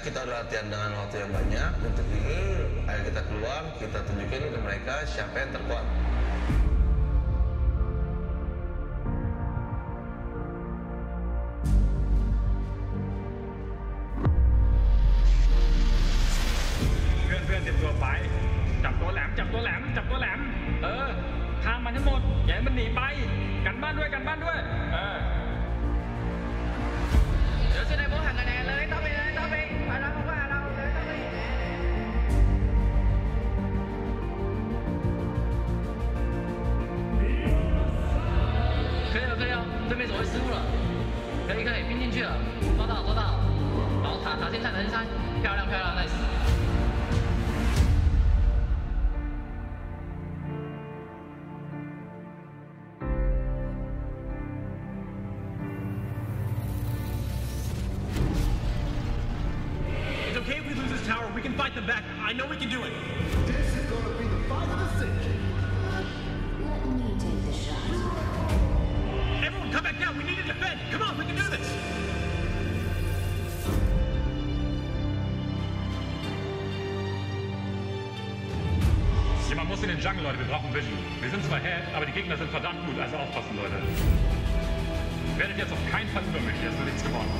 kita udah latihan dengan waktu yang banyak. Untuk ini, ayo kita keluar, kita tunjukin ke mereka siapa yang terkuat. Okay, if we lose this tower, we can fight them back. I know we can do it. This is going to be the fight of the century. Let me take the shot. Everyone, come back down. We need to defend. Come on, we can do this. Jemand muss in den Jungle, Leute. Wir brauchen Vision. Wir sind zwar Head, aber die Gegner sind verdammt gut. Also aufpassen, Leute. Werdet jetzt auf keinen Fall übermütig. Hast du nichts gewonnen.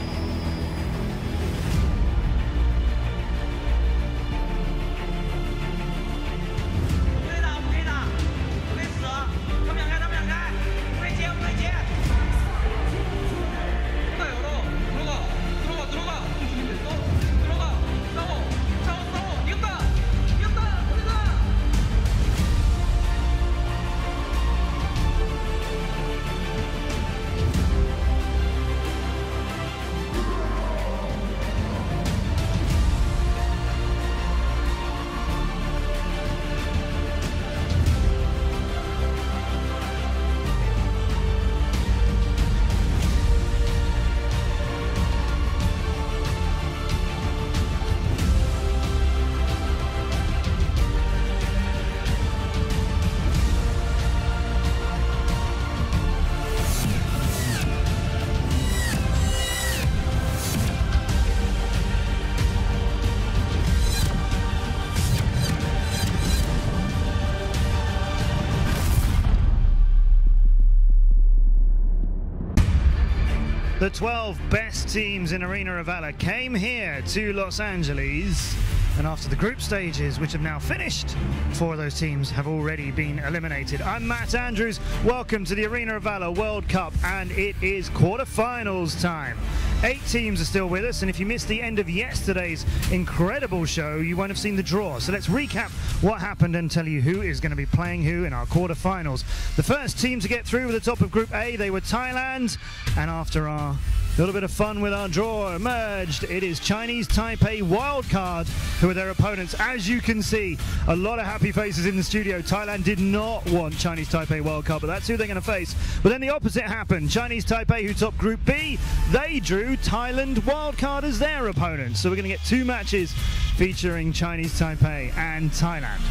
The 12 best teams in Arena of Valor came here to Los Angeles, and after the group stages, which have now finished, 4 of those teams have already been eliminated. I'm Matt Andrews. Welcome to the Arena of Valor World Cup, and it is quarterfinals time. 8 teams are still with us, and if you missed the end of yesterday's incredible show, you won't have seen the draw. So let's recap what happened and tell you who is going to be playing who in our quarterfinals. The first team to get through with the top of Group A, they were Thailand, and after our little bit of fun with our draw emerged, it is Chinese Taipei Wildcard who are their opponents. As you can see, a lot of happy faces in the studio. Thailand did not want Chinese Taipei Wildcard, but that's who they're going to face. But then the opposite happened. Chinese Taipei, who topped Group B, they drew Thailand Wildcard as their opponents. So we're going to get 2 matches featuring Chinese Taipei and Thailand.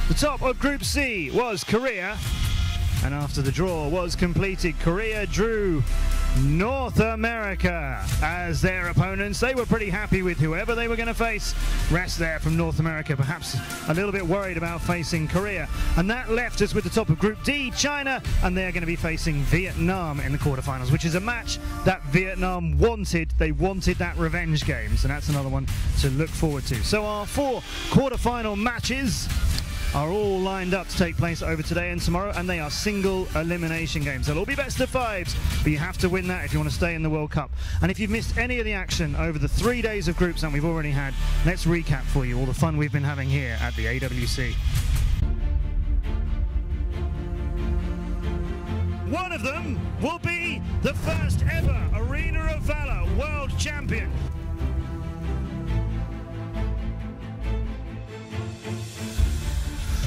The top of Group C was Korea, and after the draw was completed, Korea drew North America as their opponents. They were pretty happy with whoever they were going to face. Rest there from North America, perhaps a little bit worried about facing Korea. And that left us with the top of Group D, China, and they're going to be facing Vietnam in the quarterfinals, which is a match that Vietnam wanted. They wanted that revenge game, so that's another one to look forward to. So our 4 quarterfinal matches are all lined up to take place over today and tomorrow, and they are single elimination games. They'll all be best of 5s, but you have to win that if you want to stay in the World Cup. And if you've missed any of the action over the 3 days of groups that we've already had, let's recap for you all the fun we've been having here at the AWC. One of them will be the first ever Arena of Valor World Champion.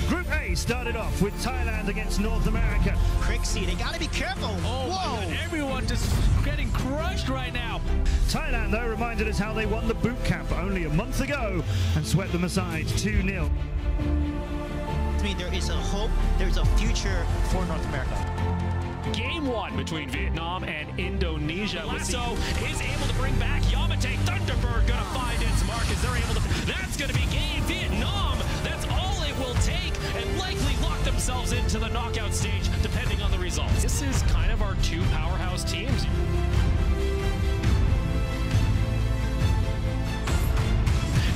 Group A started off with Thailand against North America. Crixie, they gotta be careful. Oh, whoa! Everyone just getting crushed right now. Thailand, though, reminded us how they won the boot camp only a month ago and swept them aside 2-0. I mean, there is a hope, there's a future for North America. Game 1 between Vietnam and Indonesia. Lasso is able to bring back Yamate. Thunderbird gonna find its mark as they're able to. That's gonna be game. Vietnam, that's all it will take, and likely lock themselves into the knockout stage depending on the results. This is kind of our two powerhouse teams.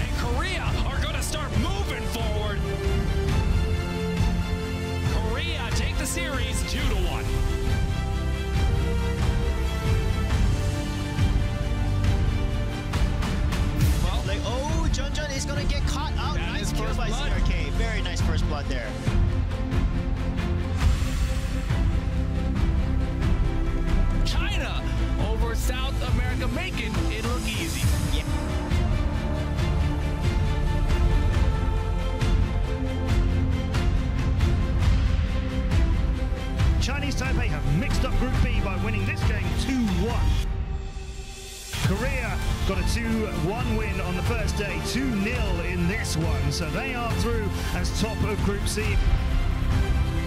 And Korea are gonna start moving forward. Korea take the series 2-1. Junjun is going to get caught out. That Nice is kill first by blood. CRK. Very nice first blood there. China over South America, making it look easy. Yeah. Chinese Taipei have mixed up Group B by winning this game 2-1. Korea got a 2-1 win on the first day, 2-0 in this one, so they are through as top of Group C.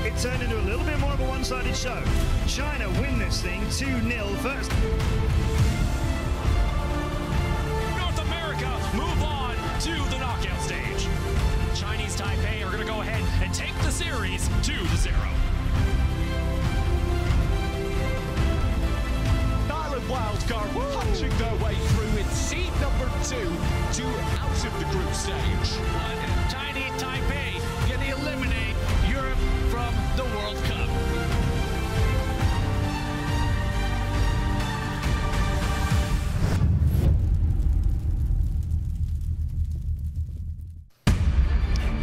It turned into a little bit more of a one-sided show. China win this thing 2-0 first. North America move on to the knockout stage. Chinese Taipei are going to go ahead and take the series 2-0. Wildcard punching their way through in seed number 2 to out of the group stage. And Chinese Taipei can eliminate Europe from the World Cup.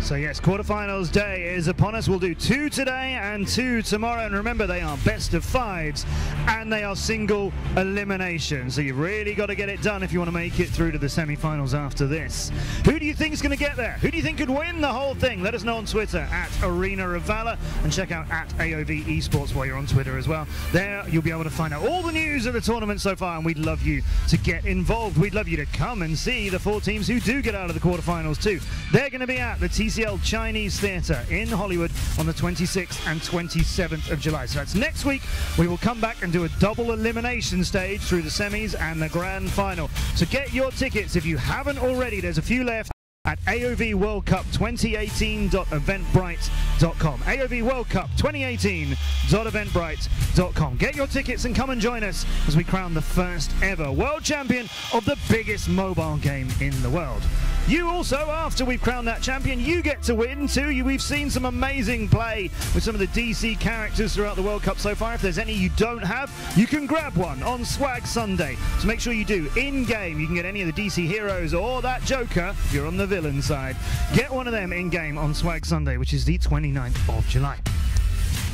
So yes, quarterfinals day is upon us. We'll do 2 today and 2 tomorrow. And remember, they are best of 5s and they are single elimination. So you've really got to get it done if you want to make it through to the semi-finals after this. Who do you think is going to get there? Who do you think could win the whole thing? Let us know on Twitter at Arena of Valor, and check out at AOV Esports while you're on Twitter as well. There you'll be able to find out all the news of the tournament so far, and we'd love you to get involved. We'd love you to come and see the 4 teams who do get out of the quarterfinals too. They're going to be at the TCL Chinese Theater in Hollywood on the 26th and 27th of July. So that's next week. We will come back and do a double elimination stage through the semis and the grand final. So get your tickets if you haven't already. There's a few left at AOVWorldCup2018.eventbrite.com. AOV World Cup 2018.eventbrite.com. Get your tickets and come and join us as we crown the first ever world champion of the biggest mobile game in the world. You also, after we've crowned that champion, you get to win too. We've seen some amazing play with some of the DC characters throughout the World Cup so far. If there's any you don't have, you can grab one on Swag Sunday. So make sure you do. In-game, you can get any of the DC heroes or that Joker if you're on the villain side. Get one of them in-game on Swag Sunday, which is the 29th of July.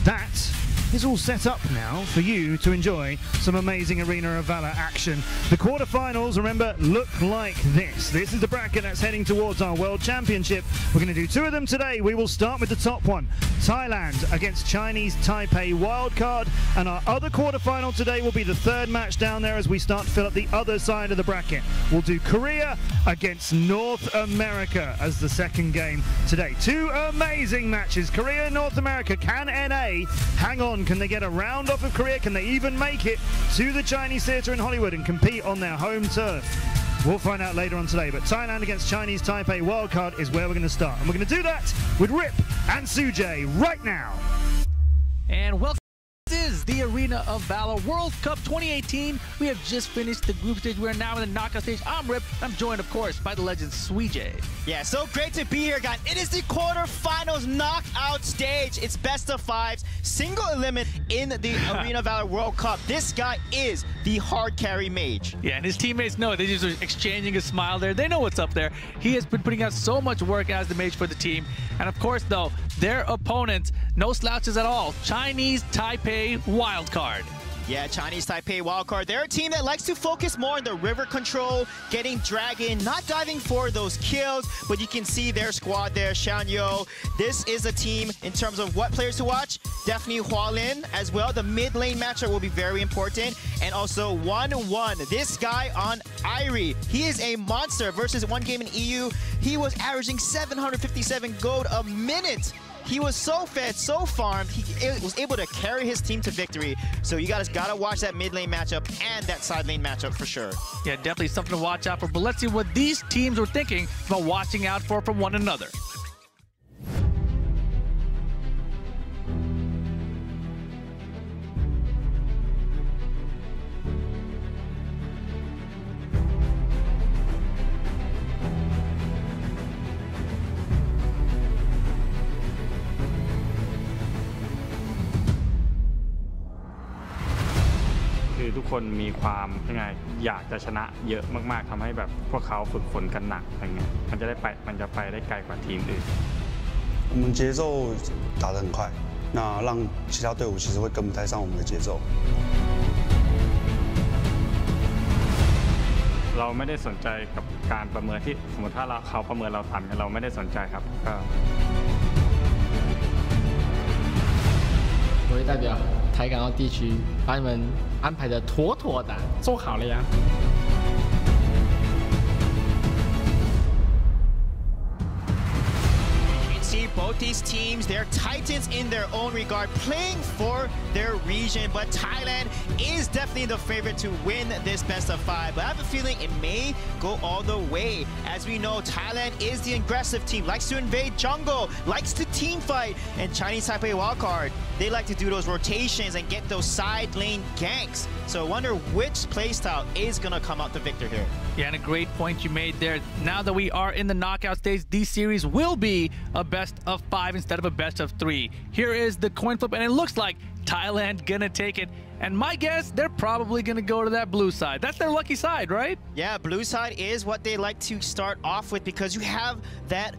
That is all set up now for you to enjoy some amazing Arena of Valor action. The quarterfinals, remember, look like this. This is the bracket that's heading towards our World Championship. We're going to do 2 of them today. We will start with the top one. Thailand against Chinese Taipei wildcard. And our other quarterfinal today will be the 3rd match down there as we start to fill up the other side of the bracket. We'll do Korea against North America as the 2nd game today. 2 amazing matches. Korea and North America. Can NA hang on? Can they get a round off of Korea? Can they even make it to the Chinese Theater in Hollywood and compete on their home turf? We'll find out later on today, but Thailand against Chinese Taipei wildcard is where we're going to start. And we're going to do that with Rip and Sujay right now. And welcome. This is the Arena of Valor World Cup 2018. We have just finished the group stage. We're now in the knockout stage. I'm Rip. I'm joined, of course, by the legend Sujay. Yeah, so great to be here, guys. It is the quarterfinals knockout stage. It's best of 5s, single eliminate in the Arena of Valor World Cup. This guy is the hard carry mage. Yeah, and his teammates know it. They're just exchanging a smile there. They know what's up there. He has been putting out so much work as the mage for the team. And of course, though, their opponents, no slouches at all. Chinese Taipei wildcard. Yeah, Chinese Taipei wildcard. They're a team that likes to focus more on the river control, getting dragon, not diving for those kills, but you can see their squad there, Shanyo. This is a team in terms of what players to watch. Definitely Hualin as well. The mid lane matchup will be very important. And also 1-1. This guy on Irie, he is a monster versus one game in EU. He was averaging 757 gold a minute he was so fed, so farmed, he was able to carry his team to victory. So you guys gotta watch that mid lane matchup and that side lane matchup for sure. Yeah, definitely something to watch out for. But let's see what these teams were thinking about watching out for from one another.ทุกคนมีความยังไงอยากจะชนะเยอะมากๆทำให้แบบพวกเขาฝึกฝนกันหนักอะไรเงี้ยมันจะไปได้ไกลกว่าทีมอื่น我们节奏打得很快，那让其他队伍其实会跟不太上我们的节奏。เราไม่ได้สนใจกับการประเมินที่สมมติถ้าเขาประเมินเราต่ำเราไม่ได้สนใจครับก็我会代表台港澳地区把你们安排的妥妥的，做好了呀。See both these teams, they're titans in their own regard, playing for their region, but Thailand is definitely the favorite to win this best of 5. But I have a feeling it may go all the way. As we know, Thailand is the aggressive team, likes to invade jungle, likes to team fight, and Chinese Taipei wildcard, they like to do those rotations and get those side lane ganks. So I wonder which playstyle is going to come out the victor here. Yeah, and a great point you made there. Now that we are in the knockout stage, these series will be a best of 5 instead of a best of 3. Here is the coin flip, and it looks like Thailand gonna take it. And my guess, they're probably gonna go to that blue side. That's their lucky side, right? Yeah, blue side is what they like to start off with because you have that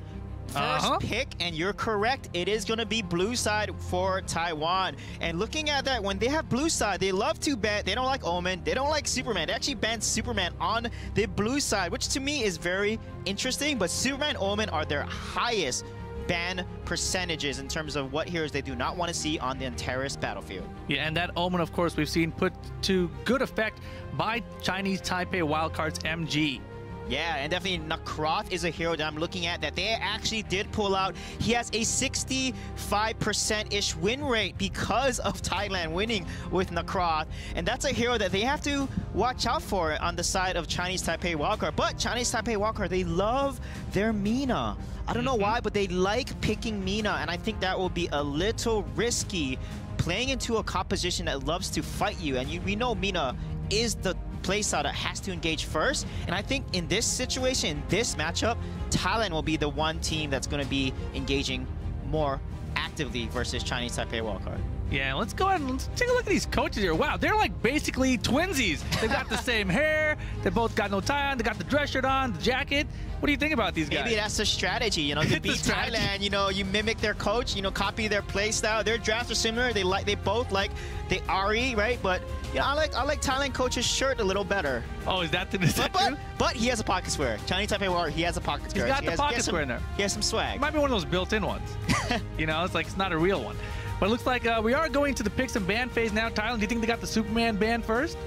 first pick, and you're correct. It is going to be blue side for Taiwan. And looking at that, when they have blue side, they love to ban. They don't like Omen. They don't like Superman. They actually banned Superman on the blue side, which to me is very interesting. But Superman and Omen are their highest ban percentages in terms of what heroes they do not want to see on the Antares battlefield. Yeah, and that Omen, of course, we've seen put to good effect by Chinese Taipei Wildcard's MG. Yeah, and definitely Nakroth is a hero that I'm looking at that they actually did pull out. He has a 65%-ish win rate because of Thailand winning with Nakroth. And that's a hero that they have to watch out for on the side of Chinese Taipei Wildcard. But Chinese Taipei Wildcard, they love their Mina. I don't know why, but they like picking Mina. And I think that will be a little risky playing into a composition that loves to fight you. And we know Mina is the playstyle that has to engage first, and I think in this situation, in this matchup, Thailand will be the one team that's going to be engaging more actively versus Chinese Taipei wildcard. Yeah, let's go ahead and let's take a look at these coaches here. Wow, they're like basically twinsies. They've got the same hair, they both got no tie on, they got the dress shirt on, the jacket. What do you think about these guys? Maybe that's the strategy, you know, to beat Thailand, you know, you mimic their coach, you know, copy their play style. Their drafts are similar. They both like the Ari, right? But you know, I like Thailand coach's shirt a little better. Oh, is that true? But he has a pocket square. Chinese Taipei War, he has a pocket square. He's got the pocket square in there. He has some swag. It might be one of those built-in ones. You know, it's like it's not a real one. But it looks like we are going to the picks and ban phase now. Thailand, do you think they got the Superman ban first?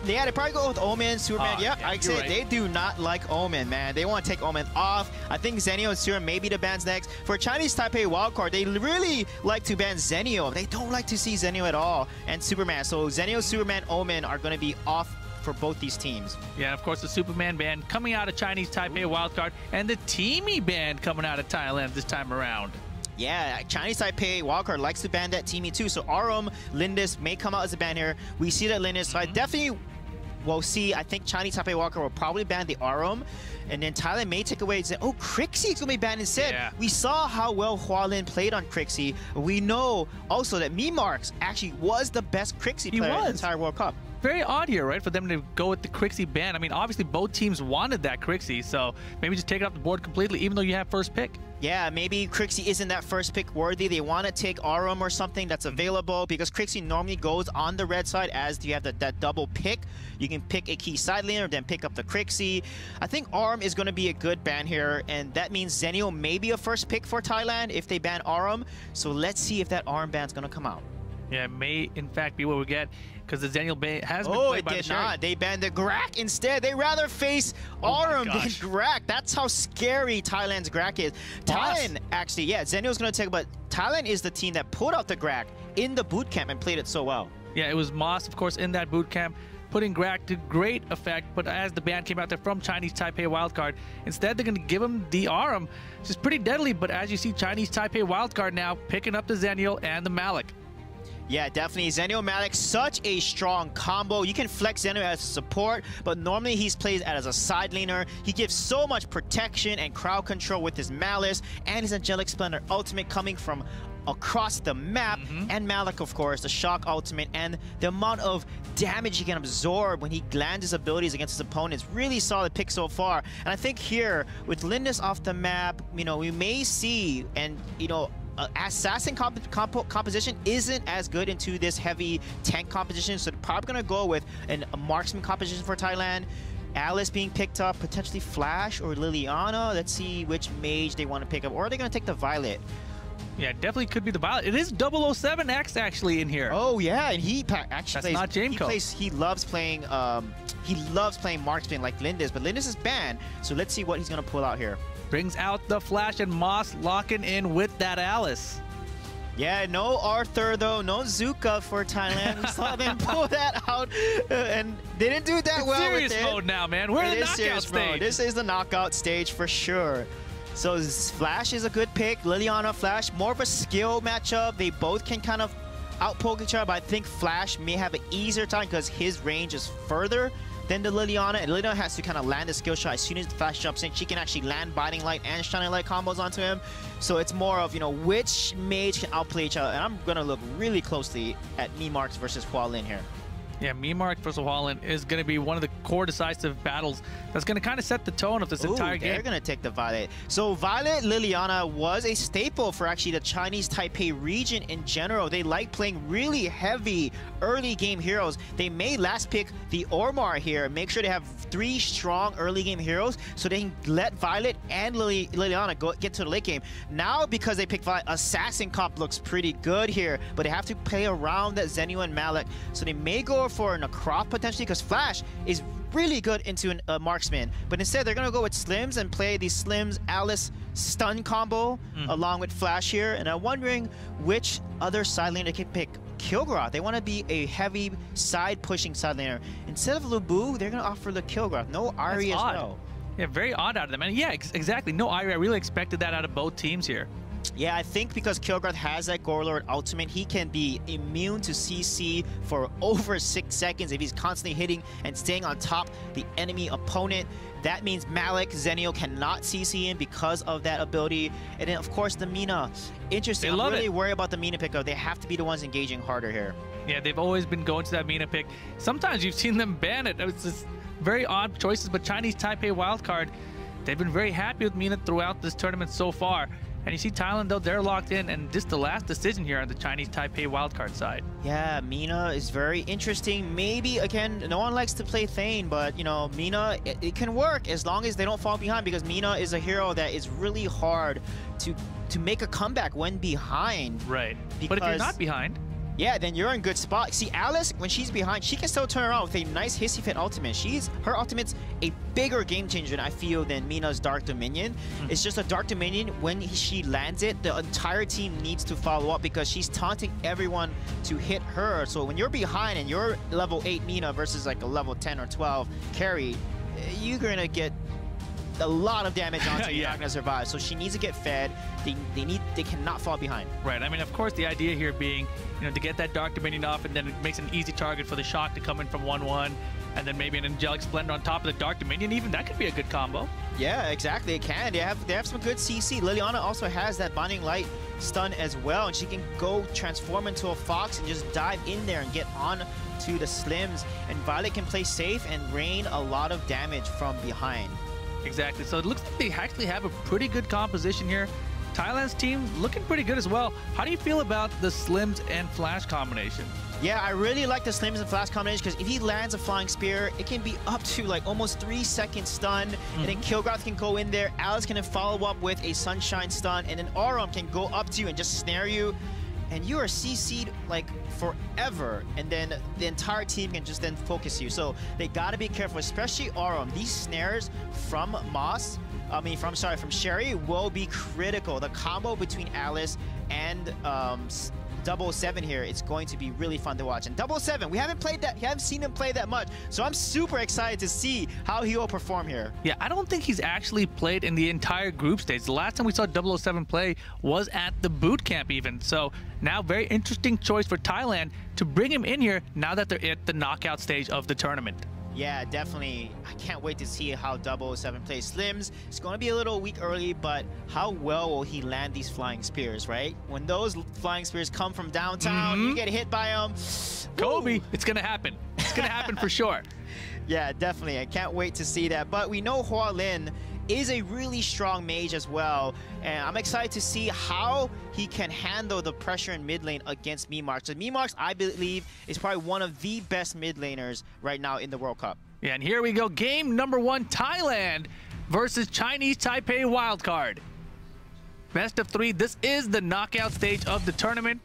Yeah, they probably go with Omen, Superman. Yeah, I said right. They do not like Omen, man. They want to take Omen off. I think Zenio and Superman maybe the bans next. For Chinese Taipei wildcard, they really like to ban Zenio. They don't like to see Zenio at all. And Superman. So Zenio, Superman, Omen are going to be off for both these teams. Yeah, of course, the Superman ban coming out of Chinese Taipei wildcard, and the Teamy ban coming out of Thailand this time around. Yeah, Chinese Taipei wildcard likes to ban that Teamy too. So Arum, Lindis may come out as a ban here. We see that Lindis. So I definitely will see. I think Chinese Taipei wildcard will probably ban the Arum. And then Thailand may take away and say, oh, Crixie is going to be banned instead. Yeah. We saw how well Hualin played on Crixie. We know also that Memarks actually was the best Crixie player in the entire World Cup. Very odd here, right, for them to go with the Crixie ban. I mean, obviously both teams wanted that Crixie, so maybe just take it off the board completely, even though you have first pick. Yeah, maybe Crixie isn't that first pick worthy. They want to take Arum or something that's available because Crixie normally goes on the red side as you have that double pick. You can pick a key side laner, then pick up the Crixie. I think Arum is going to be a good ban here, and that means Zenio may be a first pick for Thailand if they ban Arum. So let's see if that Arum ban is going to come out. Yeah, it may in fact be what we get because the Zenial Bay has been played by the Sherry. Not. They banned the Grak instead. They rather face Aurum than Grak. That's how scary Thailand's Grak is. Thailand actually, yeah, Zenial's going to take, but Thailand is the team that pulled out the Grak in the boot camp and played it so well. Yeah, it was Moss, of course, in that boot camp, putting Grak to great effect, but as the ban came out there from Chinese Taipei Wildcard, instead they're going to give him the Aurum, which is pretty deadly, but as you see, Chinese Taipei Wildcard now picking up the Zenial and the Malik. Yeah, definitely. Zenial Malik, such a strong combo. You can flex Zenial as support, but normally he's played as a side laner. He gives so much protection and crowd control with his Malice and his Angelic Splendor ultimate coming from across the map, and Malik, of course, the shock ultimate, and the amount of damage he can absorb when he lands his abilities against his opponents. Really solid pick so far. And I think here, with Lindis off the map, you know, we may see, and, you know, assassin composition isn't as good into this heavy tank composition, so they're probably going to go with a marksman composition for Thailand. Alice being picked up, potentially Flash or Liliana. Let's see which mage they want to pick up, or are they going to take the Violet? Yeah, definitely could be the Violet. It is 007X actually in here. Oh yeah, and he actually plays. Not Jameco. He loves playing. He loves playing marksman like Lindis, but Lindis is banned. So let's see what he's gonna pull out here. Brings out the Flash and Moss locking in with that Alice. Yeah, no Arthur though, no Zuka for Thailand. We saw them pull that out, and they didn't do that well with it. Serious mode now, man. We're in the knockout stage. This is the knockout stage for sure. So Flash is a good pick. Liliana, Flash, more of a skill matchup. They both can kind of outpoke each other, but I think Flash may have an easier time because his range is further than the Liliana, and Liliana has to kind of land the skill shot. As soon as the Flash jumps in, she can actually land Binding Light and Shining Light combos onto him. So it's more of, you know, which mage can outplay each other, and I'm going to look really closely at Mimarks versus Hua Lin here. Yeah, Mimark versus Hua Lin is going to be one of the core decisive battles that's going to kind of set the tone of this entire game. They're going to take the Violet. So Violet Liliana was a staple for actually the Chinese Taipei region in general. They like playing really heavy early game heroes. They may last pick the Ormar here, make sure they have 3 strong early game heroes so they can let Violet and Liliana get to the late game. Now, because they picked Violet, Assassin comp looks pretty good here, but they have to play around that Zeniu and Malik, so they may go for an Necroth potentially, because Flash is really good into a marksman, but instead they're going to go with Slims and play the Slims Alice stun combo along with Flash here, and I'm wondering which other side laner they can pick. Kilgroth, they want to be a heavy side pushing side laner. Instead of Lubu, they're going to offer the Kilgroth. No Ahri as well. Yeah, very odd out of them. And yeah, exactly. No Ahri. I really expected that out of both teams here. Yeah, I think because Kilgroth has that Gorelord ultimate, he can be immune to CC for over 6 seconds if he's constantly hitting and staying on top the enemy opponent. That means Malik, Zenial cannot CC him because of that ability. And then, of course, the Mina. Interesting. I'm really worried about the Mina pickup. They have to be the ones engaging harder here. Yeah, they've always been going to that Mina pick. Sometimes you've seen them ban it. It's just very odd choices, but Chinese Taipei Wildcard, they've been very happy with Mina throughout this tournament so far. And you see Thailand, though, they're locked in, and just the last decision here on the Chinese Taipei wildcard side. Yeah, Mina is very interesting. Maybe, again, no one likes to play Thane, but, you know, Mina, it can work as long as they don't fall behind, because Mina is a hero that is really hard to make a comeback when behind. Right. But if you're not behind, yeah, then you're in good spot. See, Alice, when she's behind, she can still turn around with a nice Hissy Fit ultimate. Her ultimate's a bigger game changer, I feel, than Mina's Dark Dominion. It's just a Dark Dominion, when she lands it, the entire team needs to follow up because she's taunting everyone to hit her. So when you're behind and you're level 8 Mina versus like a level 10 or 12 carry, you're going to get a lot of damage onto you. You're not going to survive. So she needs to get fed. They cannot fall behind. Right. I mean, of course, the idea here being, you know, to get that Dark Dominion off, and then it makes an easy target for the Shock to come in from 1-1, and then maybe an Angelic Splendor on top of the Dark Dominion. Even that could be a good combo. Yeah, exactly. It can. They have some good CC. Liliana also has that Binding Light stun as well, and she can go transform into a fox and just dive in there and get on to the Slims. And Violet can play safe and rain a lot of damage from behind. Exactly. So it looks like they actually have a pretty good composition here. Thailand's team looking pretty good as well. How do you feel about the Slims and Flash combination? Yeah, I really like the Slims and Flash combination because if he lands a Flying Spear, it can be up to like almost 3-second stun, and then Kilgroth can go in there, Alice can then follow up with a Sunshine stun, and then Aurum can go up to you and just snare you. and you are CC'd like forever, and then the entire team can just then focus you. So they gotta be careful, especially Arum. These snares from from Sherry will be critical. The combo between Alice and 007 here, it's going to be really fun to watch. And 007, we haven't seen him play that much, so I'm super excited to see how he will perform here. Yeah, I don't think he's actually played in the entire group stage. The last time we saw 007 play was at the boot camp even. So now very interesting choice for Thailand to bring him in here now that they're at the knockout stage of the tournament. Yeah, definitely. I can't wait to see how 007 plays. Slims, it's going to be a little weak early, but how well will he land these flying spears, right? When those flying spears come from downtown, you get hit by them. Kobe, it's going to happen. It's going to happen for sure. Yeah, definitely. I can't wait to see that. But we know Hua Lin is a really strong mage as well, and I'm excited to see how he can handle the pressure in mid lane against Memarks. So Memarks, I believe, is probably one of the best mid laners right now in the World Cup. Yeah, and here we go. Game number 1, Thailand versus Chinese Taipei wildcard. Best of 3. This is the knockout stage of the tournament.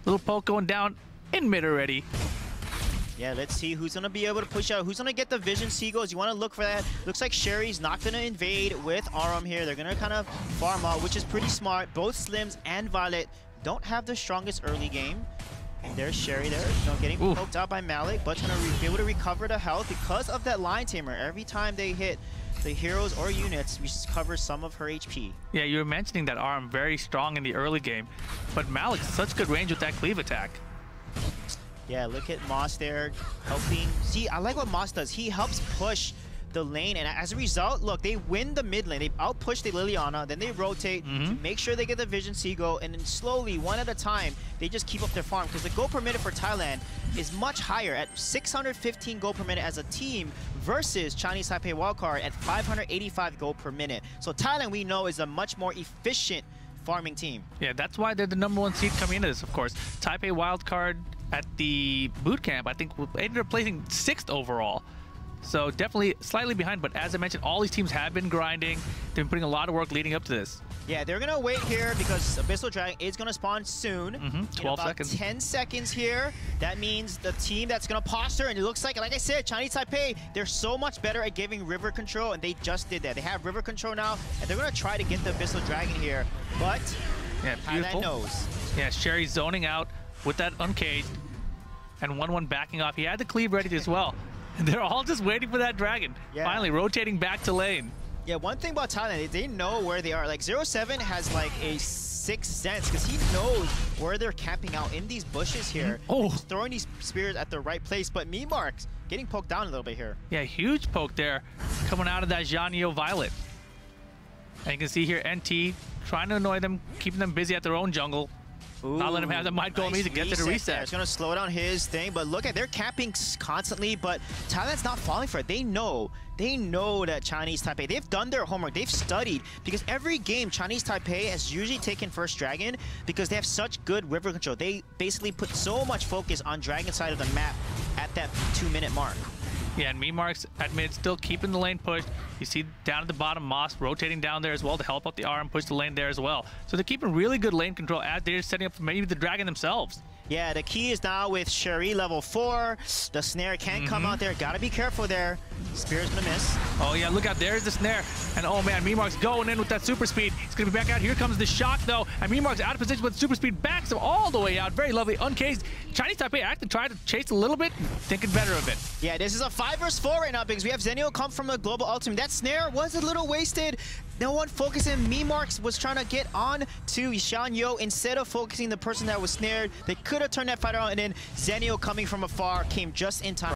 Little poke going down in mid already. Yeah, let's see who's going to be able to push out. Who's going to get the Vision Seagulls? You want to look for that. Looks like Sherry's not going to invade with Arum here. They're going to kind of farm out, which is pretty smart. Both Slims and Violet don't have the strongest early game. And there's Sherry there, getting poked out by Malik, but going to be able to recover the health because of that Line Tamer. Every time they hit the heroes or units, we cover some of her HP. Yeah, you were mentioning that Arum very strong in the early game, but Malik such good range with that cleave attack. Yeah, look at Moss there helping. See, I like what Moss does. He helps push the lane, and as a result, look, they win the mid lane. They outpush the Liliana, then they rotate to make sure they get the Vision Seagull, and then slowly, one at a time, they just keep up their farm, because the gold per minute for Thailand is much higher at 615 gold per minute as a team versus Chinese Taipei wildcard at 585 gold per minute. So Thailand, we know, is a much more efficient farming team. Yeah, that's why they're the #1 seed coming into this, of course. Taipei wildcard at the boot camp, I think, ended up placing 6th overall. So definitely slightly behind, but as I mentioned, all these teams have been grinding. They've been putting a lot of work leading up to this. Yeah, they're going to wait here because Abyssal Dragon is going to spawn soon. 12 seconds. 10 seconds here. That means the team that's going to posture, and it looks like I said, Chinese Taipei, they're so much better at giving river control, and they just did that. They have river control now, and they're going to try to get the Abyssal Dragon here, but yeah, Thailand knows. Yeah, Sherry zoning out with that uncaged, and 1-1 backing off. He had the cleave ready as well. And they're all just waiting for that dragon. Yeah. Finally rotating back to lane. Yeah, one thing about Thailand, they know where they are. Like 07 has like a 6th sense because he knows where they're camping out in these bushes here. He's throwing these spears at the right place, but Memarks getting poked down a little bit here. Yeah, huge poke there coming out of that Zhanyo Violet. And you can see here NT trying to annoy them, keeping them busy at their own jungle. Not letting him have the might go easy to get to the reset. There. It's going to slow down his thing, but look at, they're camping constantly, but Thailand's not falling for it. They know that Chinese Taipei, they've done their homework, they've studied, because every game Chinese Taipei has usually taken first dragon because they have such good river control. They basically put so much focus on dragon side of the map at that 2-minute mark. Yeah, and Memarks at mid still keeping the lane pushed. You see down at the bottom, Moss rotating down there as well to help out the RM, push the lane there as well. So they're keeping really good lane control as they're setting up for maybe the dragon themselves. Yeah, the key is now with Sherry level 4. The snare can come out there. Gotta be careful there. Spear's gonna miss. Oh yeah, look out, there's the snare. And oh man, Memarks going in with that super speed. It's gonna be back out. Here comes the shock though. And Memarks out of position with super speed, backs him all the way out. Very lovely, uncased. Chinese Taipei actually tried to chase a little bit, thinking better of it. Yeah, this is a 5 versus 4 right now because we have Zenio come from a global ultimate. That snare was a little wasted. No one focusing. Memarks was trying to get on to Zhanyo instead of focusing the person that was snared. They could have turned that fight around, and then Zenio coming from afar came just in time.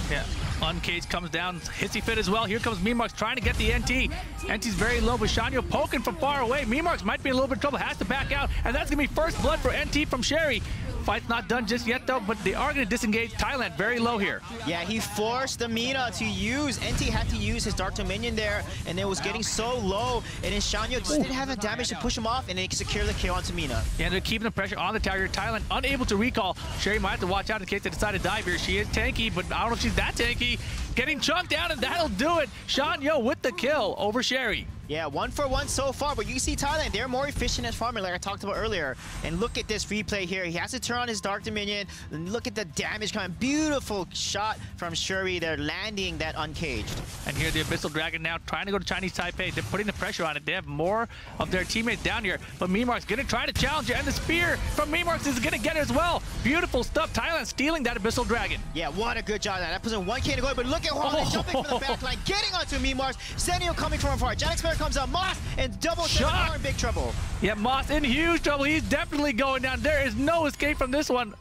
Yeah, uncaged comes down, hissy fit as well. Here comes Memarks trying to get the NT. NT's very low, but Zhanyo poking from far away. Memarks might be in a little bit of trouble, has to back out, and that's gonna be first blood for NT from Sherry. Fight's not done just yet though, but they are gonna disengage. Thailand very low here. Yeah, he forced the Mina to use, NT had to use his Dark Dominion there, and it was getting so low, and then Zhanyo just didn't have the damage to push him off, and they secure the kill onto Mina. Yeah, they're keeping the pressure on the tower. Thailand unable to recall. Sherry might have to watch out in case they decide to dive here. She is tanky, but I don't know if she's that tanky. Getting chunked down, and that'll do it. Zhanyo with the kill over Sherry. Yeah, 1 for 1 so far, but you see Thailand, they're more efficient at farming like I talked about earlier. And look at this replay here. He has to turn on his Dark Dominion. And look at the damage coming. Beautiful shot from Shuri. They're landing that uncaged. And here the Abyssal Dragon now trying to go to Chinese Taipei. They're putting the pressure on it. They have more of their teammates down here, but Mimark's going to try to challenge it, and the spear from Mimark is going to get it as well. Beautiful stuff. Thailand stealing that Abyssal Dragon. Yeah, what a good job. That puts in 1K to go, but look at Huang jumping from the back line, getting onto Mimark. Zenio coming from afar. Janex Bear comes out. Moss and Double 7 are in big trouble. Yeah, Moss in huge trouble. He's definitely going down. There is no escape from this one.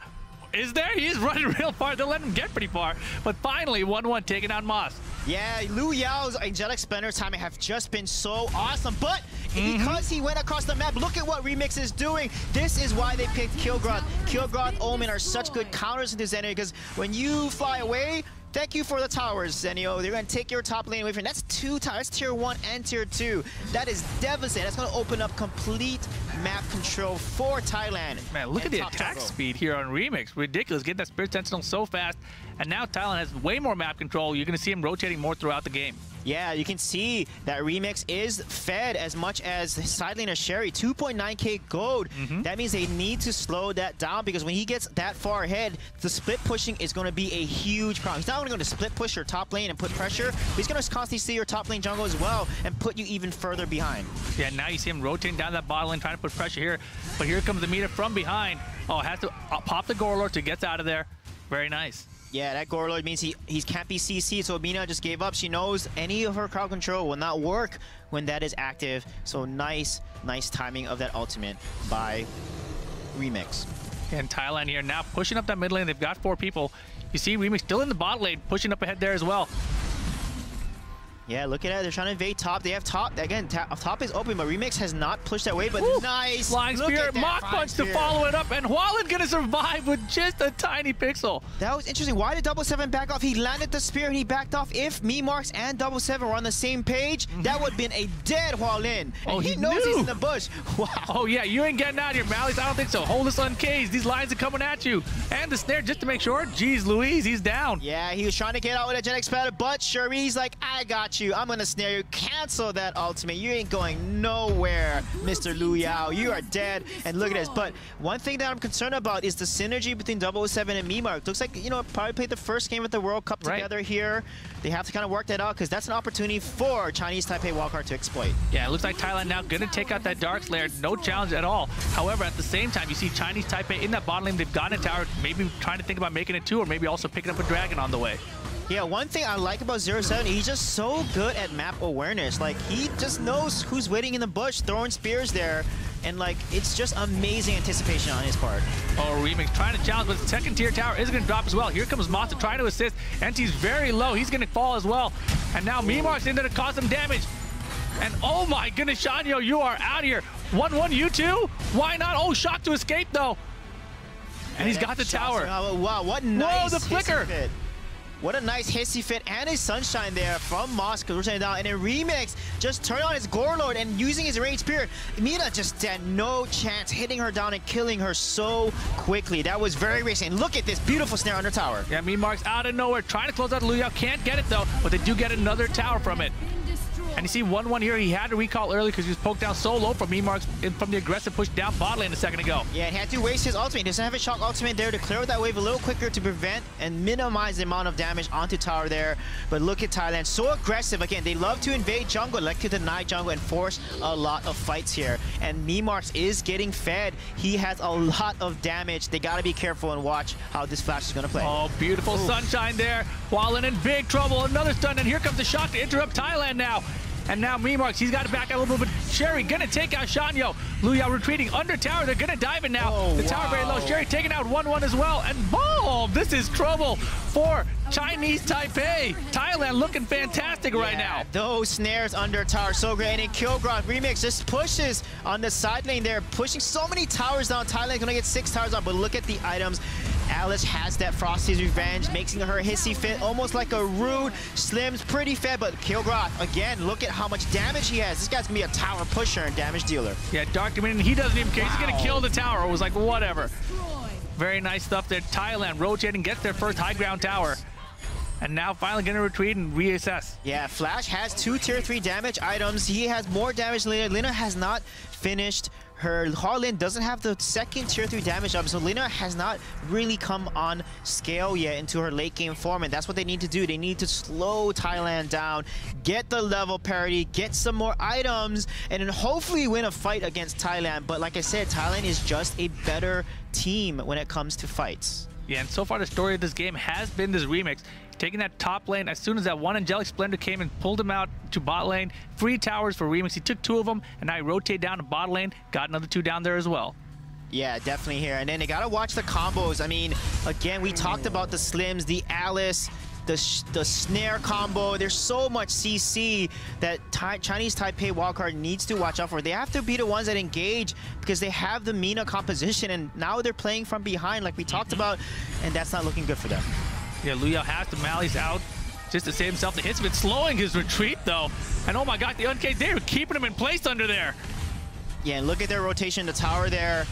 Is there? He's running real far. They'll let him get pretty far. But finally, 1-1 taking out Moss. Yeah, Liu Yao's Angelic Splendor timing have just been so awesome. But because he went across the map, look at what Remix is doing. This is why they picked Kilgroth. Kilgroth, Omen are such good counters into Zenio, because when you fly away, thank you for the towers, Zenio. They're going to take your top lane away from you. That's 2 towers. That's tier 1 and tier 2. That is devastating. That's going to open up complete map control for Thailand. Man, look at the attack speed here on Remix. Ridiculous. Getting that Spirit Sentinel so fast. And now Thailand has way more map control. You're going to see him rotating more throughout the game. Yeah, you can see that Remix is fed as much as the side laner Sherry, 2.9k gold. That means they need to slow that down, because when he gets that far ahead, the split pushing is going to be a huge problem. He's not only going to split push your top lane and put pressure, but he's going to constantly see your top lane jungle as well and put you even further behind. Yeah, now you see him rotating down that bottom lane, trying to put pressure here. But here comes the meter from behind. Oh, has to pop the Gorelord to get out of there. Very nice. Yeah, that Gorelord means he can't be CC, so Mina just gave up. She knows any of her crowd control will not work when that is active. So nice timing of that ultimate by Remix. And Thailand here now pushing up that mid lane. They've got 4 people. You see Remix still in the bot lane, pushing up ahead there as well. Yeah, look at that. They're trying to invade top. They have top. Again, top is open, but Remix has not pushed that way, but nice. Flying spear, Mach Punch to follow it up, and Hualin gonna survive with just a tiny pixel. That was interesting. Why did Double 7 back off? He landed the spear and he backed off. If Mimarks and Double 7 were on the same page, that would have been a dead Hualin. Oh, he knows he's in the bush. Wow. Oh yeah, you ain't getting out of here, Malleus. I don't think so. Hold this uncaged. These lines are coming at you. And the snare just to make sure. Jeez Louise, he's down. Yeah, he was trying to get out with a Gen X Battle, but Shuri's like, I got you. I'm gonna snare you. Cancel that ultimate. You ain't going nowhere, Mr. Liu Yao. You are dead. And look at this. But one thing that I'm concerned about is the synergy between 007 and Mimark. Looks like, you know, probably played the first game at the World Cup together here. They have to kind of work that out, because that's an opportunity for Chinese Taipei Wildcard to exploit. Yeah, it looks like Thailand now going to take out that Dark Slayer. No challenge at all. However, at the same time, you see Chinese Taipei in that bottom lane. They've gotten a tower, maybe trying to think about making it 2, or maybe also picking up a dragon on the way. Yeah, one thing I like about 07, he's just so good at map awareness. Like, he just knows who's waiting in the bush, throwing spears there. And, like, it's just amazing anticipation on his part. Oh, Remix trying to challenge, but the second tier tower is going to drop as well. Here comes Mata trying to assist. NT's very low. He's going to fall as well. And now Mimark's in there to cause some damage. And oh my goodness, Shanyo, you are out here. 1-1, you two? Why not? Oh, shot to escape, though. And he's got the tower. Wow, what nice. Whoa, the flicker. What a nice hissy fit and a sunshine there from Mosk rotating down. And then Remix just turned on his Gorelord and using his Rage Spirit. Mina just had no chance, hitting her down and killing her so quickly. That was very racing. Look at this beautiful snare under tower. Yeah, Mimark's out of nowhere, trying to close out Liu Yao. Can't get it though, but they do get another tower from it. And you see 1-1 here. He had to recall early because he was poked down so low from Mimark's from the aggressive push down bot lane a second ago. Yeah, he had to waste his ultimate. He doesn't have a shock ultimate there to clear that wave a little quicker to prevent and minimize the amount of damage onto tower there. But look at Thailand, so aggressive. Again, they love to invade jungle, like to deny jungle and force a lot of fights here. And Mimarks is getting fed. He has a lot of damage. They got to be careful and watch how this Flash is going to play. Oh, beautiful sunshine there. Hualin in big trouble. Another stun, and here comes the shot to interrupt Thailand now. And now Mimarks, he's got to back out a little bit. Sherry gonna take out Shanyo. Liu Yao retreating under tower. They're gonna dive in now. Oh, the tower very low. Sherry taking out 1-1 as well. And boom! This is trouble for Chinese Taipei. Thailand looking fantastic right now. Those snares under tower, so great. And then Kilgroth Remix just pushes on the side lane there, pushing so many towers down. Thailand gonna get 6 towers down, but look at the items. Alice has that Frosty's Revenge, making her hissy fit, almost like a Rude. Slim's pretty fed, but Kilgroth, again, look at how much damage he has. This guy's gonna be a tower pusher and damage dealer. Yeah, Dark Dominion, he doesn't even care. He's gonna kill the tower. It was like, whatever. Very nice stuff there. Thailand rotating, gets their first high ground tower. And now finally going to retreat and reassess. Yeah, Flash has 2 tier 3 damage items. He has more damage than Lina. Lina has not finished her. Harlan doesn't have the 2nd tier 3 damage up, so Lina has not really come on scale yet into her late game form, and that's what they need to do. They need to slow Thailand down, get the level parity, get some more items, and then hopefully win a fight against Thailand. But like I said, Thailand is just a better team when it comes to fights. Yeah, and so far the story of this game has been this remix. Taking that top lane as soon as that one Angelic Splendor came and pulled him out to bot lane. 3 towers for Remix. He took 2 of them, and now he rotated down to bot lane. Got another 2 down there as well. Yeah, definitely here. And then they gotta watch the combos. I mean, again, we talked about the Slims, the Alice, the snare combo. There's so much CC that Chinese Taipei wildcard needs to watch out for. They have to be the ones that engage because they have the Mina composition, and now they're playing from behind like we talked about, and that's not looking good for them. Yeah, Liu Yao has the Mally's out just to save himself. The hits have been slowing his retreat, though. And oh my god, the Uncaged, they were keeping him in place under there. Yeah, and look at their rotation, the tower there.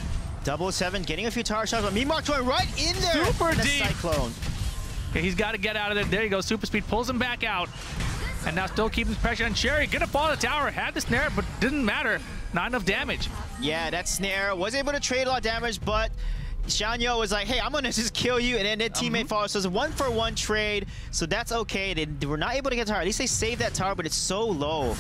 007 getting a few tower shots, but Memark going right in there. Super deep. Cyclone. Okay, he's got to get out of there. There you go. Super Speed pulls him back out. And now still keeping pressure on Sherry. Gonna fall in the tower. Had the snare, but didn't matter. Not enough damage. Yeah, that snare was able to trade a lot of damage, but Xianyo was like, hey, I'm gonna just kill you, and then their teammate follows. So it's a 1-for-1 trade, so that's okay. They were not able to get the tower. At least they saved that tower, but it's so low.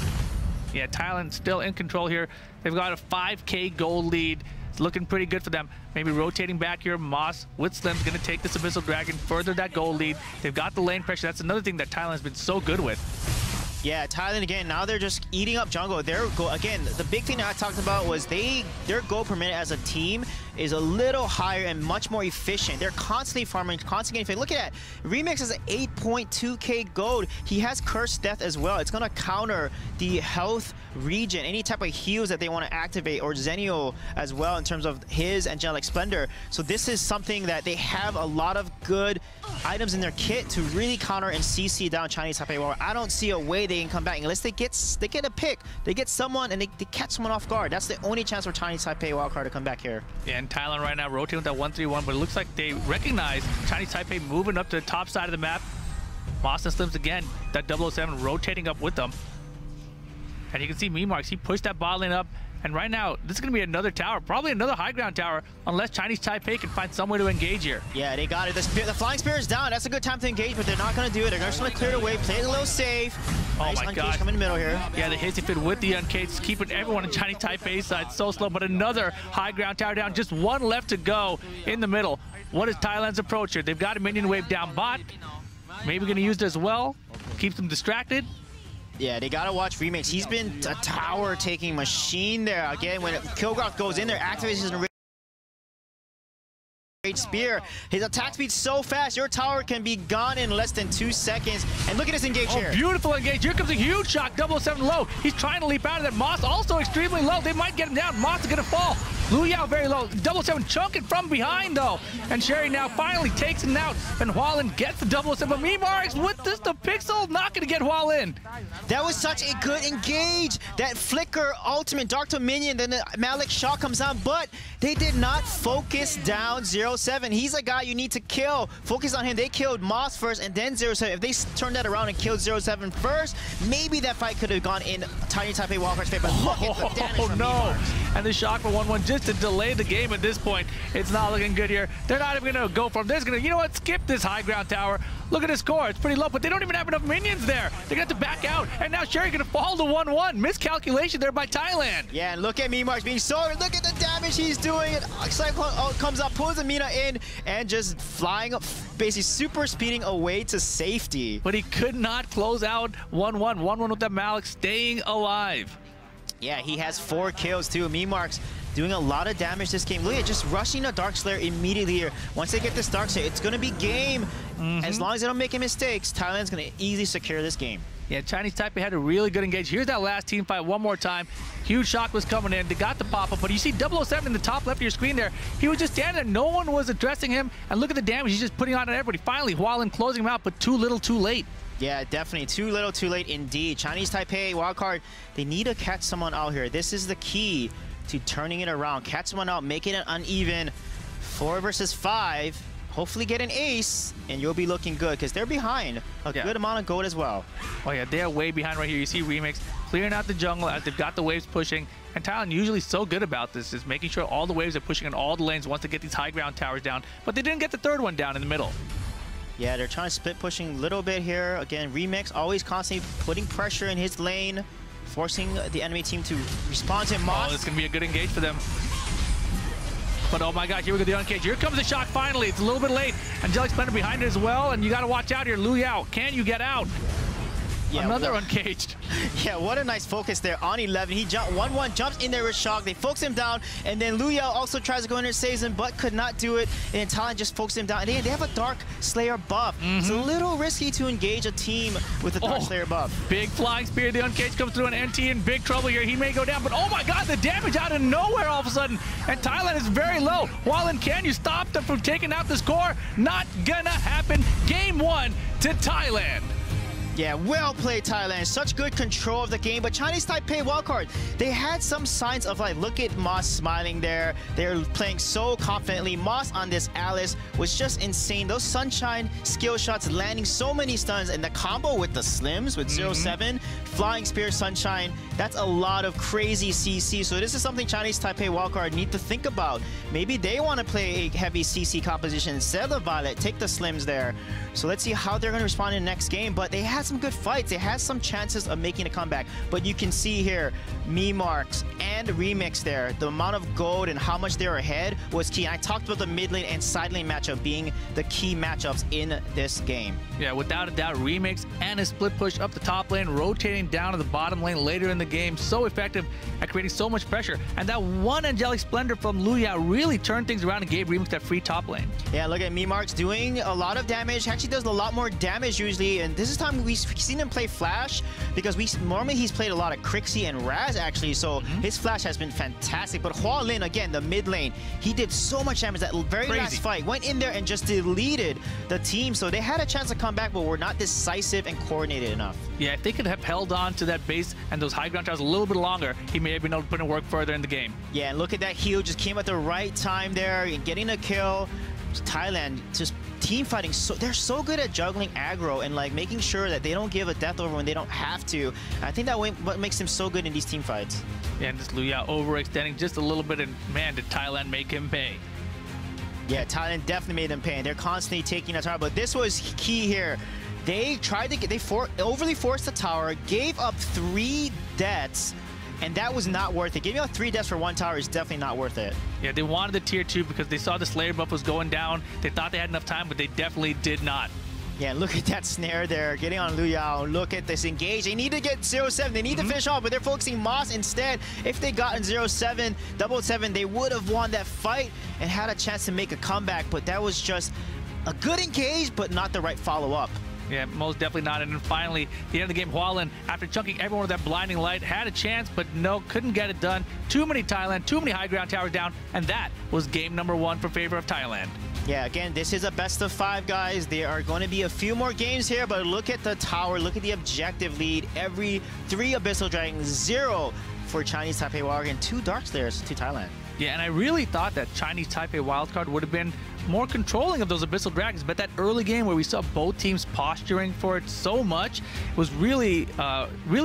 Yeah, Thailand still in control here. They've got a 5K gold lead. It's looking pretty good for them. Maybe rotating back here. Moss with Slim's gonna take this Abyssal Dragon, further that gold lead. They've got the lane pressure. That's another thing that Thailand's been so good with. Yeah, Thailand again, now they're just eating up jungle. Their goal, again, the big thing that I talked about was their goal per minute as a team is a little higher and much more efficient. They're constantly farming, constantly getting. Look at that. Remix has an 8.2k gold. He has Cursed Death as well. It's gonna counter the health regen, any type of heals that they want to activate, or Zenio as well in terms of his Angelic Splendor. So this is something that they have a lot of good items in their kit to really counter and CC down Chinese Taipei War. I don't see a way they can come back unless they get a pick, they get someone and they catch someone off guard. That's the only chance for Chinese Taipei wildcard to come back here. Yeah, and Thailand right now rotating with that 1-3-1, but it looks like they recognize Chinese Taipei moving up to the top side of the map. Moss and Slims again, that 007 rotating up with them. And you can see Memarks, he pushed that bot lane up. And right now, this is going to be another tower, probably another high ground tower, unless Chinese Taipei can find some way to engage here. Yeah, they got it. The Flying Spear is down. That's a good time to engage, but they're not going to do it. They're just going to clear the way, play it a little safe. Oh nice my god. Come in the middle here. Yeah, the hits fit with the Uncaged, keeping everyone in Chinese Taipei side so slow, but another high ground tower down. Just one left to go in the middle. What is Thailand's approach here? They've got a minion wave down bot. Maybe going to use it as well. Keeps them distracted. Yeah, they gotta watch Remix. He's been a tower-taking machine there. Again, when Kilgroth goes in there, activates his Spear. His attack speed's so fast, your tower can be gone in less than 2 seconds. And look at this engage here. Beautiful engage. Here comes a huge shock. 007 low. He's trying to leap out of that. Moss also extremely low. They might get him down. Moss is going to fall. Liu Yao very low. 007 chunking from behind, though. And Sherry now finally takes him out. And Hualin gets the 007. But Memarks with this, the Pixel, not going to get Hualin. That was such a good engage. That flicker ultimate Dark Dominion, then the Malik Shot comes on, but they did not focus down 07. He's a guy you need to kill. Focus on him. They killed Moss first and then 07. If they turned that around and killed 07 first, maybe that fight could have gone in Tiny Taipei Wildcard's favor. But look at the damage from Memarks. And the shock for 1-1 just to delay the game at this point. It's not looking good here. They're not even going to go for him. They're just going to, you know what, skip this high ground tower. Look at the score. It's pretty low, but they don't even have enough minions there. They're going to have to back out. And now Sherry going to fall to 1-1. Miscalculation there by Thailand. Yeah, and look at Memarks being so. Look at the damage he's doing. Cyclone comes up, pulls Amina in, and just flying up, basically super speeding away to safety. But he could not close out 1-1. 1-1 with that Malik staying alive. Yeah, he has 4 kills too. Memarks doing a lot of damage this game. Look at just rushing the Dark Slayer immediately here. Once they get this Dark Slayer, it's going to be game. As long as they don't make any mistakes, Thailand's going to easily secure this game. Yeah, Chinese Taipei had a really good engage. Here's that last team fight one more time. Huge shock was coming in. They got the pop-up, but you see 007 in the top left of your screen there. He was just standing there. No one was addressing him. And look at the damage he's just putting on everybody. Finally, Hualin closing him out, but too little, too late. Yeah, definitely. Too little, too late indeed. Chinese Taipei, wildcard, they need to catch someone out here. This is the key to turning it around. Catch someone out, make it an uneven 4 versus 5. hopefully get an ace, and you'll be looking good because they're behind a good amount of gold as well. Oh yeah, they're way behind right here. You see Remix clearing out the jungle as they've got the waves pushing. And Thailand usually so good about this, is making sure all the waves are pushing in all the lanes once they get these high ground towers down. But they didn't get the third one down in the middle. Yeah, they're trying to split pushing a little bit here. Again, Remix always constantly putting pressure in his lane, forcing the enemy team to respond to him. Oh, this is going to be a good engage for them. But oh my god, here we go, the uncage. Here comes the shock finally. It's a little bit late. Angelic Splendor behind it as well, and you got to watch out here. Lu Yao, can you get out? Yeah, another uncaged. Yeah, what a nice focus there on 11. He jumped 1-1, jumps in there with shock. They focus him down, and then Lu Yao also tries to go in there and saves him, but could not do it. And then Thailand just focuses him down. And they have a Dark Slayer buff. It's a little risky to engage a team with a Dark Slayer buff. Big flying spear. The uncaged comes through, and NT in big trouble here. He may go down, but oh my god, the damage out of nowhere all of a sudden. And Thailand is very low. Wallen, can you stop them from taking out this core? Not gonna happen. Game 1 to Thailand. Yeah, well played, Thailand. Such good control of the game. But Chinese Taipei wildcard, they had some signs of like, look at Moss smiling there. They're playing so confidently. Moss on this Alice was just insane. Those Sunshine skill shots landing so many stuns, and the combo with the Slims with 0-7, Flying Spear, Sunshine, that's a lot of crazy CC. So this is something Chinese Taipei wildcard need to think about. Maybe they want to play a heavy CC composition instead of Violet, take the Slims there. So let's see how they're going to respond in the next game. But they had some good fights. They had some chances of making a comeback. But you can see here, Marks and Remix there, the amount of gold and how much they were ahead was key. I talked about the mid lane and side lane matchup being the key matchups in this game. Yeah, without a doubt, Remix and his split push up the top lane, rotating down to the bottom lane later in the game. So effective at creating so much pressure. And that one Angelic Splendor from Lu Yao really turned things around and gave Remix that free top lane. Yeah, look at Marks doing a lot of damage. Actually does a lot more damage usually, and this is time we've seen him play Flash, because normally he's played a lot of Crixie and Raz actually, so his Flash has been fantastic. But Hua Lin, again, the mid lane, he did so much damage that very last fight, went in there and just deleted the team, so they had a chance to come back, but were not decisive and coordinated enough. Yeah, if they could have held on to that base and those high ground towers a little bit longer, he may have been able to put in work further in the game. Yeah, and look at that heal, just came at the right time there and getting a kill. Thailand just team fighting, so they're so good at juggling aggro and like making sure that they don't give a death over when they don't have to. I think that what makes them so good in these team fights. Yeah, and this Lu Yao overextending just a little bit, and man, did Thailand make him pay. Yeah, Thailand definitely made them pay, and they're constantly taking a tower, but this was key here. They tried to get, overly forced the tower, gave up 3 deaths, and that was not worth it. Giving out 3 deaths for 1 tower is definitely not worth it. Yeah, they wanted the tier 2 because they saw the Slayer buff was going down. They thought they had enough time, but they definitely did not. Yeah, look at that snare there, getting on Lu Yao. Look at this engage. They need to get 0-7. They need to finish off, but they're focusing Moss instead. If they gotten 0-7, 7-7, they would have won that fight and had a chance to make a comeback, but that was just a good engage, but not the right follow-up. Yeah, most definitely not. And then finally, the end of the game, Hua Lin, after chunking everyone with that blinding light, had a chance, but no, couldn't get it done. Too many Thailand, too many high ground towers down, and that was game number 1 for favor of Thailand. Yeah, again, this is a best of 5, guys. There are going to be a few more games here, but look at the tower, look at the objective lead. Every 3 Abyssal Dragons, 0 for Chinese Taipei Wildcard, and 2 Dark Slayers to Thailand. Yeah, and I really thought that Chinese Taipei Wildcard would have been more controlling of those Abyssal Dragons, but that early game where we saw both teams posturing for it so much was really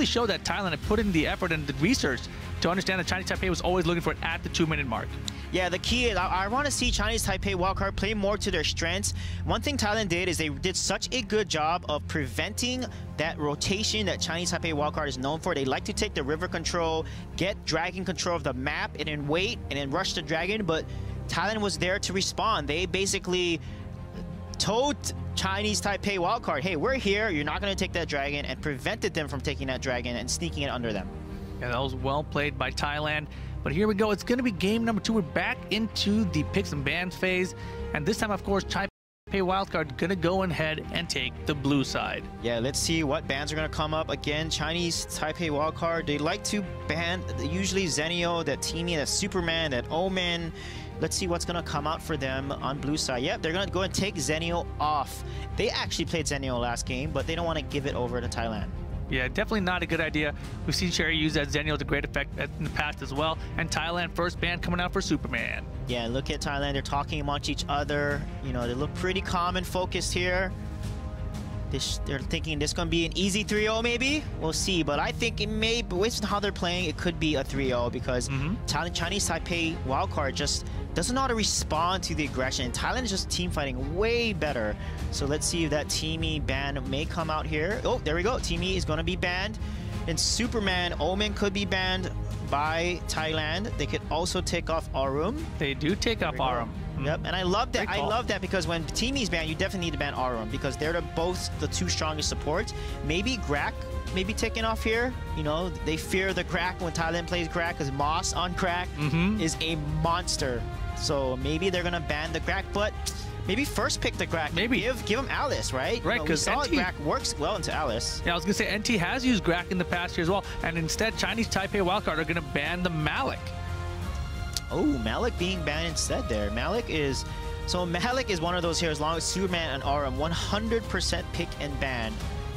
showed that Thailand had put in the effort and the research to understand that Chinese Taipei was always looking for it at the 2-minute mark. Yeah, the key is I want to see Chinese Taipei wildcard play more to their strengths. One thing Thailand did is they did such a good job of preventing that rotation that Chinese Taipei wildcard is known for. They like to take the river control, get dragon control of the map, and then wait, and then rush the dragon, but Thailand was there to respond. They basically told Chinese Taipei wildcard, hey, we're here, you're not going to take that dragon, and prevented them from taking that dragon and sneaking it under them. Yeah, that was well played by Thailand. But here we go. It's going to be game number 2. We're back into the picks and bans phase. And this time, of course, Taipei Wildcard going to go ahead and take the blue side. Yeah, let's see what bans are going to come up. Again, Chinese Taipei Wildcard, they like to ban usually Zenio, that Teamy, that Superman, that Omen. Let's see what's going to come out for them on blue side. Yep, they're going to go and take Zenio off. They actually played Zenio last game, but they don't want to give it over to Thailand. Yeah, definitely not a good idea. We've seen Sherry use that Zenial to great effect in the past as well. And Thailand first ban coming out for Superman. Yeah, look at Thailand. They're talking amongst each other. You know, they look pretty calm and focused here. They're thinking this is going to be an easy 3-0 maybe. We'll see. But I think it may, with how they're playing, it could be a 3-0 because Chinese Taipei wildcard just doesn't know how to respond to the aggression. Thailand is just team fighting way better. So let's see if that Teamy ban may come out here. Oh, there we go. Teamy is going to be banned. And Superman, Omen could be banned by Thailand. They could also take off Arum. They do take off Arum. Yep, and I love that. I love that because when Teamy's banned, you definitely need to ban Arum because they're both the two strongest supports. Maybe Grak may be taken off here. You know, they fear the Grak when Thailand plays Grak because Moss on Grak is a monster. So maybe they're gonna ban the Grak, but maybe first pick the Grak. Maybe give him Alice, right? Right, because Grak works well into Alice. Yeah, I was gonna say NT has used Grak in the past year as well, and instead Chinese Taipei wildcard are gonna ban the Malik. Oh, Malik being banned instead there. Malik is one of those here, as long as Superman and Arum 100% pick and ban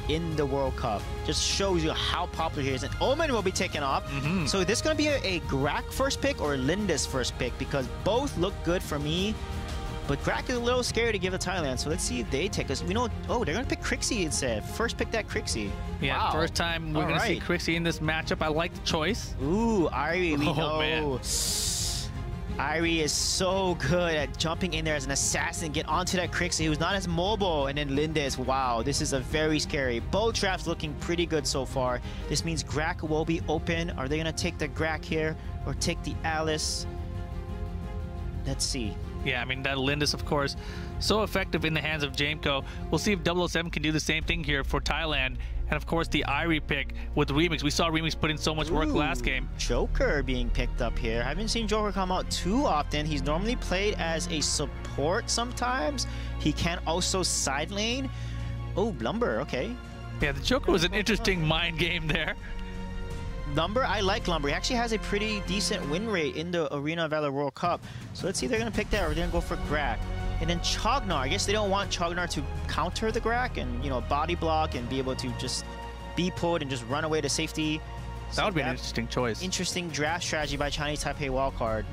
in the World Cup. Just shows you how popular he is. And Omen will be taken off. So this is going to be a Grak first pick or Linda's first pick because both look good for me. But Grak is a little scary to give to Thailand, so let's see if they take us. We know, oh, they're going to pick Crixie instead. First pick that Crixie. Yeah, wow. First time we're going to see Crixie in this matchup. I like the choice. Ooh, Irie, we know. Man. Irie is so good at jumping in there as an assassin, get onto that Crixie who's not as mobile, and then Lindes, wow, this is a very scary. Both drafts looking pretty good so far. This means Grak will be open. Are they going to take the Grak here or take the Alice? Let's see. Yeah, I mean, that Lindes, of course, so effective in the hands of Jameco. We'll see if 007 can do the same thing here for Thailand. And, of course, the Irie pick with Remix. We saw Remix put in so much work last game. Joker being picked up here. I haven't seen Joker come out too often. He's normally played as a support sometimes. He can also side lane. Oh, Lumber, okay. Yeah, the Joker was an interesting mind game there. Lumber, I like Lumber. He actually has a pretty decent win rate in the Arena of Valor World Cup. So let's see if they're going to pick that or they're going to go for Grak. And then Chognar, I guess they don't want Chognar to counter the Grak and, you know, body block and be able to just be pulled and just run away to safety. That would be an interesting choice. Interesting draft strategy by Chinese Taipei wildcard.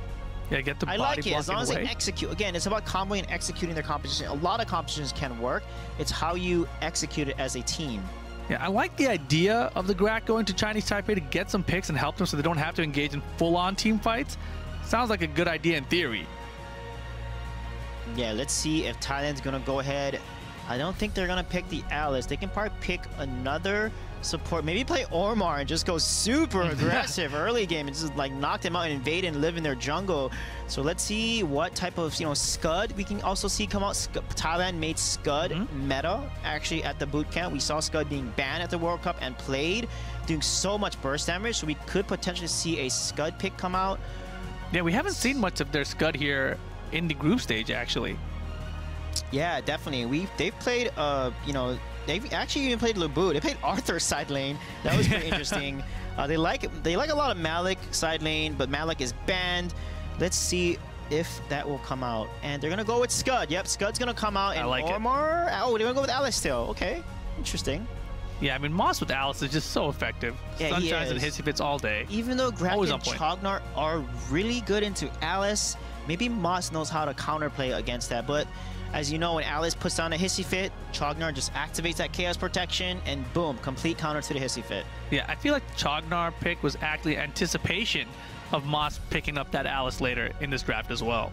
Yeah, get the body I like it as long as away. they execute. Again, it's about comboing and executing their competition. A lot of competitions can work. It's how you execute it as a team. Yeah, I like the idea of the Grak going to Chinese Taipei to get some picks and help them so they don't have to engage in full-on team fights. Sounds like a good idea in theory. Yeah, let's see if Thailand's going to go ahead. I don't think they're going to pick the Alice. They can probably pick another support. Maybe play Ormar and just go super aggressive early game and just like knock them out and invade and live in their jungle. So let's see what type of, you know, Scud we can also see come out. Thailand made Scud meta actually at the boot camp. We saw Scud being banned at the World Cup and played, doing so much burst damage. So we could potentially see a Scud pick come out. Yeah, we haven't seen much of their Scud here in the group stage actually. Yeah, definitely. They've played you know, they've actually even played Lubu. They played Arthur side lane. That was pretty interesting. They like a lot of Malik side lane, but Malik is banned. Let's see if that will come out. And they're gonna go with Scud. Yep, Scud's gonna come out. And I like Ormar. Oh, they're gonna go with Alice still. Okay, interesting. Yeah, I mean, Moss with Alice is just so effective. Yeah, Sunshines and hissy fits all day. Even though Grak and Chognar are really good into Alice, maybe Moss knows how to counterplay against that. But as you know, when Alice puts down a hissy fit, Chognar just activates that chaos protection and boom, complete counter to the hissy fit. Yeah, I feel like the Chognar pick was actually anticipation of Moss picking up that Alice later in this draft as well.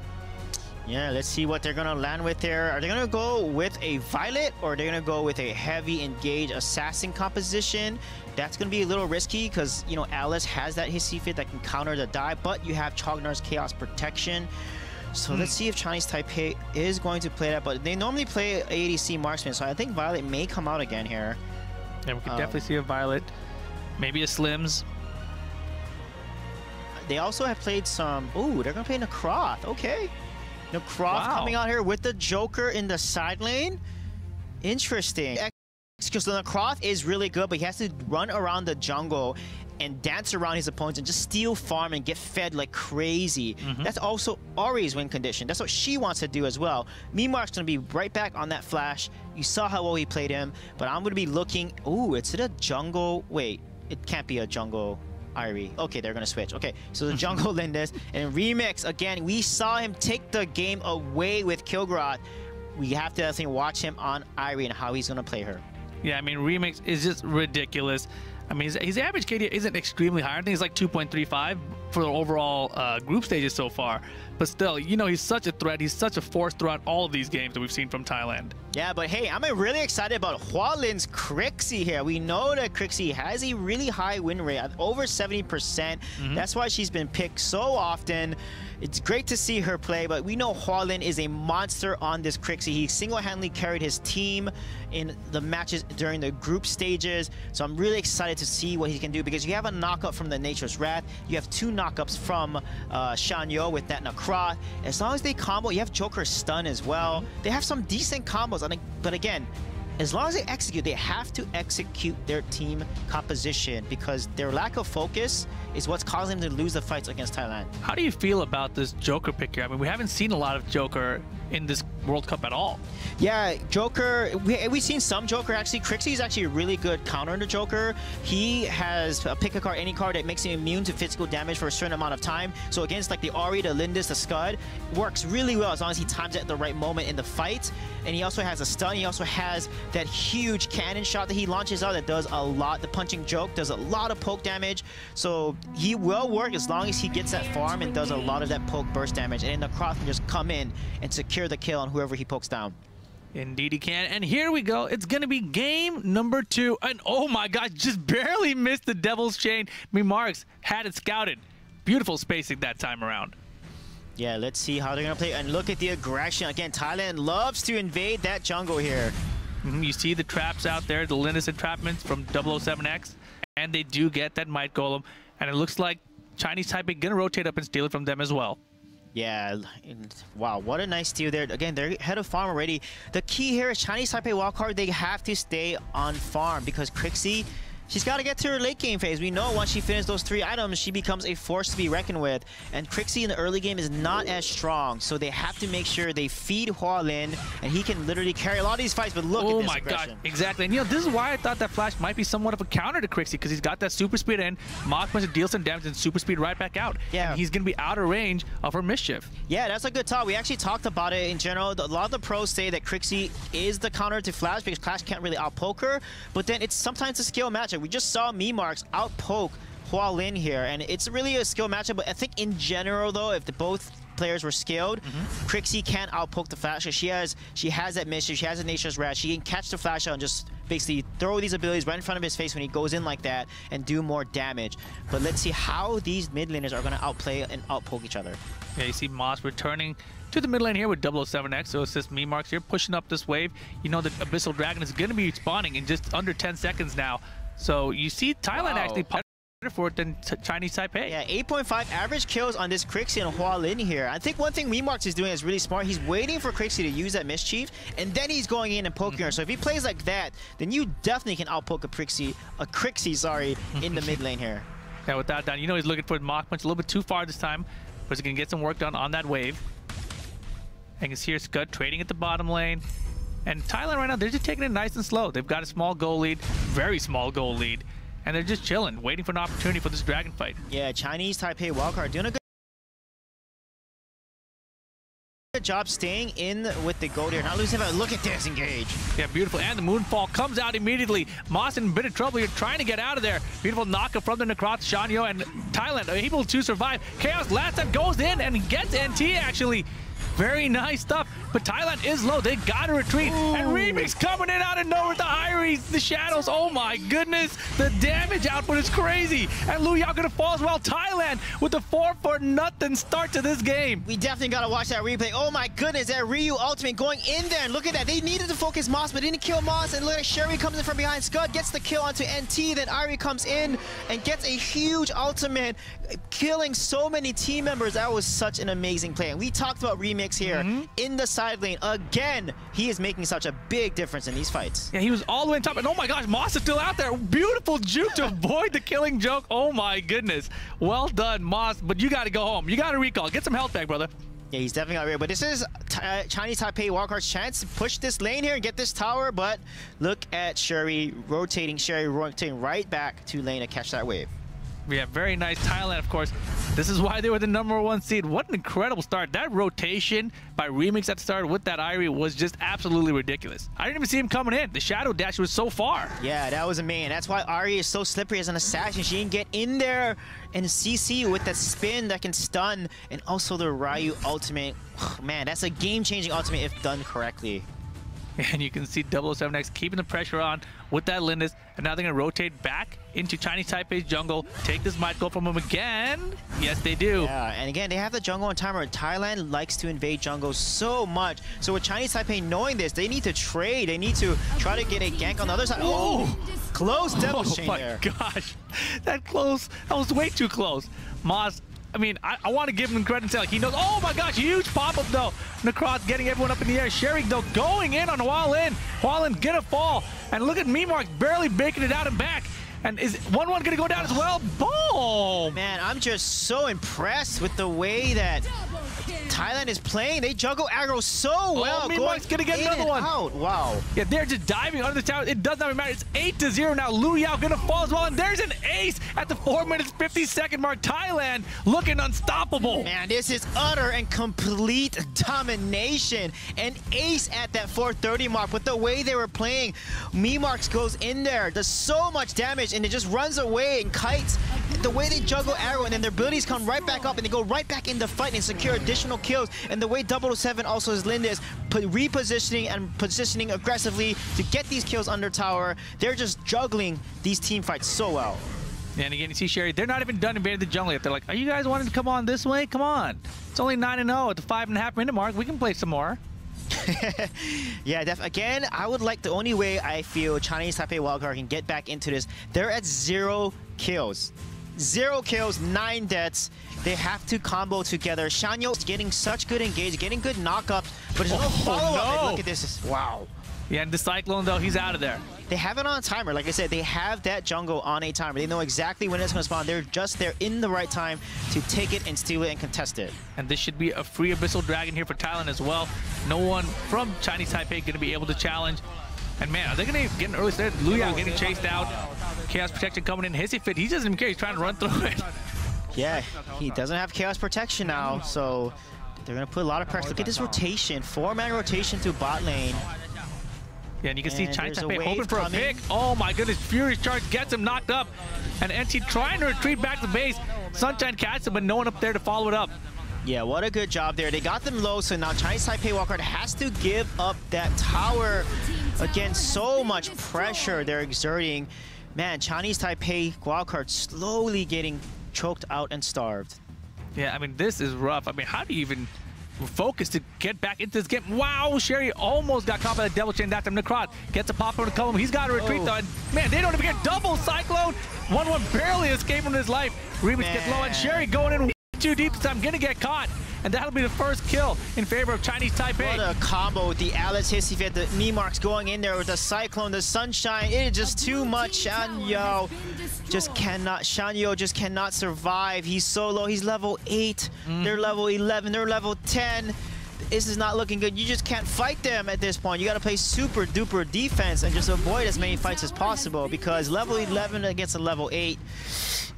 Yeah, let's see what they're going to land with there. Are they going to go with a Violet or are they going to go with a heavy engage assassin composition? That's going to be a little risky because, you know, Alice has that hissy fit that can counter the die, but you have Chognar's chaos protection. So let's see if Chinese Taipei is going to play that, but they normally play ADC marksman, so I think Violet may come out again here. Yeah, we could definitely see a Violet, maybe a Slims. They also have played some, ooh, they're going to play Necroth, okay. Necroth coming out here with the Joker in the side lane. Interesting. Because the Necroth is really good, but he has to run around the jungle and dance around his opponents and just steal farm and get fed like crazy. That's also Ahri's win condition. That's what she wants to do as well. Mimark's going to be right back on that flash. You saw how well he played him, but I'm going to be looking... Ooh, it's a jungle... Wait, it can't be a jungle... Ahri. Okay, they're going to switch. Okay, so the jungle Lindis. And Remix, again, we saw him take the game away with Kilgrot. We have to definitely watch him on Ahri and how he's going to play her. Yeah, I mean, Remix is just ridiculous. I mean, his average KD isn't extremely high. I think it's like 2.35 for the overall group stages so far. But still, you know, he's such a threat. He's such a force throughout all of these games that we've seen from Thailand. Yeah, but hey, I'm really excited about Hualin's Crixie here. We know that Crixie has a really high win rate, over 70%. That's why she's been picked so often. It's great to see her play, but we know Hualin is a monster on this Crixie. He single-handedly carried his team in the matches during the group stages. So I'm really excited to see what he can do, because you have a knockup from the Nature's Wrath. You have 2 knockups from Shanyo with that Nakra. As long as they combo, you have Joker's stun as well. They have some decent combos, but again, as long as they execute, they have to execute their team composition, because their lack of focus is what's causing them to lose the fights against Thailand. How do you feel about this Joker pick here? I mean, we haven't seen a lot of Joker in this World Cup at all. Yeah, Joker, we've seen some Joker actually. Crixie is actually a really good counter to Joker. He has pick a card, any card that makes him immune to physical damage for a certain amount of time. So against like the Ahri, the Lindis, the Scud, works really well as long as he times it at the right moment in the fight. And he also has a stun. He also has that huge cannon shot that he launches out that does a lot. The punching joke does a lot of poke damage. So he will work as long as he gets that farm and does a lot of that poke burst damage. And then the Cross can just come in and secure the kill on whoever he pokes down. Indeed he can. And here we go. It's going to be game number 2. And oh my gosh, just barely missed the Devil's Chain. Mimarks had it scouted. Beautiful spacing that time around. Yeah, let's see how they're going to play. And look at the aggression. Again, Thailand loves to invade that jungle here. You see the traps out there, the Lindis entrapments from 007X. And they do get that Might Golem. And it looks like Chinese Taipei going to rotate up and steal it from them as well. Yeah, wow, what a nice steal there. Again, they're ahead of farm already. The key here is Chinese Taipei wildcard, they have to stay on farm, because Crixie, she's got to get to her late game phase. We know once she finishes those 3 items, she becomes a force to be reckoned with. And Crixie in the early game is not as strong, so they have to make sure they feed Hualin, and he can literally carry a lot of these fights, but look at this aggression. God, exactly. And you know, this is why I thought that Flash might be somewhat of a counter to Crixie, because he's got that super speed in, Mach punch to deal some damage, and super speed right back out. Yeah. And he's going to be out of range of her mischief. Yeah, that's a good talk. We actually talked about it in general. A lot of the pros say that Crixie is the counter to Flash, because Flash can't really outpoke her, but then it's sometimes a skill matchup. We just saw Mimarks outpoke Hualin here, and it's really a skill matchup. But I think in general, though, if both players were skilled, Crixie can't outpoke the Flash. She has that mission. She has a Nature's Wrath. She can catch the Flash out and just basically throw these abilities right in front of his face when he goes in like that and do more damage. But let's see how these mid laners are going to outplay and outpoke each other. Yeah, you see Moss returning to the mid lane here with 007X. So it's just Mimarks here pushing up this wave. You know, the Abyssal Dragon is going to be spawning in just under 10 seconds now. So you see Thailand actually better for it than Chinese Taipei. Yeah, 8.5 average kills on this Crixie and Hualin here. I think one thing Mimarks is doing is really smart. He's waiting for Crixie to use that Mischief, and then he's going in and poking her. So if he plays like that, then you definitely can outpoke a Crixie, in the mid lane here. Yeah, without that, you know he's looking for the Mach punch a little bit too far this time, but he can get some work done on that wave. And you can see here Scud trading at the bottom lane. And Thailand right now, they're just taking it nice and slow. They've got a small goal lead, very small goal lead. And they're just chilling, waiting for an opportunity for this dragon fight. Yeah, Chinese Taipei wildcard doing a good job staying in with the gold here. Not losing it. Look at this engage. Yeah, beautiful. And the Moonfall comes out immediately. Moss in a bit of trouble here, trying to get out of there. Beautiful knockup from the Necroth. Shanyo and Thailand are able to survive. Chaos last time goes in and gets NT actually. Very nice stuff, but Thailand is low. They gotta retreat. Ooh. And Remix coming in out of nowhere with the Iris, the shadows. Oh my goodness, the damage output is crazy. And Lu Yao gonna fall as well. Thailand with the 4-for-0 start to this game. We definitely gotta watch that replay. Oh my goodness, that Ryu ultimate going in there. And look at that. They needed to focus Moss, but didn't kill Moss. And look at Sherry comes in from behind. Scud gets the kill onto NT. Then Irie comes in and gets a huge ultimate, killing so many team members. That was such an amazing play. And we talked about Remix here in the side. side lane again. He is making such a big difference in these fights. Yeah, he was all the way on top, and oh my gosh, Moss is still out there. Beautiful juke to avoid the killing joke. Oh my goodness. Well done, Moss, but you got to go home. You got to recall. Get some health back, brother. Yeah, he's definitely out here, but this is Chinese Taipei Wildcard's chance to push this lane here and get this tower, but look at Sherry rotating right back to lane to catch that wave. Yeah, very nice. Thailand, of course. This is why they were the #1 seed. What an incredible start. That rotation by Remix at the start with that Irie was just absolutely ridiculous. I didn't even see him coming in. The shadow dash was so far. Yeah, that was amazing. That's why Irie is so slippery as an assassin. She can get in there and CC with that spin that can stun, and also the Ryu ultimate. Man, that's a game-changing ultimate if done correctly. And you can see 007X keeping the pressure on with that Lindis, and now they're going to rotate back into Chinese Taipei's jungle. Take this might go from them again. Yes, they do. Yeah, and again, they have the jungle on timer. Thailand likes to invade jungle so much. So with Chinese Taipei knowing this, they need to trade. They need to try to get a gank on the other side. Oh, close Devil's Chain there. Oh my gosh, that close. That was way too close. Moss, I mean, I want to give him credit and say, like, he knows. Oh my gosh, huge pop-up though. Necroth getting everyone up in the air. Sherry though going in on Hualin. Hualin gonna fall. And look at Memark barely making it out and back. And is 1-1 gonna go down as well? Boom! Man, I'm just so impressed with the way that Thailand is playing. They juggle aggro so well. Memark's gonna get another one. Out. Wow. Yeah, they're just diving under the tower. It does not even matter. It's 8-0 now. Lu Yao gonna fall as well. And there's an ace at the 4 minutes 50-second mark. Thailand looking unstoppable. Man, this is utter and complete domination. An ace at that 4:30 mark. With the way they were playing, Memark goes in there, does so much damage, and it just runs away and kites. The way they juggle arrow, and then their abilities come right back up, and they go right back in the fight and secure additional kills. And the way 007 also is Lindis repositioning and positioning aggressively to get these kills under tower. They're just juggling these team fights so well. And again, you see Sherry, they're not even done invading the jungle yet. They're like, are you guys wanting to come on this way? Come on. It's only 9-0 at the 5.5 minute mark. We can play some more. Yeah, again, I would like the only way I feel Chinese Taipei Wildcard can get back into this. They're at 0 kills. 0 kills, 9 deaths. They have to combo together. Shanyo's getting such good engage, getting good knockups, but there's no follow-up. No. Look at this. Wow. Yeah, and the Cyclone, though, he's out of there. They have it on a timer. Like I said, they have that jungle on a timer. They know exactly when it's going to spawn. They're just there in the right time to take it and steal it and contest it. And this should be a free Abyssal Dragon here for Thailand as well. No one from Chinese Taipei going to be able to challenge. And man, are they going to get an early start? Lu Yao getting chased out. Chaos Protection coming in. Hissy Fit, he doesn't even care. He's trying to run through it. Yeah, he doesn't have Chaos Protection now, so they're going to put a lot of pressure. Look at this rotation. 4-man rotation to bot lane. Yeah, and you can see Chinese Taipei hoping for a pick. Oh my goodness, Furious Charge gets him knocked up. And NT trying to retreat back to base. Sunshine catches him, but no one up there to follow it up. Yeah, what a good job there. They got them low, so now Chinese Taipei Wildcard has to give up that tower. Again, so much pressure they're exerting. Man, Chinese Taipei Wildcard slowly getting choked out and starved. Yeah, I mean, this is rough. I mean, how do you even focus to get back into this game? Wow, Sherry almost got caught by the Devil Chain. That time Necroth gets a pop over to Cullum. He's got to retreat though. And man, they don't even get double Cyclone. 1-1 barely escaping his life. Remix gets low, and Sherry going in too deep this time, gonna get caught. And that'll be the first kill in favor of Chinese Taipei. What a combo with the Alice Hissy Fit, the Memarks going in there with the Cyclone, the Sunshine. It is just too much. Shanyo just cannot survive. He's so low. He's level 8. They're level 11. They're level 10. This is not looking good. You just can't fight them at this point. You got to play super duper defense and just avoid as many fights as possible, because level 11 against a level 8,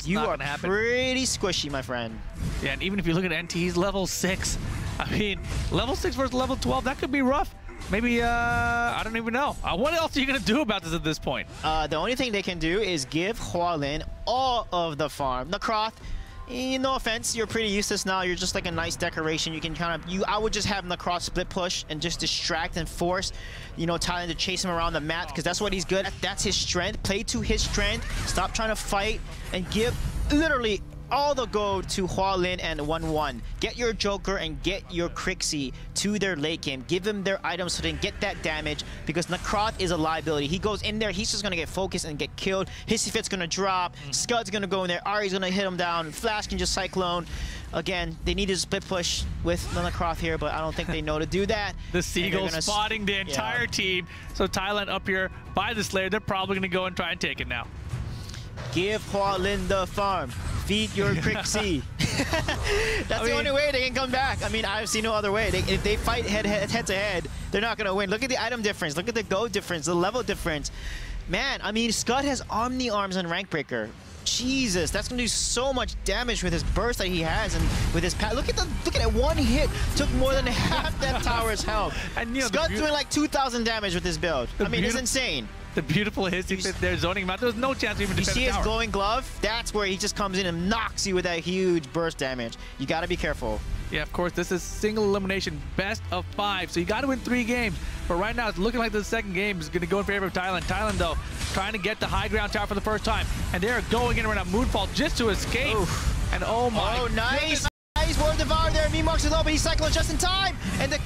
you are pretty squishy, my friend. Yeah, and even if you look at NT, he's level 6. I mean, level 6 versus level 12, that could be rough. Maybe, I don't even know. What else are you going to do about this at this point? The only thing they can do is give Hualin all of the farm. Necroth, no offense, you're pretty useless now. You're just like a nice decoration. You can kind of, I would just have Necroth split push and just distract and force, you know, Thailand to chase him around the map, because that's what he's good at. That's his strength. Play to his strength. Stop trying to fight and give literally all the gold to Hua Lin and 1-1. Get your Joker and get your Crixie to their late game. Give them their items so they can get that damage, because Nakroth is a liability. He goes in there, he's just going to get focused and get killed. Hissy Fit's going to drop. Scud's going to go in there. Ari's going to hit him down. Flash can just Cyclone. Again, they need to split push with Nakroth here, but I don't think they know to do that. The Seagulls spotting the entire team. So Thailand up here by the Slayer. They're probably going to go and try and take it now. Give Hua Lin the farm. Feed your Crixie. That's the only way they can come back. I mean, I've seen no other way. If they fight head to head, they're not going to win. Look at the item difference. Look at the gold difference, the level difference. Man, I mean, Scud has Omni Arms and Rank Breaker. Jesus, that's going to do so much damage with his burst that he has, and with his look at that one hit took more than half that tower's health. And Scud's doing like 2,000 damage with this build. I mean, it's insane. The beautiful Hissy Fit there zoning him out. There was no chance to even defend the tower. You see his glowing glove? That's where he just comes in and knocks you with that huge burst damage. You got to be careful. Yeah, of course, this is single elimination, best of 5. So you got to win 3 games. But right now, it's looking like the second game is going to go in favor of Thailand. Thailand, though, trying to get the high ground tower for the first time. And they're going in around a Moonfall just to escape. Oof. And oh my. Oh, nice. Nice Word Devour there. Memarks is low, but he's cycling just in time. And the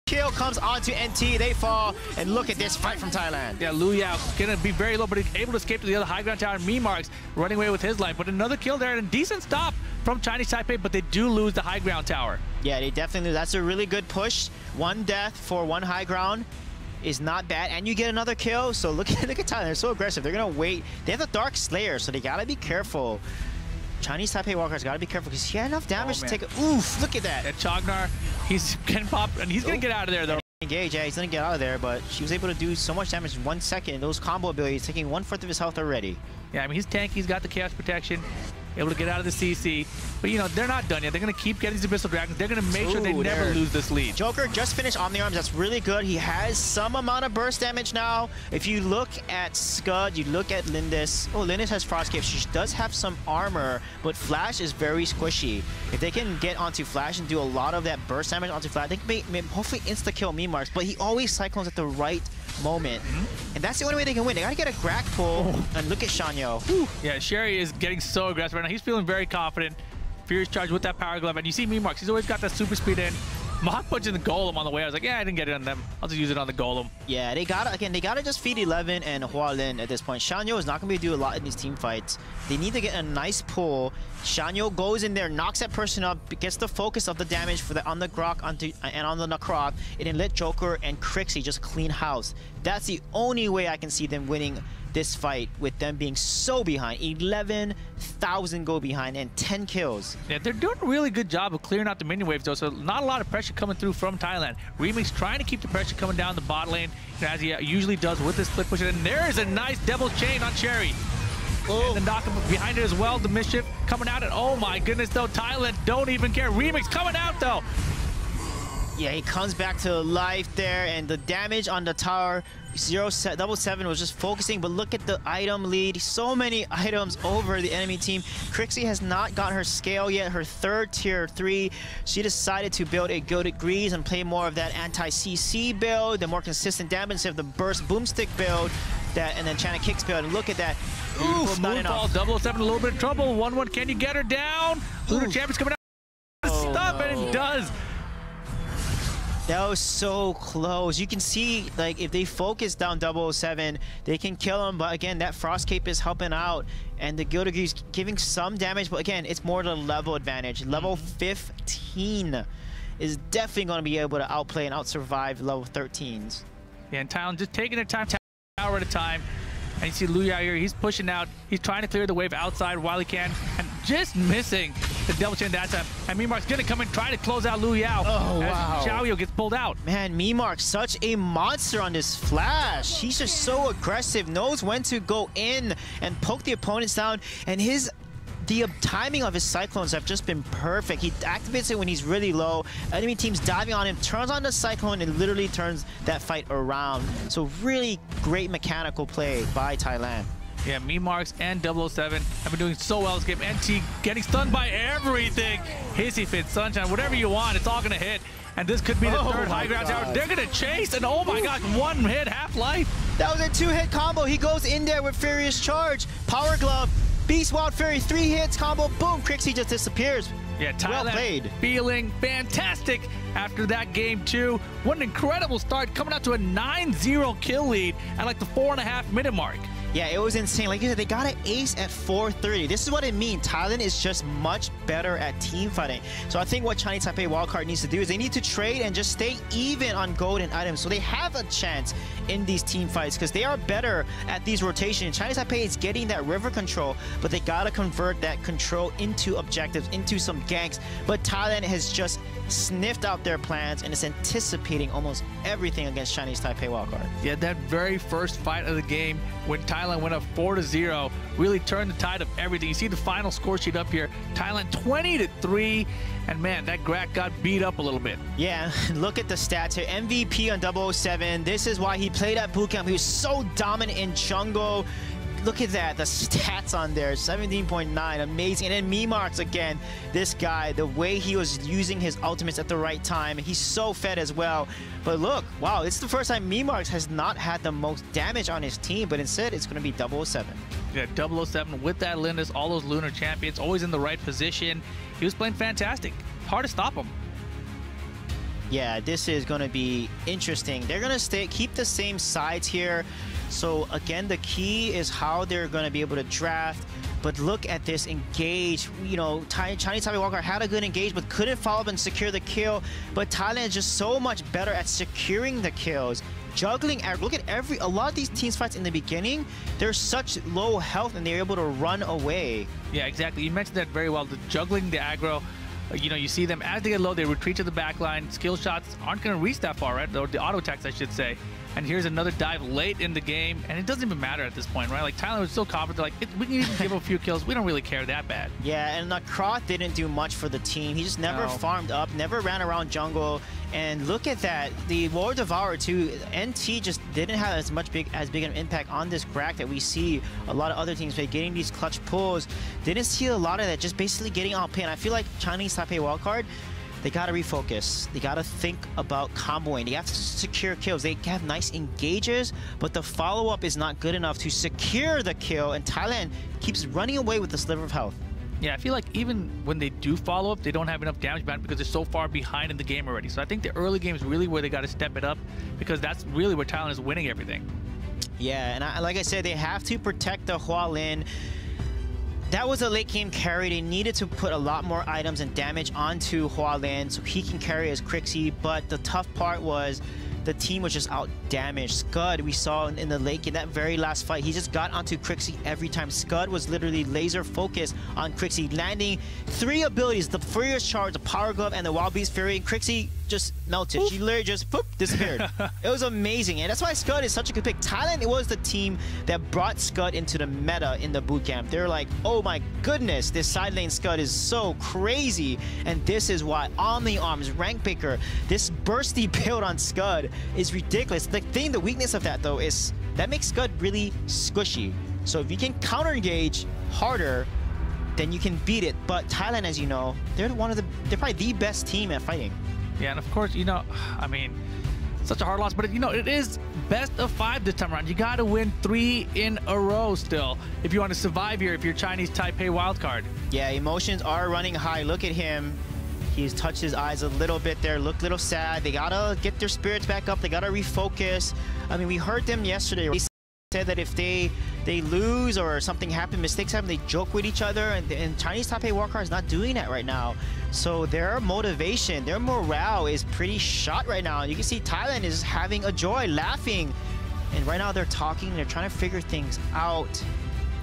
kill comes onto NT. They fall, and look at this fight from Thailand. Yeah, Lu Yao gonna be very low, but he's able to escape to the other high ground tower. Memarks running away with his life, but another kill there and a decent stop from Chinese Taipei, but they do lose the high ground tower. Yeah, they definitely lose. That's a really good push. 1 death for 1 high ground is not bad, and you get another kill. So look at Thailand. They're so aggressive. They're gonna wait. They have the Dark Slayer, so they gotta be careful. Chinese Taipei Walker's got to be careful because he had enough damage to take it. Oof, look at that. Yeah, Chognar, he's getting popped, and he's going to get out of there, though. Engage, yeah, he's going to get out of there, but she was able to do so much damage in 1 second. Those combo abilities, taking 1/4 of his health already. Yeah, I mean, he's tanky, he's got the Chaos Protection, able to get out of the CC. But, you know, they're not done yet. They're going to keep getting these Abyssal Dragons. They're going to make sure they never lose this lead. Joker just finished Omni Arms. That's really good. He has some amount of burst damage now. If you look at Scud, you look at Lindis. Oh, Lindis has Frostcape. She does have some armor, but Flash is very squishy. If they can get onto Flash and do a lot of that burst damage onto Flash, they can hopefully insta-kill Memarks, but he always cyclones at the right moment. And that's the only way they can win. They got to get a Grak pull, and look at Shanyo. Yeah, Sherry is getting so aggressive right now. He's feeling very confident. Furious Charge with that Power Glove, and you see Memarks. He's always got that super speed in. Mach punching the Golem on the way. I was like, yeah, I didn't get it on them. I'll just use it on the Golem. Yeah, they gotta just feed 11 and Hua Lin at this point. Shanyo is not gonna be able to do a lot in these team fights. They need to get a nice pull. Shanyo goes in there, knocks that person up, gets the focus of the damage for the on the Grok and on the Nakroth, and then let Joker and Crixie just clean house. That's the only way I can see them winning this fight, with them being so behind. 11,000 go behind and 10 kills. Yeah, they're doing a really good job of clearing out the minion waves, though, so not a lot of pressure coming through from Thailand. Remix trying to keep the pressure coming down the bot lane, as he usually does with this split push. And there is a nice Devil's Chain on Cherry. And the knock behind it as well. The Mischief coming out, and oh my goodness, though, Thailand don't even care. Remix coming out, though. Yeah, he comes back to life there, and the damage on the tower, 777 was just focusing, but look at the item lead. So many items over the enemy team. Crixie has not got her scale yet, her 3rd tier 3. She decided to build a Gilded Grease and play more of that anti-CC build, the more consistent damage instead of the burst boomstick build, and then China Kicks build. And look at that. Oof, not enough. 007 a little bit of trouble. 1-1, can you get her down? Lunar Champion's coming out. Stop, and it does. That was so close. You can see, like, if they focus down 007, they can kill him. But again, that Frost Cape is helping out, and the Gilded Grease giving some damage. But again, it's more the level advantage. Level 15 is definitely going to be able to outplay and outsurvive level 13s. Yeah, and Thailand just taking their time, tower at a time. And you see Lu Yao here, he's pushing out. He's trying to clear the wave outside while he can, and just missing the double chain that time. And Memark's gonna come and try to close out Lu Yao. Oh, wow. Xiaoyu gets pulled out. Man, Memark, such a monster on this Flash. He's just so aggressive, knows when to go in and poke the opponents down, and the timing of his Cyclones have just been perfect. He activates it when he's really low. Enemy team's diving on him, turns on the Cyclone, and literally turns that fight around. So really great mechanical play by Thailand. Yeah, Memarks and 007 have been doing so well this game. NT getting stunned by everything. Hissy Fit, Sunshine, whatever you want, it's all going to hit. And this could be the third high ground tower. They're going to chase, and oh my gosh, one hit, half life. That was a 2-hit combo. He goes in there with Furious Charge, Power Glove, Beast Wild Fury, 3 hits combo, boom, Crixie just disappears. Yeah, Thailand well played. Feeling fantastic after that game too. What an incredible start, coming out to a 9-0 kill lead at like the 4.5-minute mark. Yeah, it was insane. Like you said, they got an ace at 4:30. This is what it means. Thailand is just much better at team fighting. So I think what Chinese Taipei Wildcard needs to do is they need to trade and just stay even on gold and items so they have a chance in these team fights because they are better at these rotations. Chinese Taipei is getting that river control, but they got to convert that control into objectives, into some ganks. But Thailand has just sniffed out their plans and is anticipating almost everything against Chinese Taipei Wildcard. Yeah, that very first fight of the game when Thailand went up 4-0 really turned the tide of everything. You see the final score sheet up here. Thailand 20-3, and man, that Grak got beat up a little bit. Yeah, look at the stats here. MVP on 007. This is why he played at bootcamp. He was so dominant in jungle. Look at that, the stats on there, 17.9, amazing. And then Memarks again, this guy, the way he was using his ultimates at the right time, he's so fed as well. But look, wow, it's the first time Memarks has not had the most damage on his team, but instead it's going to be 007. Yeah, 007 with that Lindis, all those Lunar champions, always in the right position. He was playing fantastic. Hard to stop him. Yeah, this is going to be interesting. They're going to keep the same sides here. So again, the key is how they're going to be able to draft. But look at this engage. You know, Chinese Taipei Wildcard had a good engage, but couldn't follow up and secure the kill. But Thailand is just so much better at securing the kills. Juggling, look at a lot of these teams fights in the beginning, they're such low health and they're able to run away. Yeah, exactly. You mentioned that very well. The juggling the aggro. You know, you see them as they get low, they retreat to the back line. Skill shots aren't going to reach that far, right? Or the auto attacks, I should say. And here's another dive late in the game, and it doesn't even matter at this point, right? Like, Thailand was so confident, like, we can even give up a few kills. We don't really care that bad. Yeah, and Kroth didn't do much for the team. He just never farmed up, never ran around jungle. And look at that, the Lord Devourer too, NT just didn't have as big an impact on this Grak that we see a lot of other teams play, getting these clutch pulls. Didn't see a lot of that, just basically getting outplayed. And I feel like Chinese Taipei Wildcard, they gotta refocus. They gotta think about comboing. They have to secure kills. They have nice engages, but the follow-up is not good enough to secure the kill, and Thailand keeps running away with the sliver of health. Yeah, I feel like even when they do follow up, they don't have enough damage back because they're so far behind in the game already. So I think the early game is really where they got to step it up because that's really where Thailand is winning everything. Yeah, and like I said, they have to protect the Hualin. That was a late game carry. They needed to put a lot more items and damage onto Hualin so he can carry his Crixie, but the tough part was the team was just out damaged. Scud, we saw in the lake in that very last fight, he just got onto Crixie every time. Scud was literally laser focused on Crixie, landing 3 abilities, the Furious Charge, the Power Glove, and the Wild Beast Fury, and Crixie just melted. She literally just poof, disappeared. It was amazing, and that's why Scud is such a good pick. Thailand, it was the team that brought Scud into the meta in the bootcamp. They're like, oh my goodness, this side lane Scud is so crazy, and this is why Omni Arms, Rank Picker, this bursty build on Scud is ridiculous. The weakness of that though is that makes Scud really squishy. So if you can counter engage harder, then you can beat it. But Thailand, as you know, they're probably the best team at fighting. Yeah, and of course, you know, I mean, such a hard loss, but you know, it is best of 5 this time around. You got to win 3 in a row still if you want to survive here if you're Chinese Taipei wildcard. Yeah, emotions are running high. Look at him. He's touched his eyes a little bit there, looked a little sad. They gotta get their spirits back up. They gotta refocus. I mean, we heard them yesterday. They said that if they lose or something happens, mistakes happen, they joke with each other. And Chinese Taipei Wildcard is not doing that right now. So their motivation, their morale is pretty shot right now. You can see Thailand is having a joy, laughing. And right now they're talking, they're trying to figure things out.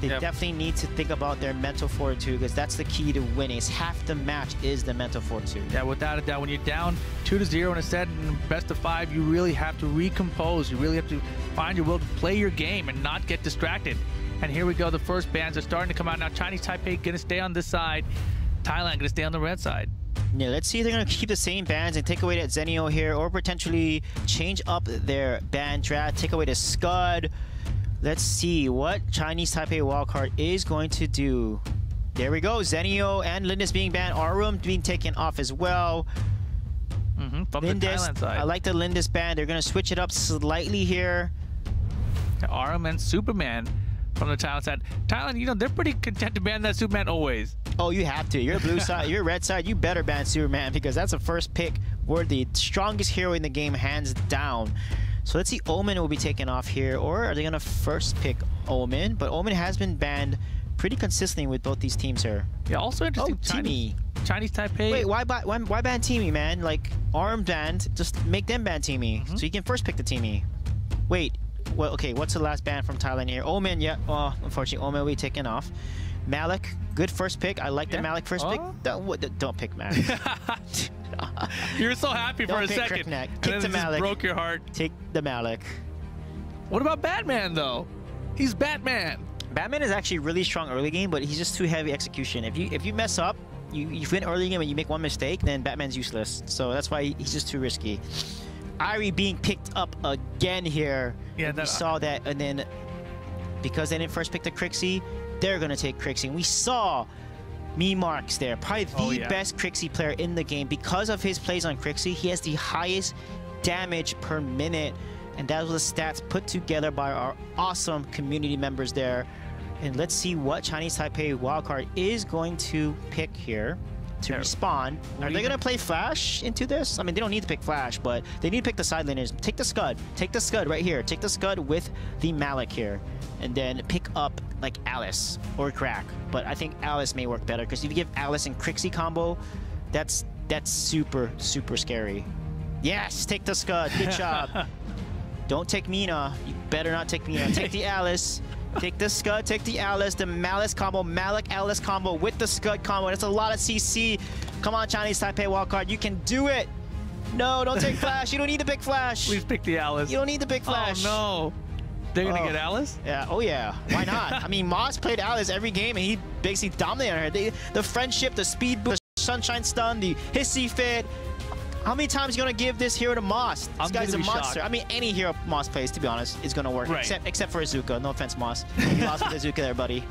They definitely need to think about their mental fortitude because that's the key to winning. It's half the match is the mental fortitude. Yeah, without a doubt. When you're down 2-0 in a set in best of 5, you really have to recompose. You really have to find your will to play your game and not get distracted. And here we go. The first bans are starting to come out now. Chinese Taipei going to stay on this side. Thailand going to stay on the red side. Yeah, let's see if they're going to keep the same bans and take away that Zenio here or potentially change up their ban draft, take away the Scud. Let's see what Chinese Taipei wildcard is going to do. There we go. Zenio and Lindis being banned. Arum being taken off as well. From Lindis, the Thailand side. I like the Lindis ban. They're going to switch it up slightly here. Arum and Superman from the Thailand side. Thailand, you know, they're pretty content to ban that Superman always. Oh, you have to. You're blue side, you're red side. You better ban Superman because that's a first pick. We're the strongest hero in the game, hands down. So let's see, Omen will be taken off here, or are they gonna first pick Omen? But Omen has been banned pretty consistently with both these teams here. Yeah, also interesting. Timmy. Chinese Taipei. Wait, why ban Teamy, man? Like, Arm banned, just make them ban Teamy. So you can first pick the Teamy. Wait, well, okay, what's the last ban from Thailand here? Omen, yeah. Oh, unfortunately, Omen will be taken off. Malik, good first pick. I like the Malik first pick. Don't pick Malik. You were so happy for a second. Take the Malik. Broke your heart. Take the Malik. What about Batman, though? He's Batman. Batman is actually really strong early game, but he's just too heavy execution. If you mess up, you win early game and you make one mistake, then Batman's useless. So that's why he's just too risky. Irie being picked up again here. Yeah, we saw that, and then because they didn't first pick the Crixie, they're gonna take Crixie. And we saw Marks there, probably the best Crixie player in the game. Because of his plays on Crixie, he has the highest damage per minute, and that was the stats put together by our awesome community members there. And let's see what Chinese Taipei wildcard is going to pick here to respawn. Are they going to play Flash into this? I mean, they don't need to pick Flash, but they need to pick the side laners. Take the Scud. Take the Scud right here. Take the Scud with the Malik here. And then pick up like Alice or Crack. But I think Alice may work better because if you give Alice and Crixie combo, that's super, super scary. Yes, take the Scud. Good job. Don't take Mina. You better not take Mina. Take the Alice. Take the Scud, take the Alice, the Malice combo, Malik-Alice combo with the Scud combo. That's a lot of CC. Come on, Chinese Taipei wildcard. You can do it. No, don't take Flash. You don't need to pick Flash. Please pick the Alice. You don't need to pick Flash. Oh, no. They're going to get Alice? Yeah. Oh, yeah. Why not? I mean, Moss played Alice every game, and he basically dominated her. The friendship, the speed boost, the sunshine stun, the hissy fit. How many times are you going to give this hero to Moss? This guy's a monster. I mean, any hero Moss plays, to be honest, is going to work. Right. Except for Azuka. No offense, Moss. You lost with Azuka there, buddy.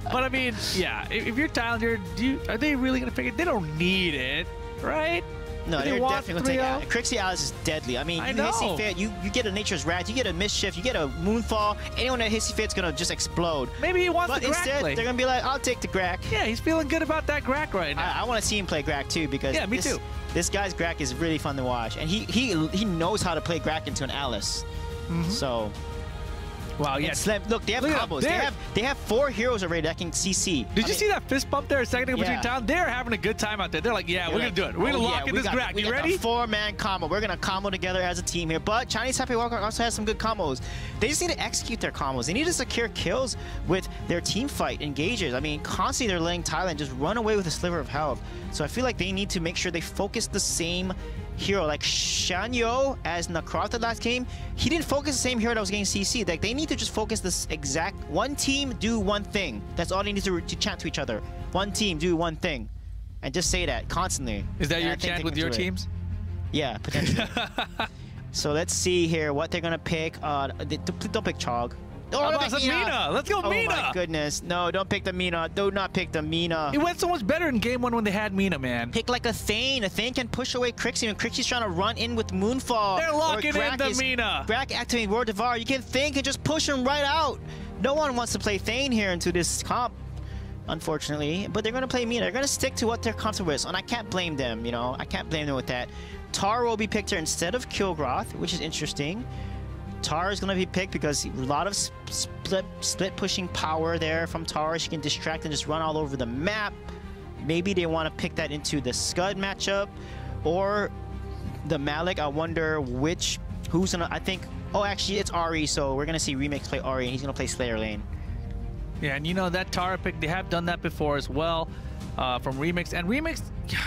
But, I mean, yeah. If you're Thailand, are they really going to pick it? They don't need it, right? No, they're definitely going to take Alice. Crixie Alice is deadly. I mean, you hissy fit, you get a Nature's Wrath, you get a Mischief, you get a Moonfall. Anyone that hissy fit's going to just explode. Maybe he wants the Grack instead, play. They're going to be like, I'll take the Grack. Yeah, he's feeling good about that Grack right now. I want to see him play Grack, too, because me too. This guy's Grack is really fun to watch, and he knows how to play Grack into an Alice. So, wow, yeah. Look, they have combos. They have 4 heroes already that can CC. Did you see that fist bump there a second ago between town? They're having a good time out there. They're like, yeah, we're gonna do it. We're gonna lock in this Grack. You ready? 4-man combo. We're gonna combo together as a team here. But Chinese Taipei wildcard also has some good combos. They just need to execute their combos. They need to secure kills with their team fight engages. I mean, constantly they're letting Thailand just run away with a sliver of health. So I feel like they need to make sure they focus the same hero. Like Shanyo as Necroth last game, he didn't focus the same hero that was getting CC. Like, they need to just focus this exact one team, do one thing. That's all they need to chant to each other. One team, do one thing. And just say that constantly. Is that your chant with your teams? Yeah, potentially. So let's see here what they're gonna pick. Don't pick Chog. Oh, Mina. Let's go, Mina. Oh my goodness. No, don't pick the Mina. Do not pick the Mina. It went so much better in game 1 when they had Mina, man. Pick like a Thane. A Thane can push away Crixie, and Crixie's trying to run in with Moonfall. They're locking in the Mina. Grack activating Roar Devour. You can Thane and just push him right out. No one wants to play Thane here into this comp, unfortunately. But they're going to play Mina. They're going to stick to what they're comfortable with, and I can't blame them, you know. I can't blame them with that. Tar will be picked here instead of Kilgroth, which is interesting. Tar is going to be picked because a lot of split pushing power there from Tar. She can distract and just run all over the map. Maybe they want to pick that into the Scud matchup or the Malik. I wonder who's going to, I think, oh, actually, it's Ari, so we're going to see Remix play Ari, and he's going to play Slayer lane. Yeah, and you know, that Tara pick, they have done that before as well from Remix. And Remix,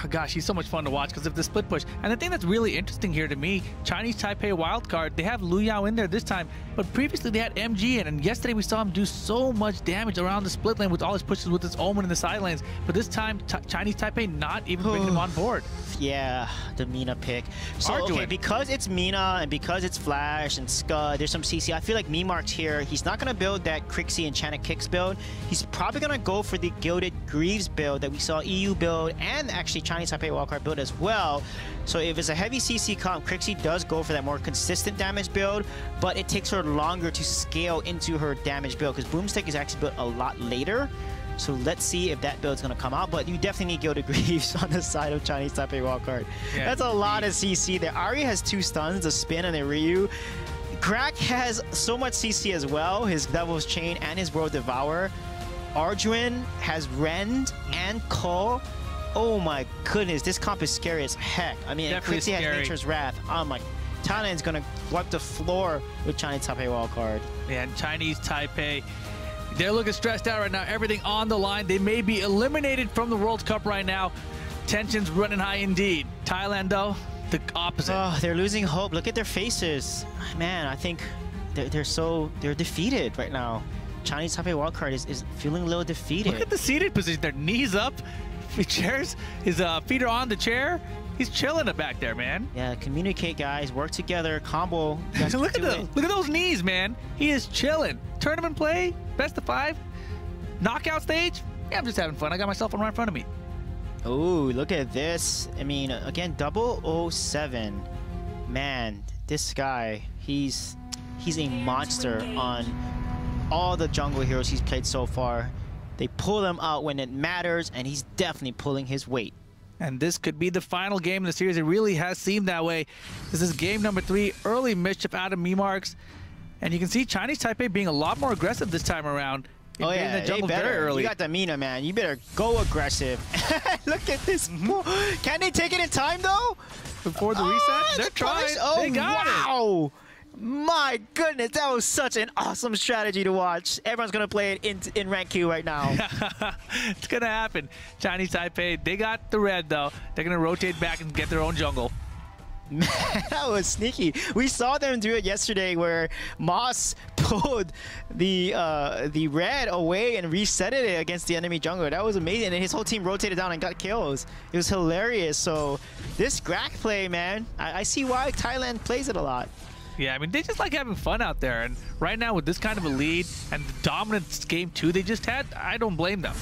Gosh, he's so much fun to watch because of the split push. And the thing that's really interesting here to me, Chinese Taipei wildcard, they have Lu Yao in there this time, but previously they had MG in, and yesterday we saw him do so much damage around the split lane with all his pushes with his Omen in the side lanes. But this time, Chinese Taipei not even bringing him on board. Yeah, the Mina pick. So, okay, because it's Mina and because it's Flash and Scud, there's some CC. I feel like Memark's here. He's not going to build that Crixie Enchanted Kicks build. He's probably going to go for the Gilded Greaves build that we saw EU build and actually Chinese Taipei wildcard build as well. So if it's a heavy CC comp, Crixie does go for that more consistent damage build, but it takes her longer to scale into her damage build because Boomstick is actually built a lot later. So let's see if that build's going to come out. But you definitely need Gilded Greaves on the side of Chinese Taipei wildcard. Yeah, that's a lot of CC there. Ari has 2 stuns, the Spin and the Ryu. Crack has so much CC as well, his Devil's Chain and his World Devour. Arjuin has Rend and Call. Oh my goodness, this comp is scary as heck. I mean, Crixie has Nature's Wrath. Oh my, Thailand's going to wipe the floor with Chinese Taipei wildcard. Yeah, and Chinese Taipei, they're looking stressed out right now. Everything on the line. They may be eliminated from the World Cup right now. Tensions running high indeed. Thailand, though, the opposite. Oh, they're losing hope. Look at their faces. Man, I think they're defeated right now. Chinese Taipei wildcard is feeling a little defeated. Look at the seated position. Their knees up. His feet are on the chair. He's chilling it back there, man. Yeah, communicate, guys. Work together. Combo. Look at those knees, man. He is chilling. Tournament play, best of 5, knockout stage. Yeah, I'm just having fun. I got my cell phone right in front of me. Oh, look at this. I mean, again, 007. Man, this guy, he's a monster on all the jungle heroes he's played so far. They pull them out when it matters, and he's definitely pulling his weight. And this could be the final game in the series. It really has seemed that way. This is game number 3, early mischief out of Memarks. And you can see Chinese Taipei being a lot more aggressive this time around. Oh yeah, the jungle very early. You got the Mina, man. You better go aggressive. Look at this. Can they take it in time, though? Before the reset? They're trying. Oh, they got it. My goodness, that was such an awesome strategy to watch. Everyone's going to play it in rank Q right now. It's going to happen. Chinese Taipei, they got the red, though. They're going to rotate back and get their own jungle. Man, that was sneaky. We saw them do it yesterday where Moss pulled the red away and reset it against the enemy jungler. That was amazing. And his whole team rotated down and got kills. It was hilarious. So this Grack play, man, I see why Thailand plays it a lot. Yeah, I mean, they just like having fun out there. And right now with this kind of a lead and the dominant game 2 they just had, I don't blame them.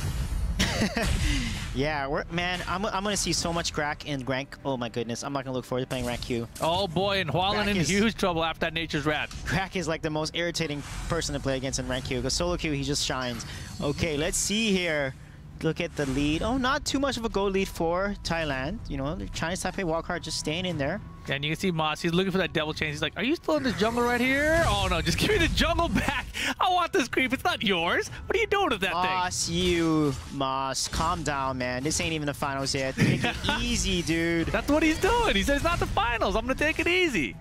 Yeah, man, I'm going to see so much Grack in rank. Oh my goodness, I'm not going to look forward to playing rank Q. Oh boy, and Hualin in huge trouble after that Nature's Wrath. Grack is like the most irritating person to play against in rank Q because solo Q, he just shines. Okay, let's see here. Look at the lead. Oh, not too much of a goal lead for Thailand. You know, the Chinese Taipei wildcard just staying in there. And you can see Moss, he's looking for that devil chain. He's like, are you still in this jungle right here? Oh no, just give me the jungle back. I want this creep, it's not yours. What are you doing with that thing? Moss, calm down, man. This ain't even the finals yet. Take it easy, dude. That's what he's doing. He says it's not the finals, I'm gonna take it easy.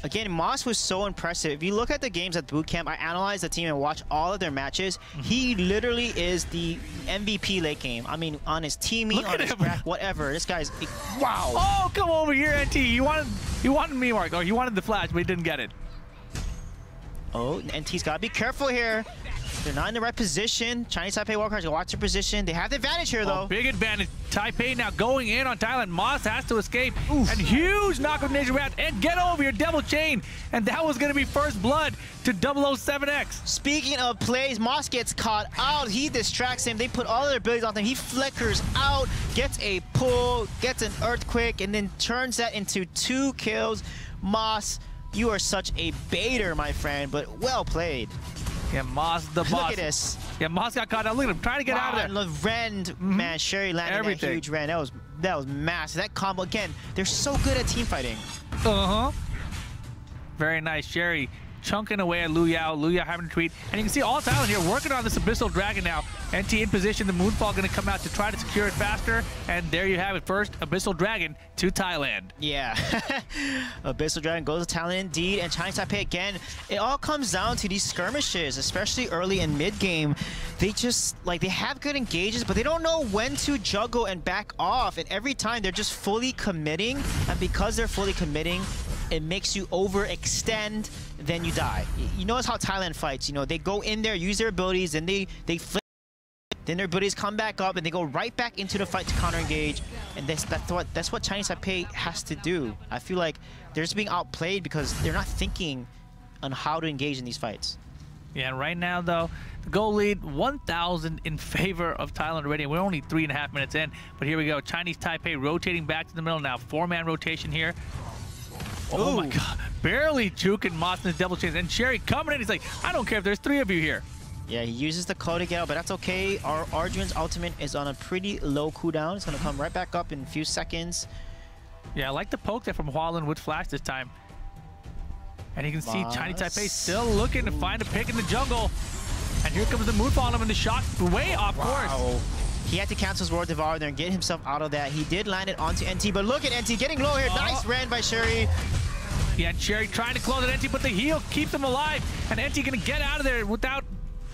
Again, Moss was so impressive. If you look at the games at boot camp, I analyzed the team and watched all of their matches. He literally is the MVP late game. I mean, on his teaming, on his crack, whatever. This guy's wow. Oh, come over here, NT. You wanted Memark, or you wanted the flash, but he didn't get it. Oh, NT's got to be careful here. They're not in the right position. Chinese Taipei wildcards go watch their position. They have the advantage here, though. Big advantage. Taipei now going in on Thailand. Moss has to escape. Oof. And huge knock of Nature's Wrath. And get over your double chain. And that was going to be first blood to 007X. Speaking of plays, Moss gets caught out. He distracts him. They put all of their abilities on him. He flickers out, gets a pull, gets an earthquake, and then turns that into 2 kills. Moss, you are such a baiter, my friend, but well played. Yeah, Moss, the boss. Look at this. Yeah, Moss got caught out. Look at him trying to get out of there. And the Rend, man, Sherry landing that huge Rend. That was massive. That combo, again, they're so good at team fighting. Uh-huh. Very nice. Sherry chunking away at Lu Yao. Lu Yao having to retreat. And you can see all Thailand here working on this Abyssal Dragon now. NT in position. The Moonfall going to come out to try to secure it faster. And there you have it. First Abyssal Dragon to Thailand. Yeah. Abyssal Dragon goes to Thailand indeed. And Chinese Taipei again. It all comes down to these skirmishes, especially early and mid game. They just, like, they have good engages, but they don't know when to juggle and back off. And every time they're just fully committing. And because they're fully committing, it makes you overextend, then you die. You notice how Thailand fights. You know, they go in there, use their abilities, then they flip, then their abilities come back up, and they go right back into the fight to counter-engage. And that's what Chinese Taipei has to do. I feel like they're just being outplayed because they're not thinking on how to engage in these fights. Yeah, right now, though, the goal lead 1,000 in favor of Thailand already. We're only 3.5 minutes in, but here we go. Chinese Taipei rotating back to the middle now. 4-man rotation here. Oh my god, barely juking Moss in his double chains. And Sherry coming in, he's like, I don't care if there's 3 of you here. Yeah, he uses the code to get out, but that's okay. Our Arjuan's ultimate is on a pretty low cooldown. It's going to come right back up in a few seconds. Yeah, I like the poke there from Hualin with Flash this time. And you can see Chinese Taipei still looking to find a pick in the jungle. And here comes the Moonfall on him, and the shot way off course. He had to cancel his Roar Devour there and get himself out of that. He did land it onto NT, but look at NT getting low here. Nice ran by Sherry. Yeah, Sherry trying to close at NT, but the heal keeps him alive. And NT gonna get out of there without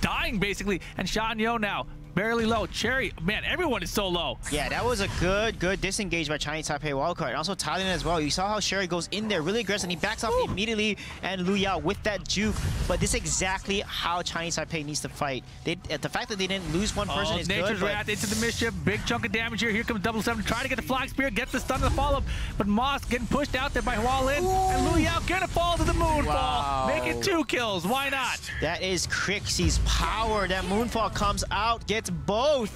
dying, basically. And Shan Yo now, barely low. Cherry, man, everyone is so low. Yeah, that was a good disengage by Chinese Taipei wildcard. And also Thailand as well. You saw how Sherry goes in there really aggressive, and he backs off immediately, and Lu Yao with that juke. But this is exactly how Chinese Taipei needs to fight. The fact that they didn't lose one person is Nature's good. Wrath into the mischief. Big chunk of damage here. Here comes 777 trying to get the Flying Spear, gets the stun to the follow-up. But Moss getting pushed out there by Hualin. And Lu Yao gonna fall to the Moonfall. Make it 2 kills. Why not? That is Crixie's power. That Moonfall comes out, gets both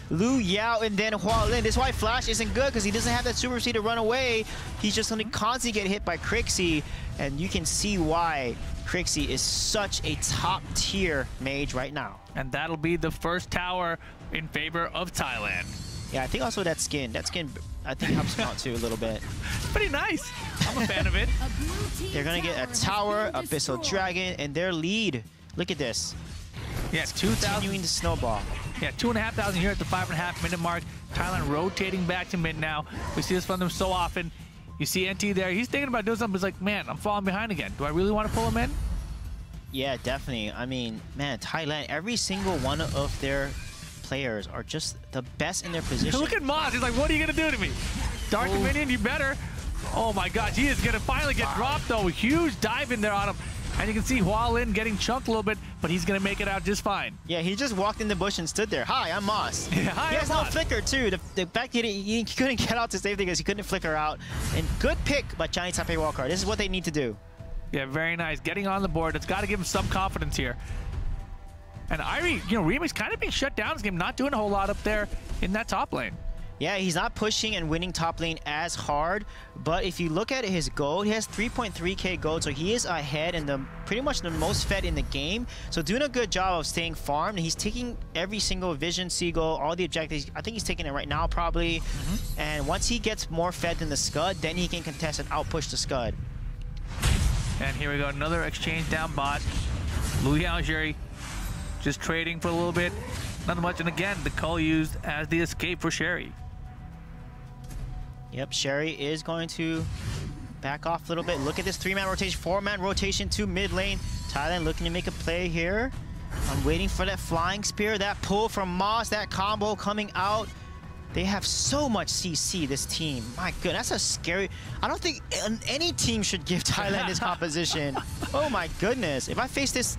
Lu Yao and then Hualin. This is why Flash isn't good, because he doesn't have that super speed to run away. He's just going to constantly get hit by Crixie, and you can see why Crixie is such a top-tier mage right now. And that'll be the first tower in favor of Thailand. Yeah, I think also that skin I think helps him out too a little bit. Pretty nice. I'm a fan of it. They're going to get a tower, Abyssal Dragon, and their lead. Look at this. Yeah, 2,000. Continuing to snowball. Yeah, 2,500 here at the 5.5 minute mark. Thailand rotating back to mid now. We see this from them so often. You see NT there. He's thinking about doing something. He's like, man, I'm falling behind again. Do I really want to pull him in? Yeah, definitely. I mean, man, Thailand, every single one of their players are just the best in their position. Look at Moss. He's like, what are you going to do to me? Dark Dominion, you better. Oh my gosh, he is going to finally get dropped though. Huge dive in there on him. And you can see Hualin getting chunked a little bit, but he's going to make it out just fine. Yeah, he just walked in the bush and stood there. Hi, I'm Moss. Yeah, hi, he has I'm no Moss. flicker, too. The fact that he couldn't get out to save things, he couldn't flicker out. And good pick by Chinese Taipei wildcard. This is what they need to do. Yeah, very nice. Getting on the board. It's got to give him some confidence here. And Irie, you know, Remy's kind of being shut down this game, not doing a whole lot up there in that top lane. Yeah, he's not pushing and winning top lane as hard, but if you look at his gold, he has 3.3k gold, so he is ahead and pretty much the most fed in the game. So doing a good job of staying farmed. He's taking every single Vision, Seagull, all the objectives. I think he's taking it right now probably. And once he gets more fed than the Scud, then he can contest and outpush the Scud. And here we go, another exchange down bot. Lu Yao Jerry just trading for a little bit. Not much, and again, the call used as the escape for Sherry. Yep, Sherry is going to back off a little bit. Look at this 3-man rotation, 4-man rotation to mid lane. Thailand looking to make a play here. I'm waiting for that flying spear, that pull from Moss, that combo coming out. They have so much CC, this team. My goodness, that's a scary... I don't think any team should give Thailand this composition. Oh my goodness. If I face this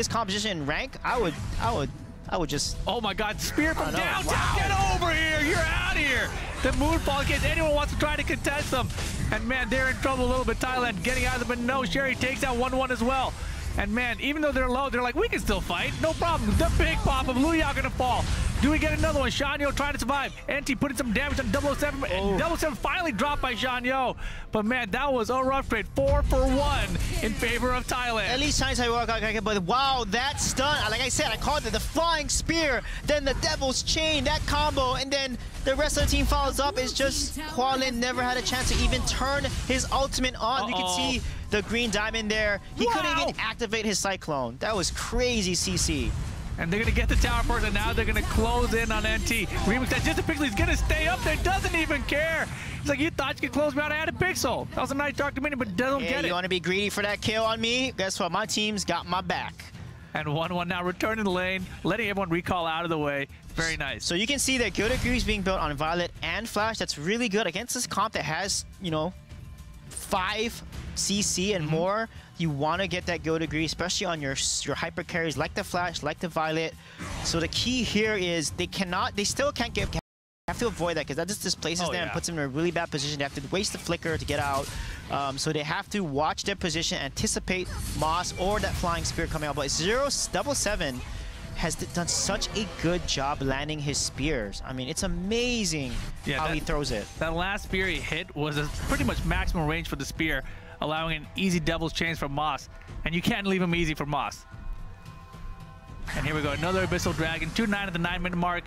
composition in rank, I would just... Oh my god, spear from downtown, get over here, you're out of here! The Moonfall, in case anyone wants to try to contest them. And man, they're in trouble a little bit, Thailand getting out of it, but no, Sherry takes out 1-1 as well. And man, even though they're low, they're like, we can still fight, no problem. The big pop of Lu Yao gonna fall. Do we get another one? Shanyo trying to survive. NT putting some damage on 007. And 007 finally dropped by Shanyo. But man, that was a rough trade. 4 for 1 in favor of Thailand. At least Chinese Theater got, but wow, that stun. Like I said, I called it the flying spear, then the devil's chain, that combo, and then the rest of the team follows up. It's just Hualin never had a chance to even turn his ultimate on. You can see the green diamond there. He couldn't even activate his cyclone. That was crazy, CC. And they're going to get the tower first, and now they're going to close in on NT. Remix that just a pixel. He's going to stay up there. Doesn't even care. He's like, you thought you could close me out. I had a pixel. That was a nice dark dominion, but doesn't get it. You want to be greedy for that kill on me? Guess what? My team's got my back. And 1-1 now, returning the lane, letting everyone recall out of the way. Very nice. So you can see that Gilded Greaves being built on Violet and Flash. That's really good against this comp that has, you know, 5 CC and more. You want to get that Gilded Greaves, especially on your hyper carries like the Flash, like the Violet. So the key here is they still can't get. Have to avoid that because that just displaces them and puts them in a really bad position. They have to waste the flicker to get out. So they have to watch their position, anticipate Moss or that flying spear coming out. But 007 has done such a good job landing his spears. I mean, it's amazing how he throws it. That last spear he hit was a pretty much maximum range for the spear, allowing an easy devil's chains from Moss. And you can't leave him easy for Moss. And here we go, another Abyssal Dragon, 2-9 at the 9-minute mark.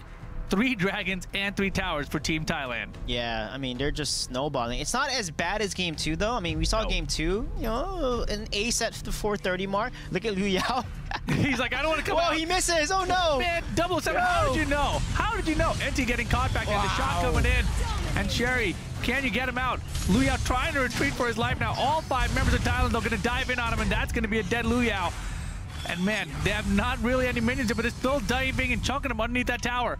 3 dragons and 3 towers for Team Thailand. Yeah, I mean, they're just snowballing. It's not as bad as Game 2, though. I mean, we saw Game 2, you know, an ace at the 430 mark. Look at Liu Yao. He's like, I don't want to come out. Oh, he misses. Oh, no. Man, 007, how did you know? How did you know? NT getting caught back there. The shot coming in. And Sherry, can you get him out? Liu Yao trying to retreat for his life now. All 5 members of Thailand are going to dive in on him, and that's going to be a dead Liu Yao. And man, they have not really any minions, but it's still diving and chunking him underneath that tower.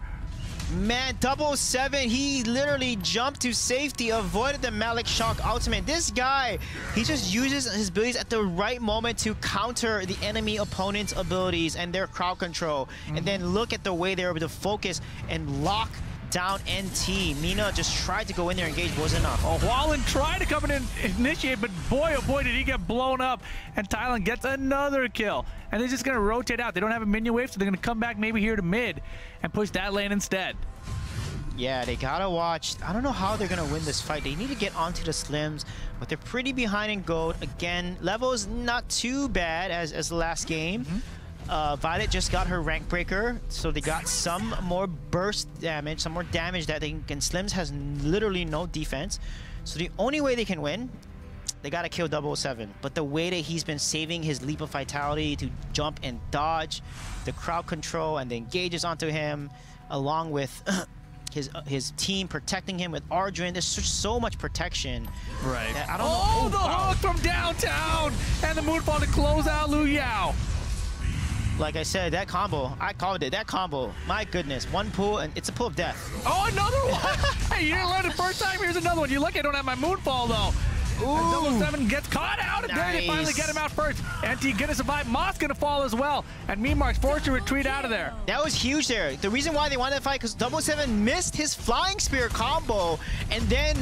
Man, 007, he literally jumped to safety, avoided the Malik Shock ultimate. This guy, he just uses his abilities at the right moment to counter the enemy opponent's abilities and their crowd control. And then look at the way they're able to focus and lock down NT. Mina just tried to go in there and engage, wasn't enough. Oh, Hualin tried to come in and initiate, but boy, oh boy, did he get blown up. And Thailand gets another kill. And they're just going to rotate out. They don't have a minion wave, so they're going to come back maybe here to mid and push that lane instead. Yeah, they got to watch. I don't know how they're going to win this fight. They need to get onto the Slims, but they're pretty behind in gold. Again, level is not too bad as the last game. Violet just got her rank breaker, so they got some more burst damage, some more damage that they can. Slims has literally no defense, so the only way they can win, they gotta kill 007. But the way that he's been saving his leap of vitality to jump and dodge, the crowd control and the engages onto him, along with his team protecting him with Arjun. There's so much protection. Right. I don't know. Oh, the hook from downtown and the moonfall to close out Liu Yao. Like I said, that combo, I called it. That combo, my goodness. One pull, and it's a pull of death. Oh, another one! Hey, you didn't learn it first time. Here's another one. You're lucky I don't have my moonfall, though. And 007 gets caught out, and there they finally get him out first. NT gonna survive. Moss gonna fall as well. And Memark's forced to retreat out of there. That was huge there. The reason why they wanted to fight, because 007 missed his flying spear combo, and then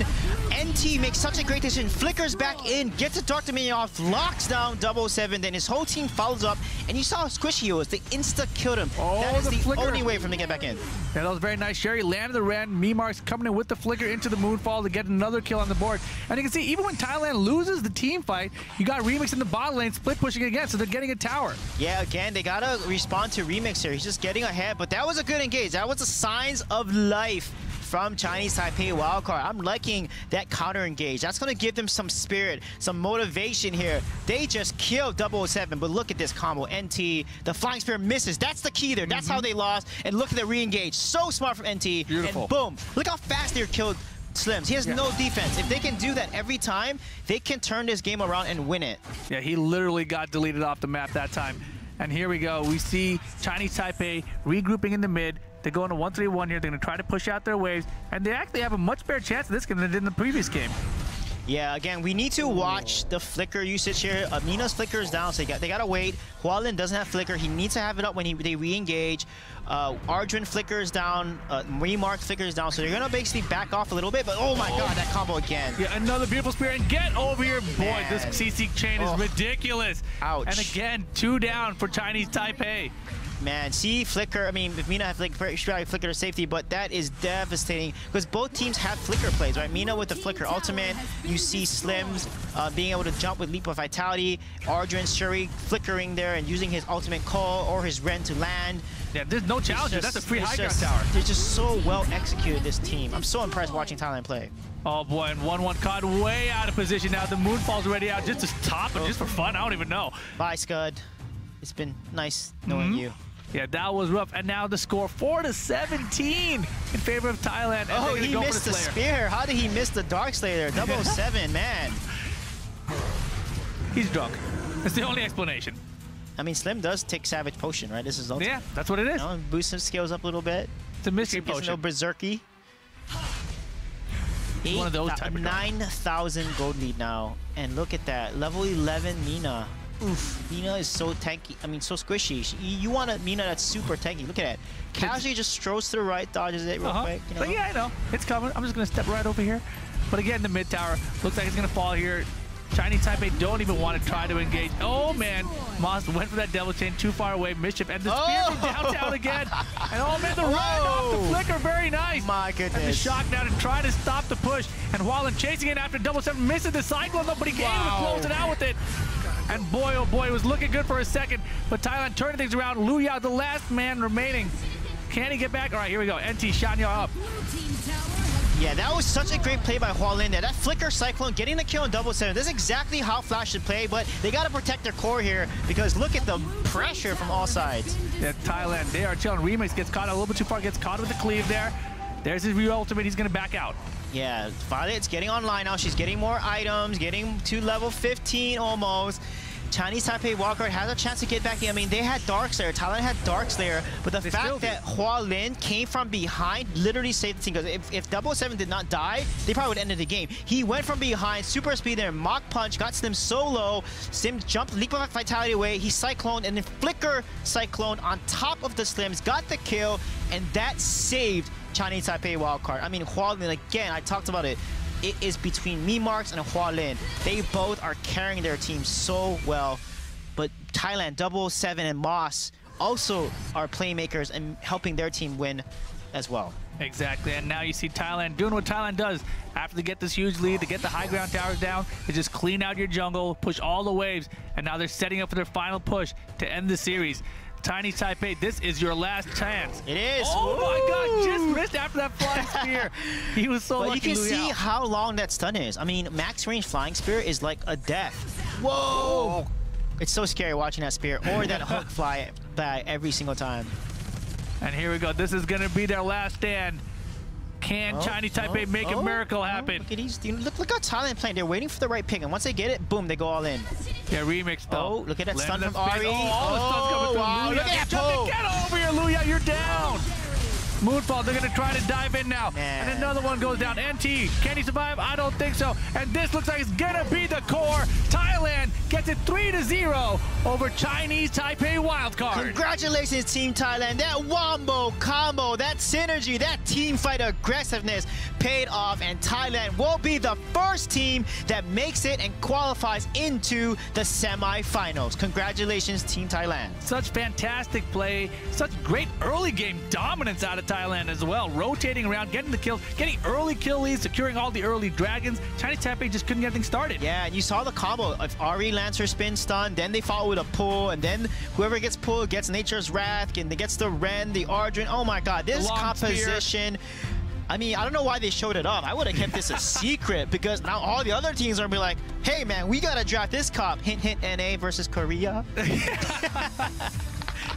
NT makes such a great decision, flickers back in, gets the Dark Dominion off, locks down 007, then his whole team follows up, and you saw how squishy he was. They insta-killed him. Oh, that is the only way for him to get back in. Yeah, that was very nice. Sherry landed the red. Memark's coming in with the flicker into the moonfall to get another kill on the board. And you can see, even when Thailand loses the team fight, you got Remix in the bot lane, split pushing again, so they're getting a tower. Yeah, again, they gotta respond to Remix here. He's just getting ahead, but that was a good engage. That was the signs of life from Chinese Taipei Wildcard. I'm liking that counter engage. That's going to give them some spirit, some motivation here. They just killed 007, but look at this combo. NT, the flying spear misses. That's the key there. That's how they lost. And look at the re-engage. So smart from NT. Beautiful. And boom. Look how fast they're killed Slims. He has no defense. If they can do that every time, they can turn this game around and win it. Yeah, he literally got deleted off the map that time. And here we go. We see Chinese Taipei regrouping in the mid. They're going to 1-3-1 here. They're going to try to push out their waves. And they actually have a much better chance of this than they did in the previous game. Yeah, again, we need to watch the flicker usage here. Mina's flicker is down, so they gotta wait. Hualin doesn't have flicker. He needs to have it up when they re-engage. Arjun flicker is down. Remark flicker is down, so they're gonna basically back off a little bit. But oh my god, that combo again. Yeah, another beautiful spear, and get over here. Boy, this CC chain is ridiculous. Ouch. And again, 2 down for Chinese Taipei. Man, see Flicker. I mean, if Mina had Flicker, she probably Flicker to safety, but that is devastating because both teams have Flicker plays, right? Mina with the Flicker ultimate. You see Slims being able to jump with Leap of Vitality. Arjun, Shuri flickering there and using his ultimate call or his Ren to land. Yeah, there's no challenger. That's a free high ground tower. They're just so well executed, this team. I'm so impressed watching Thailand play. Oh boy, and 1-1 caught way out of position now. The Moonfall's already out just to top him, just for fun. I don't even know. Bye, Scud. It's been nice knowing you. Yeah, that was rough. And now the score 4-17 in favor of Thailand. Oh, he missed the spear. How did he miss the Dark Slayer? 007, man. He's drunk. That's the only explanation. I mean, Slim does take Savage Potion, right? This is ultimate. Yeah, that's what it is. You know, boost his skills up a little bit. It's a mystery potion. No berserky. One of those type of 9,000 gold lead now. And look at that. Level 11 Mina. Oof. Mina is so tanky. I mean, so squishy. You want a Mina that's super tanky. Look at that. Casually just strolls to the right, dodges it real quick. You know? But yeah, I know. It's coming. I'm just going to step right over here. But again, the mid tower looks like it's going to fall here. Chinese Taipei don't even want to try to engage. Oh, man. Moss went for that Devil Chain too far away. Mischief and the spear from downtown again. And oh, man, the ride off the flicker. Very nice. My goodness. And the shock now to try to stop the push. And Wallen chasing it after 007 misses the cyclone, though, but he came to close it out with it. And boy, oh boy, it was looking good for a second. But Thailand turning things around. Lu Yao, the last man remaining. Can he get back? All right, here we go. NT, Shanya up. Yeah, that was such a great play by Hualin there. That Flicker Cyclone getting the kill on 007. This is exactly how Flash should play, but they got to protect their core here because look at the pressure from all sides. Yeah, Thailand, they are chilling. Remix gets caught a little bit too far, gets caught with the cleave there. There's his real ultimate. He's going to back out. Yeah, Violet's getting online now. She's getting more items, getting to level 15 almost. Chinese Taipei Wildcard has a chance to get back in. I mean, they had Darkslayer. Thailand had Darkslayer, but the fact that Hualin came from behind literally saved the team. Because if 007 did not die, they probably would have ended the game. He went from behind, super speed there, Mach Punch, got Slim solo. Slim jumped, Leap of Vitality away. He Cycloned, and then Flicker Cyclone on top of the Slims, got the kill, and that saved Chinese Taipei Wildcard. I mean, Hualin, again, I talked about it. It is between Memarks and Hualin. They both are carrying their team so well. But Thailand, 007 and Moss also are playmakers and helping their team win as well. Exactly, and now you see Thailand doing what Thailand does. After they get this huge lead, they get the high ground towers down, they just clean out your jungle, push all the waves, and now they're setting up for their final push to end the series. Chinese Taipei, this is your last chance. It is. Oh my God, just missed after that flying spear. He was so lucky. You can see how long that stun is. I mean, max range flying spear is like a death. Whoa! It's so scary watching that spear or that hook fly by every single time. And here we go. This is going to be their last stand. Can Chinese Taipei make a miracle happen? Look at these. Look how Thailand playing. They're waiting for the right pick, and once they get it, boom, they go all in. Yeah, remix though. Oh, look at that stun from Ari. Oh, wow, look at that pull. Get over here, Lu Yao. You're down. Moonfall, they're going to try to dive in now. Man. And another one goes down. NT, can he survive? I don't think so. And this looks like it's going to be the core. Thailand gets it 3-0 over Chinese Taipei Wildcard. Congratulations, Team Thailand. That wombo combo, that synergy, that team fight aggressiveness paid off, and Thailand will be the first team that makes it and qualifies into the semifinals. Congratulations, Team Thailand. Such fantastic play, such great early game dominance out of Thailand as well. Rotating around, getting the kills, getting early kill leads, securing all the early dragons. Chinese Taipei just couldn't get anything started. Yeah, and you saw the combo of Ari lands her spin stun, then they follow with a pull, and then whoever gets pulled gets Nature's Wrath, and they gets the Ren, the Arjun. Oh my God, this composition. Spear. I mean, I don't know why they showed it off. I would have kept this a secret because now all the other teams are going to be like, hey man, we got to draft this cop. Hint, hint, NA versus Korea.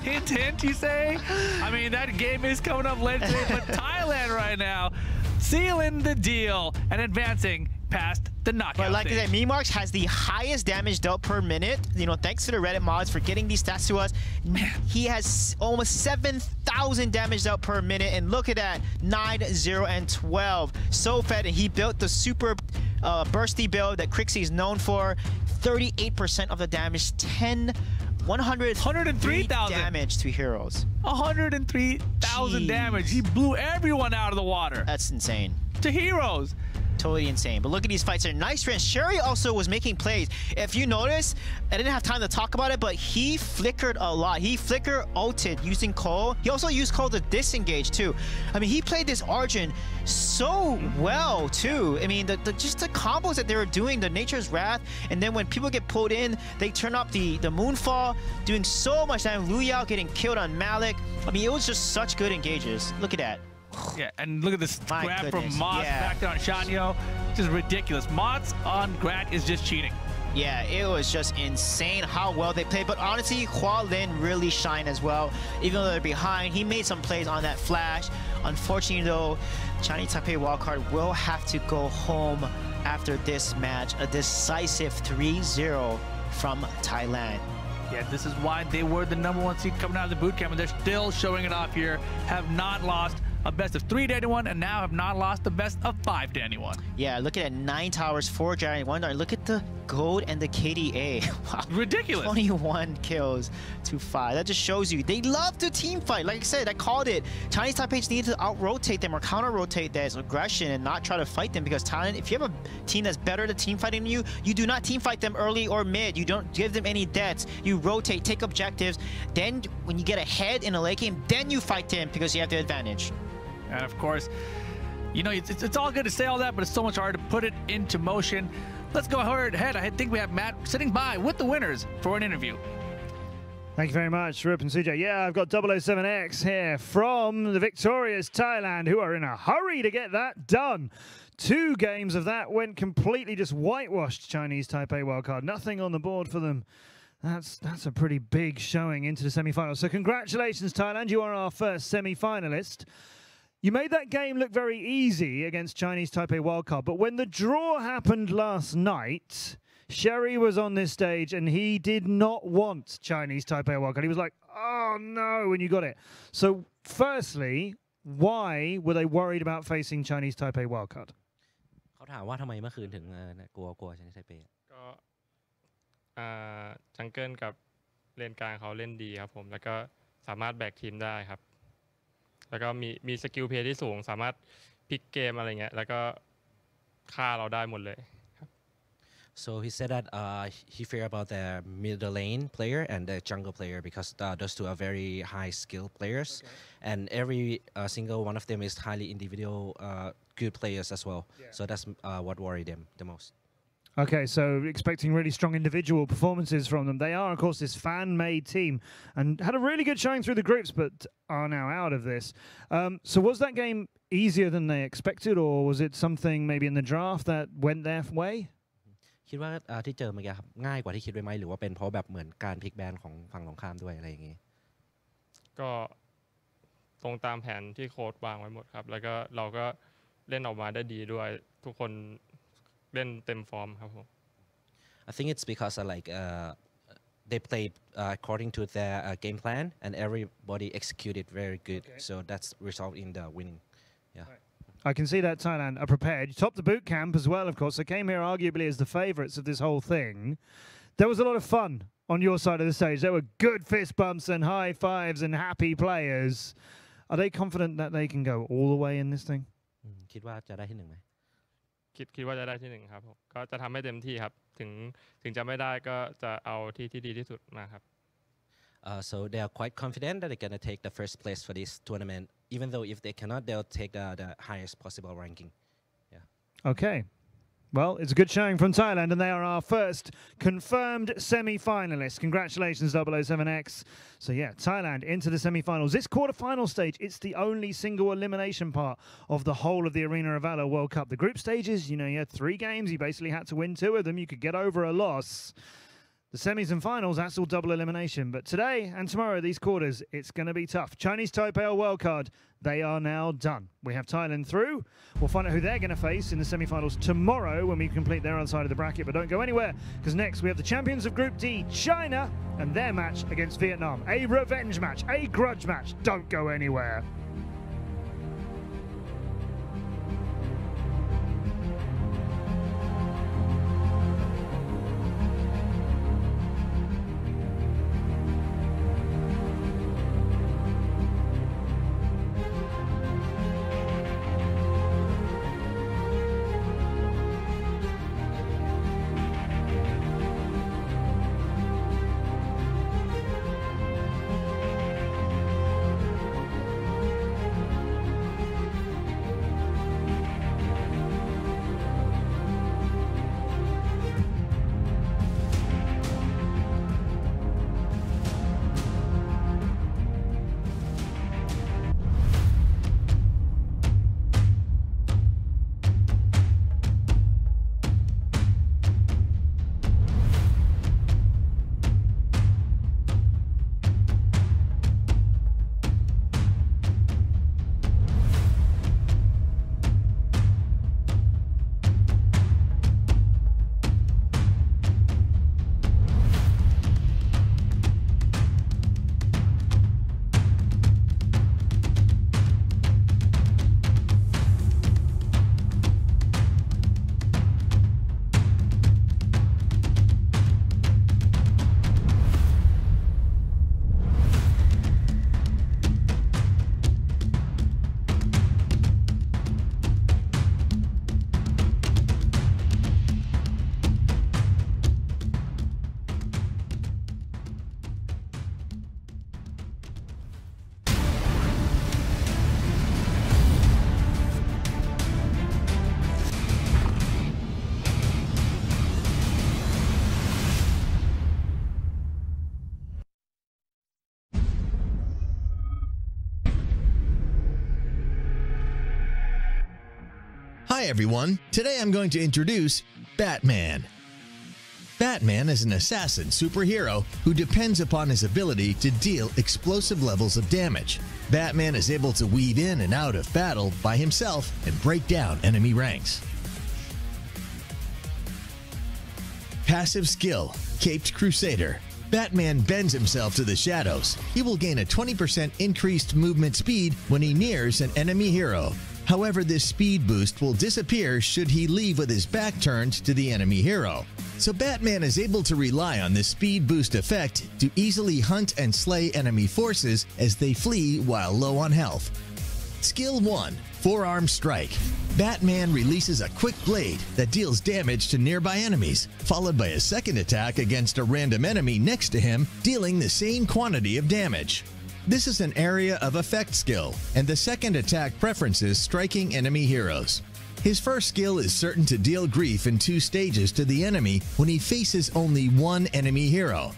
Hint, hint, you say? I mean, that game is coming up later today, but Thailand right now sealing the deal and advancing past the knockout But like stage. I said, Memarks has the highest damage dealt per minute. You know, thanks to the Reddit mods for getting these stats to us. He has almost 7,000 damage dealt per minute, and look at that, 9, 0, and 12. So fed, and he built the super bursty build that Crixie is known for. 38% of the damage, 103,000 damage to heroes. 103,000 damage. He blew everyone out of the water. That's insane. To heroes. Totally insane. But look at these fights here. Nice range. Sherry also was making plays. If you notice, I didn't have time to talk about it, but he flickered a lot. He flicker ulted using Cole. He also used Cole to disengage too. I mean, he played this Arjun so well too. I mean, just the combos that they were doing, the Nature's Wrath, and then when people get pulled in, they turn up the Moonfall, doing so much damage. Liu Yao getting killed on Malik. I mean, it was just such good engages. Look at that. Yeah, and look at this My grab goodness, from Moss back down Shanyo. Just ridiculous. Mods on Grat is just cheating. Yeah, it was just insane how well they played. But honestly, Hua Lin really shined as well. Even though they're behind, he made some plays on that flash. Unfortunately, though, Chinese Taipei wildcard will have to go home after this match. A decisive 3-0 from Thailand. Yeah, this is why they were the #1 seed coming out of the boot camp, and they're still showing it off here. Have not lost a best of 3 to anyone, and now have not lost the best of 5 to anyone. Yeah, look at that, 9 towers, 4 giant, 1 dark. Look at the gold and the KDA. Wow. Ridiculous. 21 kills to 5. That just shows you they love to team fight. Like I said, I called it. Chinese Taipei need to out-rotate them or counter-rotate their aggression and not try to fight them, because Thailand, if you have a team that's better at team fighting than you do not team fight them early or mid. You don't give them any deaths. You rotate, take objectives. Then when you get ahead in a late game, then you fight them because you have the advantage. And of course, you know, it's all good to say all that, but it's so much harder to put it into motion. Let's go ahead. I think we have Matt sitting by with the winners for an interview. Thank you very much, Rup and Sujay. Yeah, I've got 007X here from the victorious Thailand, who are in a hurry to get that done. 2 games of that went completely just whitewashed Chinese Taipei wildcard. Nothing on the board for them. That's a pretty big showing into the semi-finals. So congratulations, Thailand. You are our first semi-finalist. You made that game look very easy against Chinese Taipei wildcard, but when the draw happened last night, Sherry was on this stage and he did not want Chinese Taipei wildcard. He was like, oh no, when you got it. So firstly, why were they worried about facing Chinese Taipei wildcard? เขาถามว่าทำไมเมื่อคืนถึงกลัว Chinese Taipei ก็จังเกิลกับเลนกลางเขาเล่นดีครับผมแล้วก็สามารถแบกทีมได้ครับแล้วก็มีสกิลเพลย์ที่สูงสามารถพลิกเกมอะไรเงี้ยแล้วก็ฆ่าเราได้หมดเลยครับ So he said that he feared about the middle lane player and the jungle player because those two are very high skill players, and every single one of them is highly individual good players as well. So that's what worried them the most. Okay, so expecting really strong individual performances from them. They are, of course, this fan-made team and had a really good showing through the groups, but are now out of this. So was that game easier than they expected, or was it something maybe in the draft that went their way? คิดว่าที่เจอเมื่อกี้ครับง่ายกว่าที่คิดไว้ไหมหรือว่าเป็นเพราะแบบเหมือนการพลิกแบนของฝั่งตรงข้ามด้วยอะไรอย่างงี้ก็ตรงตามแผนที่โค้ชวางไว้หมดครับแล้วก็เราก็เล่นออกมาได้ดีด้วยทุกคนเล่นเต็มฟอร์มครับผม I think it's because they played according to their game plan and everybody executed very good, so that's result in the winning. Yeah. I can see that Thailand are prepared. You topped the boot camp as well, of course. They came here arguably as the favourites of this whole thing. There was a lot of fun on your side of the stage. There were good fist bumps and high fives and happy players. Are they confident that they can go all the way in this thing? คิดว่าจะได้ที่1ไหมคิดว่าจะได้ที่1ครับผมก็จะทำให้เต็มที่ครับถึงจะไม่ได้ก็จะเอาที่ดีที่สุดมาครับ So they are quite confident that they're gonna take the first place for this tournament. Even though if they cannot, they'll take the highest possible ranking. Yeah. Okay. Well, it's a good showing from Thailand, and they are our first confirmed semi-finalists. Congratulations, 007X. So yeah, Thailand into the semi-finals. This quarter-final stage, it's the only single elimination part of the whole of the Arena of Valor World Cup. The group stages, you know, you had 3 games. You basically had to win 2 of them. You could get over a loss. The semis and finals, that's all double elimination. But today and tomorrow, these quarters, it's going to be tough. Chinese Taipei wildcard, they are now done. We have Thailand through. We'll find out who they're going to face in the semi-finals tomorrow when we complete their side of the bracket. But don't go anywhere, because next we have the champions of Group D, China, and their match against Vietnam. A revenge match, a grudge match. Don't go anywhere. Hi everyone, today I'm going to introduce Batman. Batman is an assassin superhero who depends upon his ability to deal explosive levels of damage. Batman is able to weave in and out of battle by himself and break down enemy ranks. Passive skill, Caped Crusader. Batman bends himself to the shadows. He will gain a 20% increased movement speed when he nears an enemy hero. However, this speed boost will disappear should he leave with his back turned to the enemy hero. So Batman is able to rely on this speed boost effect to easily hunt and slay enemy forces as they flee while low on health. Skill 1, Forearm Strike. Batman releases a quick blade that deals damage to nearby enemies, followed by a second attack against a random enemy next to him, dealing the same quantity of damage. This is an area of effect skill, and the second attack preferences striking enemy heroes. His first skill is certain to deal grief in 2 stages to the enemy when he faces only one enemy hero.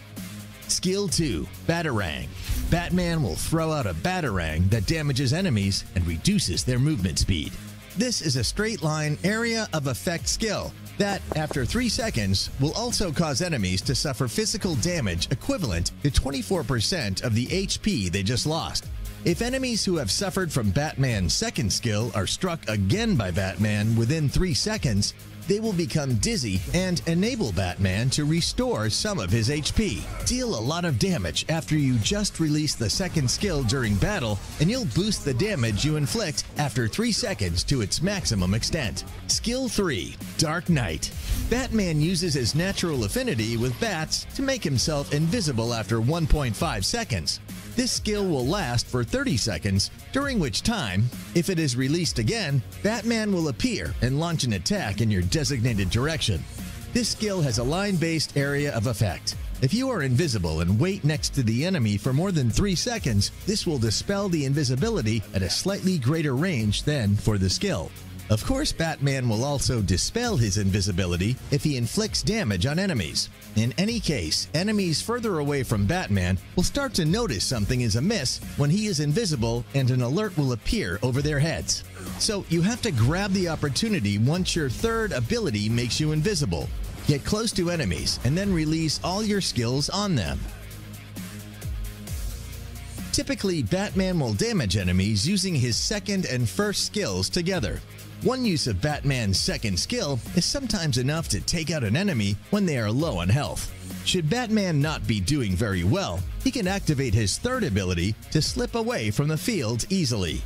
Skill 2, Batarang. Batman will throw out a batarang that damages enemies and reduces their movement speed. This is a straight line area of effect skill that, after 3 seconds, will also cause enemies to suffer physical damage equivalent to 24% of the HP they just lost. If enemies who have suffered from Batman's second skill are struck again by Batman within 3 seconds, they will become dizzy and enable Batman to restore some of his HP. Deal a lot of damage after you just release the second skill during battle, and you'll boost the damage you inflict after 3 seconds to its maximum extent. Skill 3, Dark Knight. Batman uses his natural affinity with bats to make himself invisible after 1.5 seconds. This skill will last for 30 seconds, during which time, if it is released again, Batman will appear and launch an attack in your designated direction. This skill has a line-based area of effect. If you are invisible and wait next to the enemy for more than 3 seconds, this will dispel the invisibility at a slightly greater range than for the skill. Of course, Batman will also dispel his invisibility if he inflicts damage on enemies. In any case, enemies further away from Batman will start to notice something is amiss when he is invisible, and an alert will appear over their heads. So you have to grab the opportunity once your third ability makes you invisible. Get close to enemies and then release all your skills on them. Typically, Batman will damage enemies using his second and first skills together. One use of Batman's second skill is sometimes enough to take out an enemy when they are low on health. Should Batman not be doing very well, he can activate his third ability to slip away from the field easily.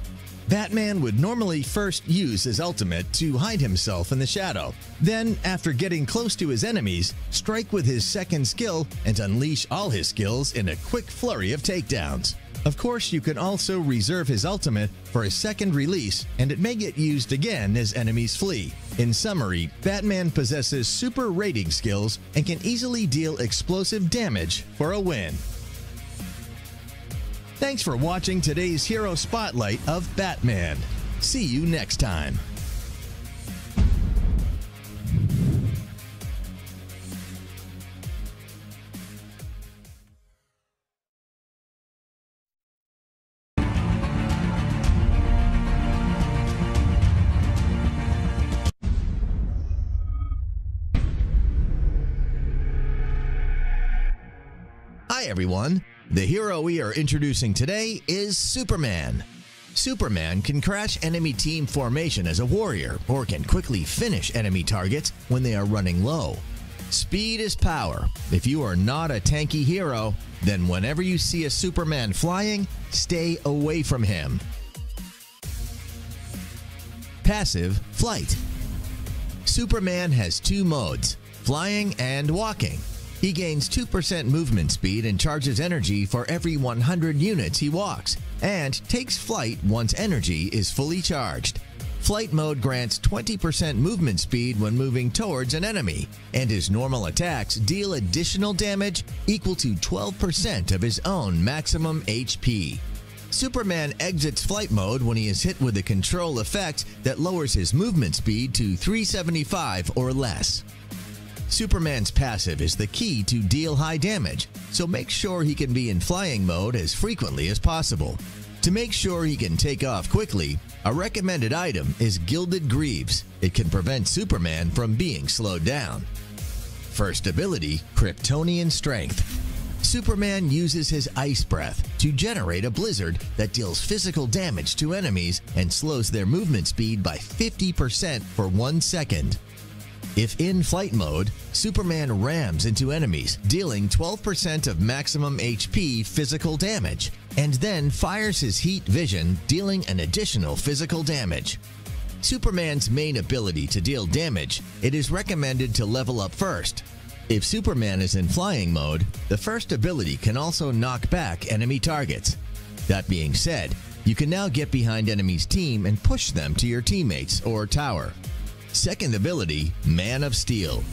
Batman would normally first use his ultimate to hide himself in the shadow. Then, after getting close to his enemies, strike with his second skill and unleash all his skills in a quick flurry of takedowns. Of course, you can also reserve his ultimate for a second release, and it may get used again as enemies flee. In summary, Batman possesses super rating skills and can easily deal explosive damage for a win. Thanks for watching today's Hero Spotlight of Batman. See you next time. Hi everyone! The hero we are introducing today is Superman. Superman can crash enemy team formation as a warrior or can quickly finish enemy targets when they are running low. Speed is power. If you are not a tanky hero, then whenever you see a Superman flying, stay away from him. Passive Flight. Superman has 2 modes, flying and walking. He gains 2% movement speed and charges energy for every 100 units he walks, and takes flight once energy is fully charged. Flight mode grants 20% movement speed when moving towards an enemy, and his normal attacks deal additional damage equal to 12% of his own maximum HP. Superman exits flight mode when he is hit with a control effect that lowers his movement speed to 375 or less. Superman's passive is the key to deal high damage, so make sure he can be in flying mode as frequently as possible. To make sure he can take off quickly, a recommended item is Gilded Greaves. It can prevent Superman from being slowed down. First ability, Kryptonian Strength. Superman uses his ice breath to generate a blizzard that deals physical damage to enemies and slows their movement speed by 50% for 1 second. If in flight mode, Superman rams into enemies, dealing 12% of maximum HP physical damage, and then fires his heat vision, dealing an additional physical damage. Superman's main ability to deal damage, it is recommended to level up first. If Superman is in flying mode, the first ability can also knock back enemy targets. That being said, you can now get behind enemy's team and push them to your teammates or tower. Second ability, Man of Steel.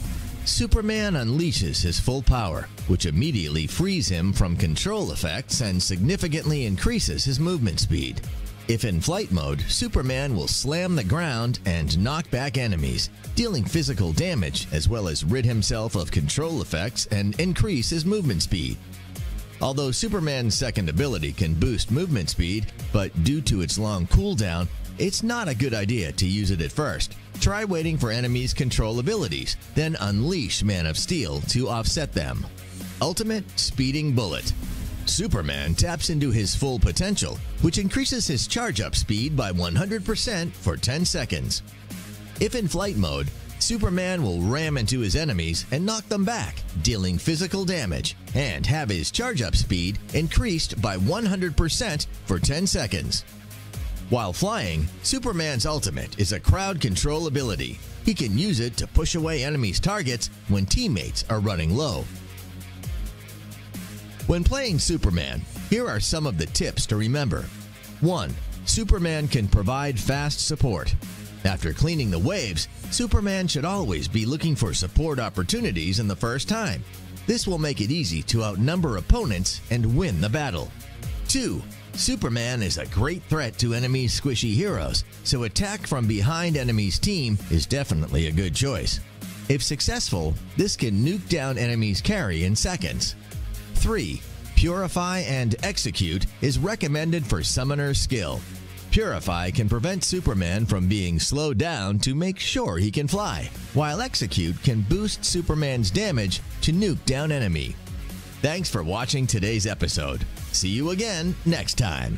Superman unleashes his full power, which immediately frees him from control effects and significantly increases his movement speed. If in flight mode, Superman will slam the ground and knock back enemies, dealing physical damage as well as rid himself of control effects and increase his movement speed. Although Superman's second ability can boost movement speed, but due to its long cooldown, it's not a good idea to use it at first. Try waiting for enemies' control abilities, then unleash Man of Steel to offset them. Ultimate Speeding Bullet. Superman taps into his full potential, which increases his charge-up speed by 100% for 10 seconds. If in flight mode, Superman will ram into his enemies and knock them back, dealing physical damage, and have his charge-up speed increased by 100% for 10 seconds. While flying, Superman's ultimate is a crowd control ability. He can use it to push away enemies' targets when teammates are running low. When playing Superman, here are some of the tips to remember. 1. Superman can provide fast support. After cleaning the waves, Superman should always be looking for support opportunities in the first time. This will make it easy to outnumber opponents and win the battle. 2. Superman is a great threat to enemies' squishy heroes, so attack from behind enemies' team is definitely a good choice. If successful, this can nuke down enemies' carry in seconds. 3. Purify and Execute is recommended for Summoner's skill. Purify can prevent Superman from being slowed down to make sure he can fly, while Execute can boost Superman's damage to nuke down enemy. Thanks for watching today's episode. See you again next time.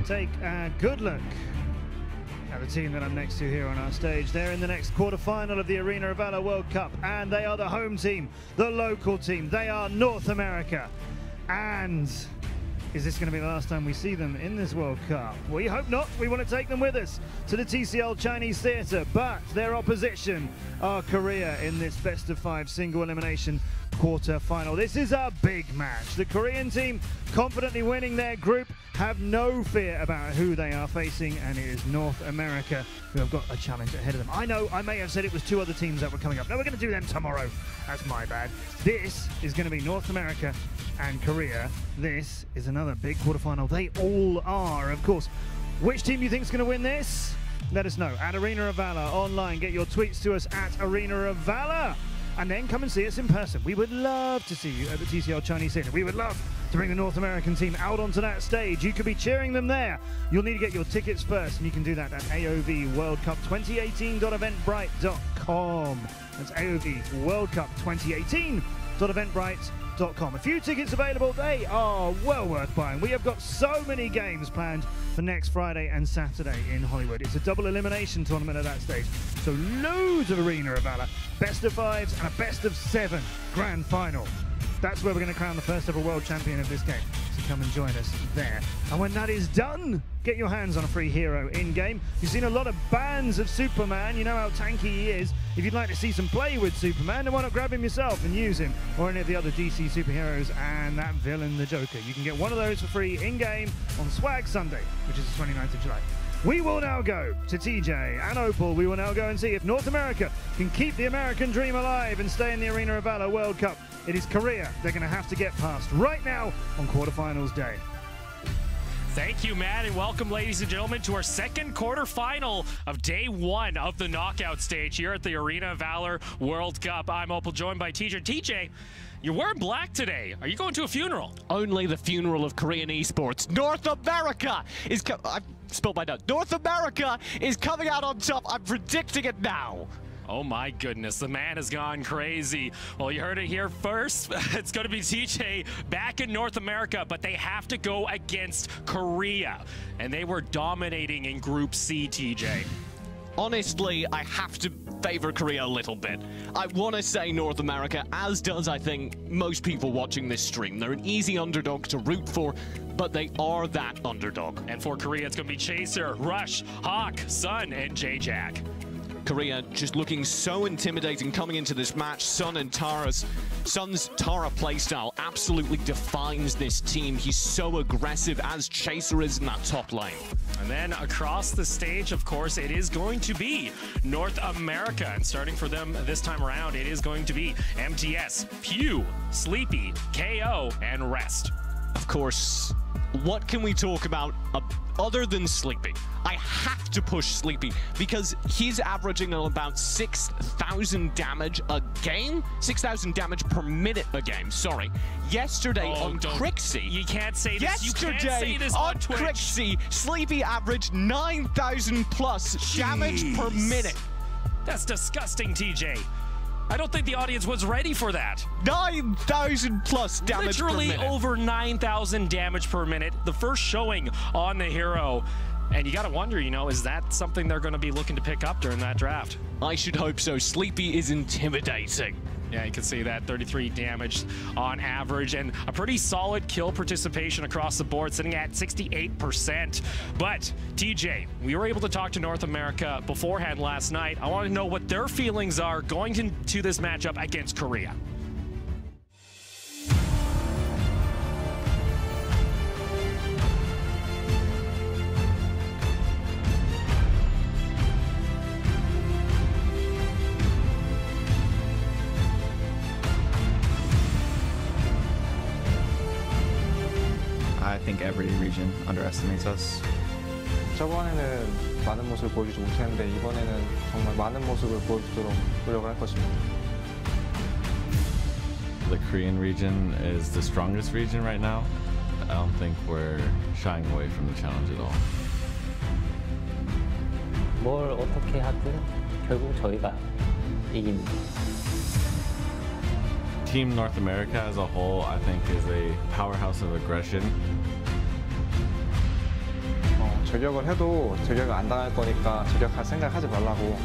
Take a good look at the team that I'm next to here on our stage. They're in the next quarterfinal of the Arena of Valor World Cup, and they are the home team, the local team. They are North America. And is this going to be the last time we see them in this World Cup? We hope not. We want to take them with us to the TCL Chinese Theater, but their opposition are Korea in this best-of-5 single elimination quarter-final. This is a big match. The Korean team confidently winning their group, have no fear about who they are facing, and it is North America who have got a challenge ahead of them. I know I may have said it was two other teams that were coming up. No, we're going to do them tomorrow. That's my bad. This is going to be North America and Korea. This is another big quarterfinal. They all are, of course. Which team do you think is going to win this? Let us know at Arena of Valor online. Get your tweets to us at Arena of Valor. and then come and see us in person. We would love to see you at the TCL Chinese Theater. We would love to bring the North American team out onto that stage. You could be cheering them there. You'll need to get your tickets first, and you can do that at AOVWorldCup2018.eventbrite.com. That's AOVWorldCup2018.eventbrite.com. A few tickets available. They are well worth buying. We have got so many games planned for next Friday and Saturday in Hollywood. It's a double elimination tournament at that stage, so loads of Arena of Valor, best of 5s and a best of 7 grand final. That's where we're going to crown the first ever world champion of this game. So come and join us there. And when that is done, get your hands on a free hero in-game. You've seen a lot of bans of Superman. You know how tanky he is. If you'd like to see some play with Superman, then why not grab him yourself and use him, or any of the other DC superheroes and that villain, the Joker. You can get one of those for free in-game on Swag Sunday, which is the 29th of July. We will now go to TJ and Opal. We will now go and see if North America can keep the American dream alive and stay in the Arena of Valor World Cup. It is Korea they're going to have to get past right now on quarterfinals day. Thank you, Matt, and welcome, ladies and gentlemen, to our second quarterfinal of day 1 of the knockout stage here at the Arena of Valor World Cup. I'm Opal, joined by TJ. TJ, you're wearing black today. Are you going to a funeral? Only the funeral of Korean esports. North America is... I've spilled my note. North America is coming out on top. I'm predicting it now. Oh my goodness, the man has gone crazy. Well, you heard it here first. It's going to be TJ back in North America, but they have to go against Korea. And they were dominating in Group C, TJ. Honestly, I have to favor Korea a little bit. I want to say North America, as does, I think, most people watching this stream. They're an easy underdog to root for, but they are that underdog. And for Korea, it's going to be Chaser, Rush, Hawk, Sun, and J-Jack. Korea just looking so intimidating coming into this match. Sun's Tara playstyle absolutely defines this team. He's so aggressive, as Chaser is in that top lane. And then across the stage, of course, it is going to be North America. And starting for them this time around, it is going to be MTS, Pew, Sleepy, KO, and Rest. Of course, what can we talk about other than Sleepy? I have to push Sleepy because he's averaging about 6,000 damage a game? 6,000 damage per minute a game, sorry. Yesterday on Crixie... You can't say this. You can't say this on Twitch. Crixie, Sleepy averaged 9,000 plus damage per minute. That's disgusting, TJ. I don't think the audience was ready for that. 9,000 plus damage per minute. Literally over 9,000 damage per minute. The first showing on the hero. And you got to wonder, you know, is that something they're going to be looking to pick up during that draft? I should hope so. Sleepy is intimidating. Yeah, you can see that 33 damage on average and a pretty solid kill participation across the board, sitting at 68%. But TJ, we were able to talk to North America beforehand last night. I want to know what their feelings are going into this matchup against Korea. I think every region underestimates us. 저번에는 많은 모습을 보여주지 못했는데 이번에는 정말 많은 모습을 보여주도록 노력을 할 것입니다. The Korean region is the strongest region right now. I don't think we're shying away from the challenge at all. 뭘 어떻게 하든 결국 저희가 이깁니다. Team North America as a whole, I think, is a powerhouse of aggression. 저격을 해도 저격을 안 당할 거니까 저격할 생각하지 말라고.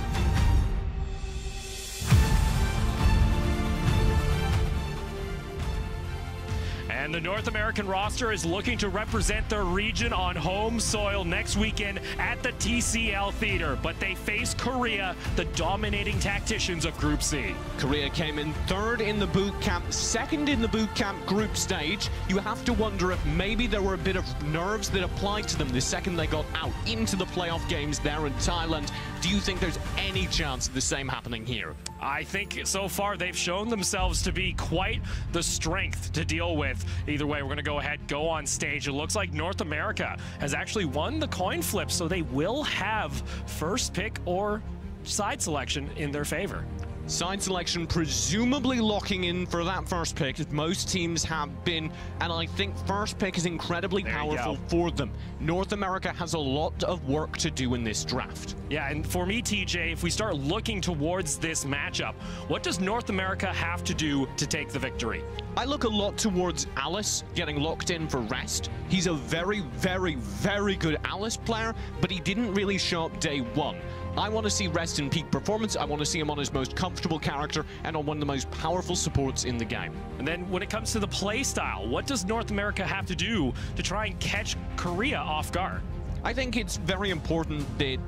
And the North American roster is looking to represent their region on home soil next weekend at the TCL Theater. But they face Korea, the dominating tacticians of Group C. Korea came in third in the boot camp, second in the boot camp group stage. You have to wonder if maybe there were a bit of nerves that applied to them the second they got out into the playoff games there in Thailand. Do you think there's any chance of the same happening here? I think so far they've shown themselves to be quite the strength to deal with. Either way, we're going to go ahead, go on stage. It looks like North America has actually won the coin flip, so they will have first pick or side selection in their favor. Side selection presumably locking in for that first pick, as most teams have been, and I think first pick is incredibly powerful for them. North America has a lot of work to do in this draft. Yeah, and for me, TJ, if we start looking towards this matchup, what does North America have to do to take the victory? I look a lot towards Alice getting locked in for rest. He's a very, very, very good Alice player, but he didn't really show up day one. I want to see Rest in peak performance. I want to see him on his most comfortable character and on one of the most powerful supports in the game. And then when it comes to the play style, what does North America have to do to try and catch Korea off guard? I think it's very important that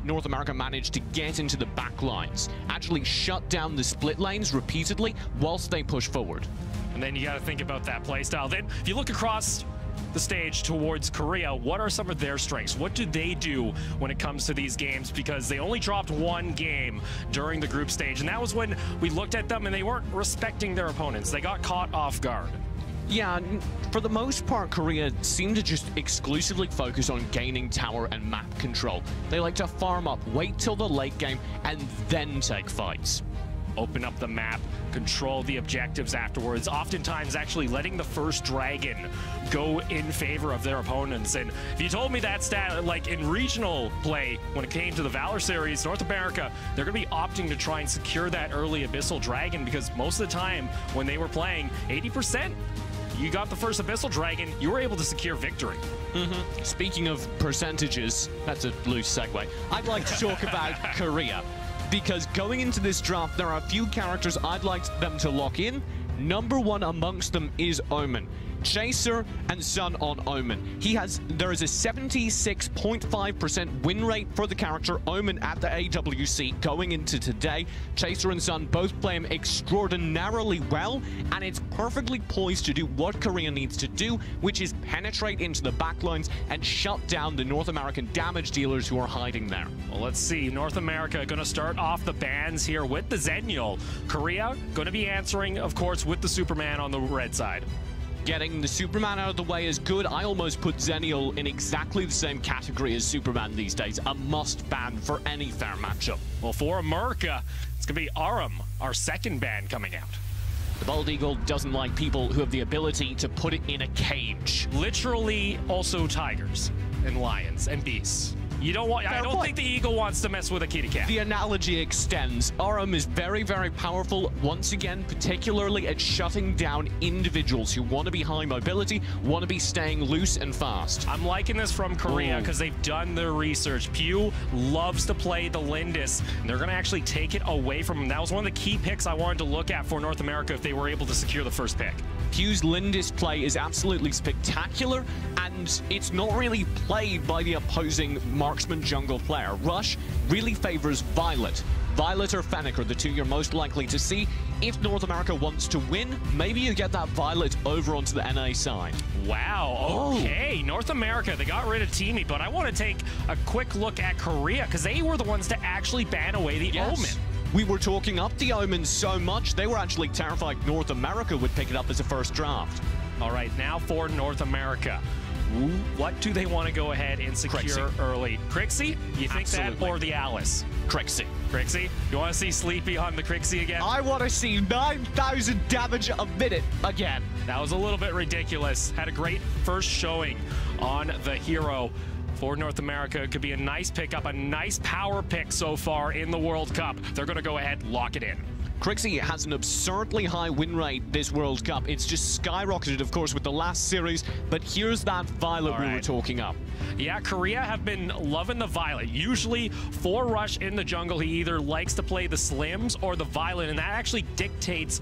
North America managed to get into the back lines, actually shut down the split lanes repeatedly whilst they push forward. And then you got to think about that play style. Then if you look across the stage towards Korea, what are some of their strengths? What do they do when it comes to these games? Because they only dropped one game during the group stage, and that was when we looked at them and they weren't respecting their opponents. They got caught off guard. Yeah, for the most part, Korea seemed to just exclusively focus on gaining tower and map control. They like to farm up, wait till the late game, and then take fights. Open up the map, control the objectives afterwards, oftentimes actually letting the first dragon go in favor of their opponents. And if you told me that stat, like in regional play, when it came to the Valor series, North America, they're going to be opting to try and secure that early Abyssal Dragon, because most of the time when they were playing, 80%, you got the first Abyssal Dragon, you were able to secure victory. Speaking of percentages, that's a loose segue. I'd like to talk about Korea, because going into this draft, there are a few characters I'd like them to lock in. Number one amongst them is Omen. Chaser and Sun on Omen. There is a 76.5% win rate for the character Omen at the AWC going into today. Chaser and Sun both play him extraordinarily well, and it's perfectly poised to do what Korea needs to do, which is penetrate into the backlines and shut down the North American damage dealers who are hiding there. Well, let's see. North America going to start off the bans here with the Zenial. Korea going to be answering, of course, with the Superman on the red side. Getting the Superman out of the way is good. I almost put Zenial in exactly the same category as Superman these days. A must ban for any fair matchup. Well, for America, it's going to be Aram, our second ban coming out. The Bald Eagle doesn't like people who have the ability to put it in a cage. Literally also tigers and lions and beasts. You don't want. I don't think the eagle wants to mess with a kitty cat. The analogy extends. Aram is very, very powerful, once again, particularly at shutting down individuals who want to be high mobility, want to be staying loose and fast. I'm liking this from Korea because they've done their research. Pew loves to play the Lindis, and they're going to actually take it away from him. That was one of the key picks I wanted to look at for North America if they were able to secure the first pick. Pew's Lindis play is absolutely spectacular, and it's not really played by the opposing marksman jungle player. Rush really favors Violet. Violet or Fennec are the two you're most likely to see. If North America wants to win, maybe you get that Violet over onto the NA side. Wow, okay. North America, they got rid of Teamy, but I want to take a quick look at Korea, because they were the ones to actually ban away the Omen. We were talking up the Omen so much, they were actually terrified North America would pick it up as a first draft. All right, now for North America. What do they want to go ahead and secure early? Crixie? You think that, or the Alice? Crixie. Crixie? You want to see Sleepy on the Crixie again? I want to see 9,000 damage a minute again. That was a little bit ridiculous. Had a great first showing on the hero. For North America, it could be a nice pickup, a nice power pick so far in the World Cup. They're going to go ahead and lock it in. Crixie has an absurdly high win rate this World Cup. It's just skyrocketed, of course, with the last series, but here's that Violet we were talking up. Yeah, Korea have been loving the Violet. Usually, for Rush in the jungle, he either likes to play the Slims or the Violet, and that actually dictates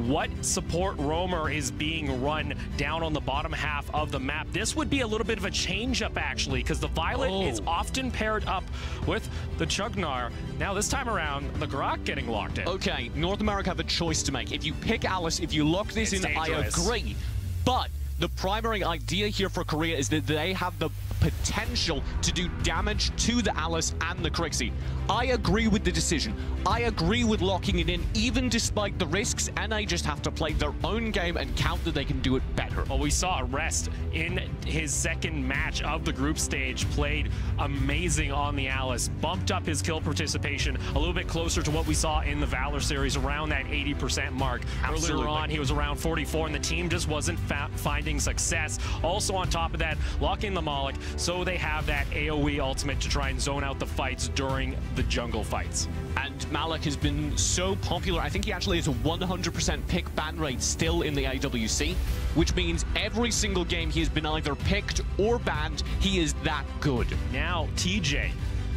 what support roamer is being run down on the bottom half of the map. This would be a little bit of a change-up, actually, because the Violet is often paired up with the Chugnar. Now, this time around, the Grok getting locked in. Okay, North America have a choice to make. If you pick Alice, if you lock this in, I agree. But the primary idea here for Korea is that they have the potential to do damage to the Alice and the Crixie. I agree with the decision. I agree with locking it in, even despite the risks. NA just have to play their own game and count that they can do it better. Well, we saw Rest in his second match of the group stage, played amazing on the Alice, bumped up his kill participation a little bit closer to what we saw in the Valor series, around that 80% mark. Absolutely. Earlier on, he was around 44, and the team just wasn't finding success. Also on top of that, locking the Moloch, so they have that AoE ultimate to try and zone out the fights during the jungle fights. And Malik has been so popular. I think he actually has a 100% pick ban rate still in the AWC, which means every single game he has been either picked or banned, he is that good. Now, TJ,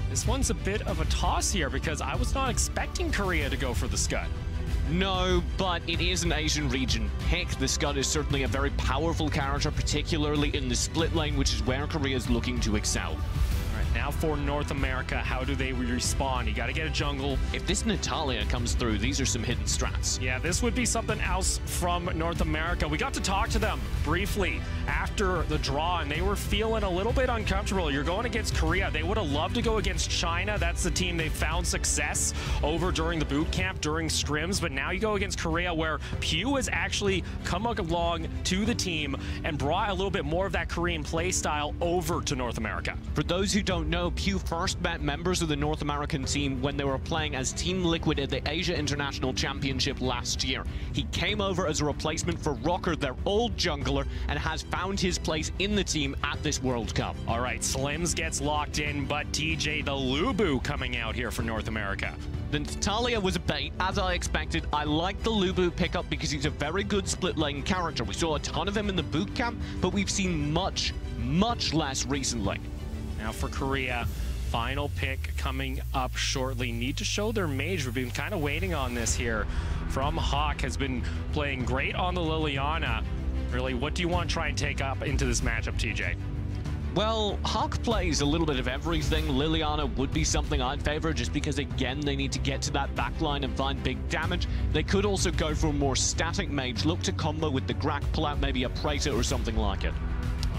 this one's a bit of a toss here because I was not expecting Korea to go for the Scud. No, but it is an Asian region pick. The Scud is certainly a very powerful character, particularly in the split lane, which is where Korea is looking to excel. Now for North America, how do they respond? You got to get a jungle. If this Natalia comes through, these are some hidden strats. Yeah, this would be something else from North America. We got to talk to them briefly after the draw, and they were feeling a little bit uncomfortable. You're going against Korea. They would have loved to go against China. That's the team they found success over during the boot camp, during scrims. But now you go against Korea, where Pew has actually come along to the team and brought a little bit more of that Korean play style over to North America. For those who don't know, Pew first met members of the North American team when they were playing as Team Liquid at the Asia International Championship last year. He came over as a replacement for Rocker, their old jungler, and has found his place in the team at this World Cup. All right, Slims gets locked in, but TJ, the Lubu coming out here for North America. The Natalia was a bait, as I expected. I like the Lubu pickup because he's a very good split lane character. We saw a ton of him in the boot camp, but we've seen much, much less recently. Now for Korea, final pick coming up shortly. Need to show their mage. We've been kind of waiting on this here. From Hawk, has been playing great on the Liliana. Really, what do you want to try and take up into this matchup, TJ? Well, Hawk plays a little bit of everything. Liliana would be something I'd favor just because, again, they need to get to that backline and find big damage. They could also go for a more static mage, look to combo with the Grak, pull out maybe a Praetor or something like it.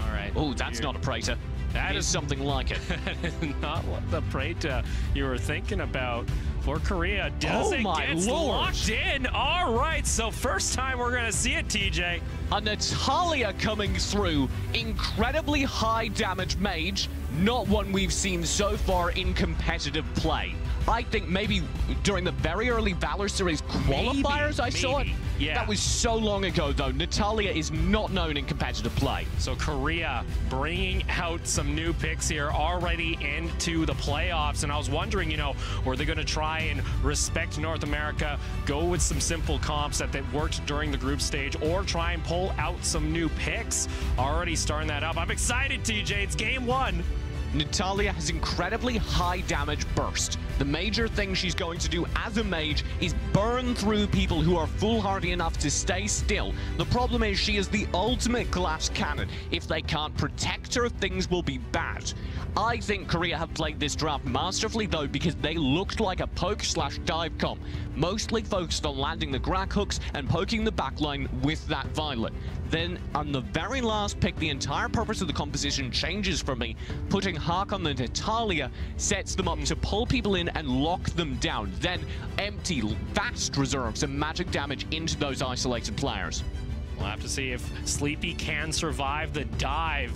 All right. Oh, that's not a Praetor. That is something like it. That is not what the Praetor you were thinking about. For Korea, does it get locked in? All right, so first time we're going to see it, TJ. A Natalia coming through, incredibly high damage mage, not one we've seen so far in competitive play. I think maybe during the very early Valor Series qualifiers I saw it. Yeah. That was so long ago, though. Natalia is not known in competitive play. So Korea bringing out some new picks here already into the playoffs. And I was wondering, you know, were they going to try and respect North America, go with some simple comps that worked during the group stage, or try and pull out some new picks? Already starting that up. I'm excited, TJ. It's game one. Natalia has incredibly high damage burst. The major thing she's going to do as a mage is burn through people who are foolhardy enough to stay still. The problem is she is the ultimate glass cannon. If they can't protect her, things will be bad. I think Korea have played this draft masterfully, though, because they looked like a poke/dive comp, mostly focused on landing the Grak hooks and poking the backline with that Violet. Then, on the very last pick, the entire purpose of the composition changes for me. Putting Hawk on the Natalia sets them up to pull people in and lock them down. Then, empty vast reserves and magic damage into those isolated players. We'll have to see if Sleepy can survive the dive.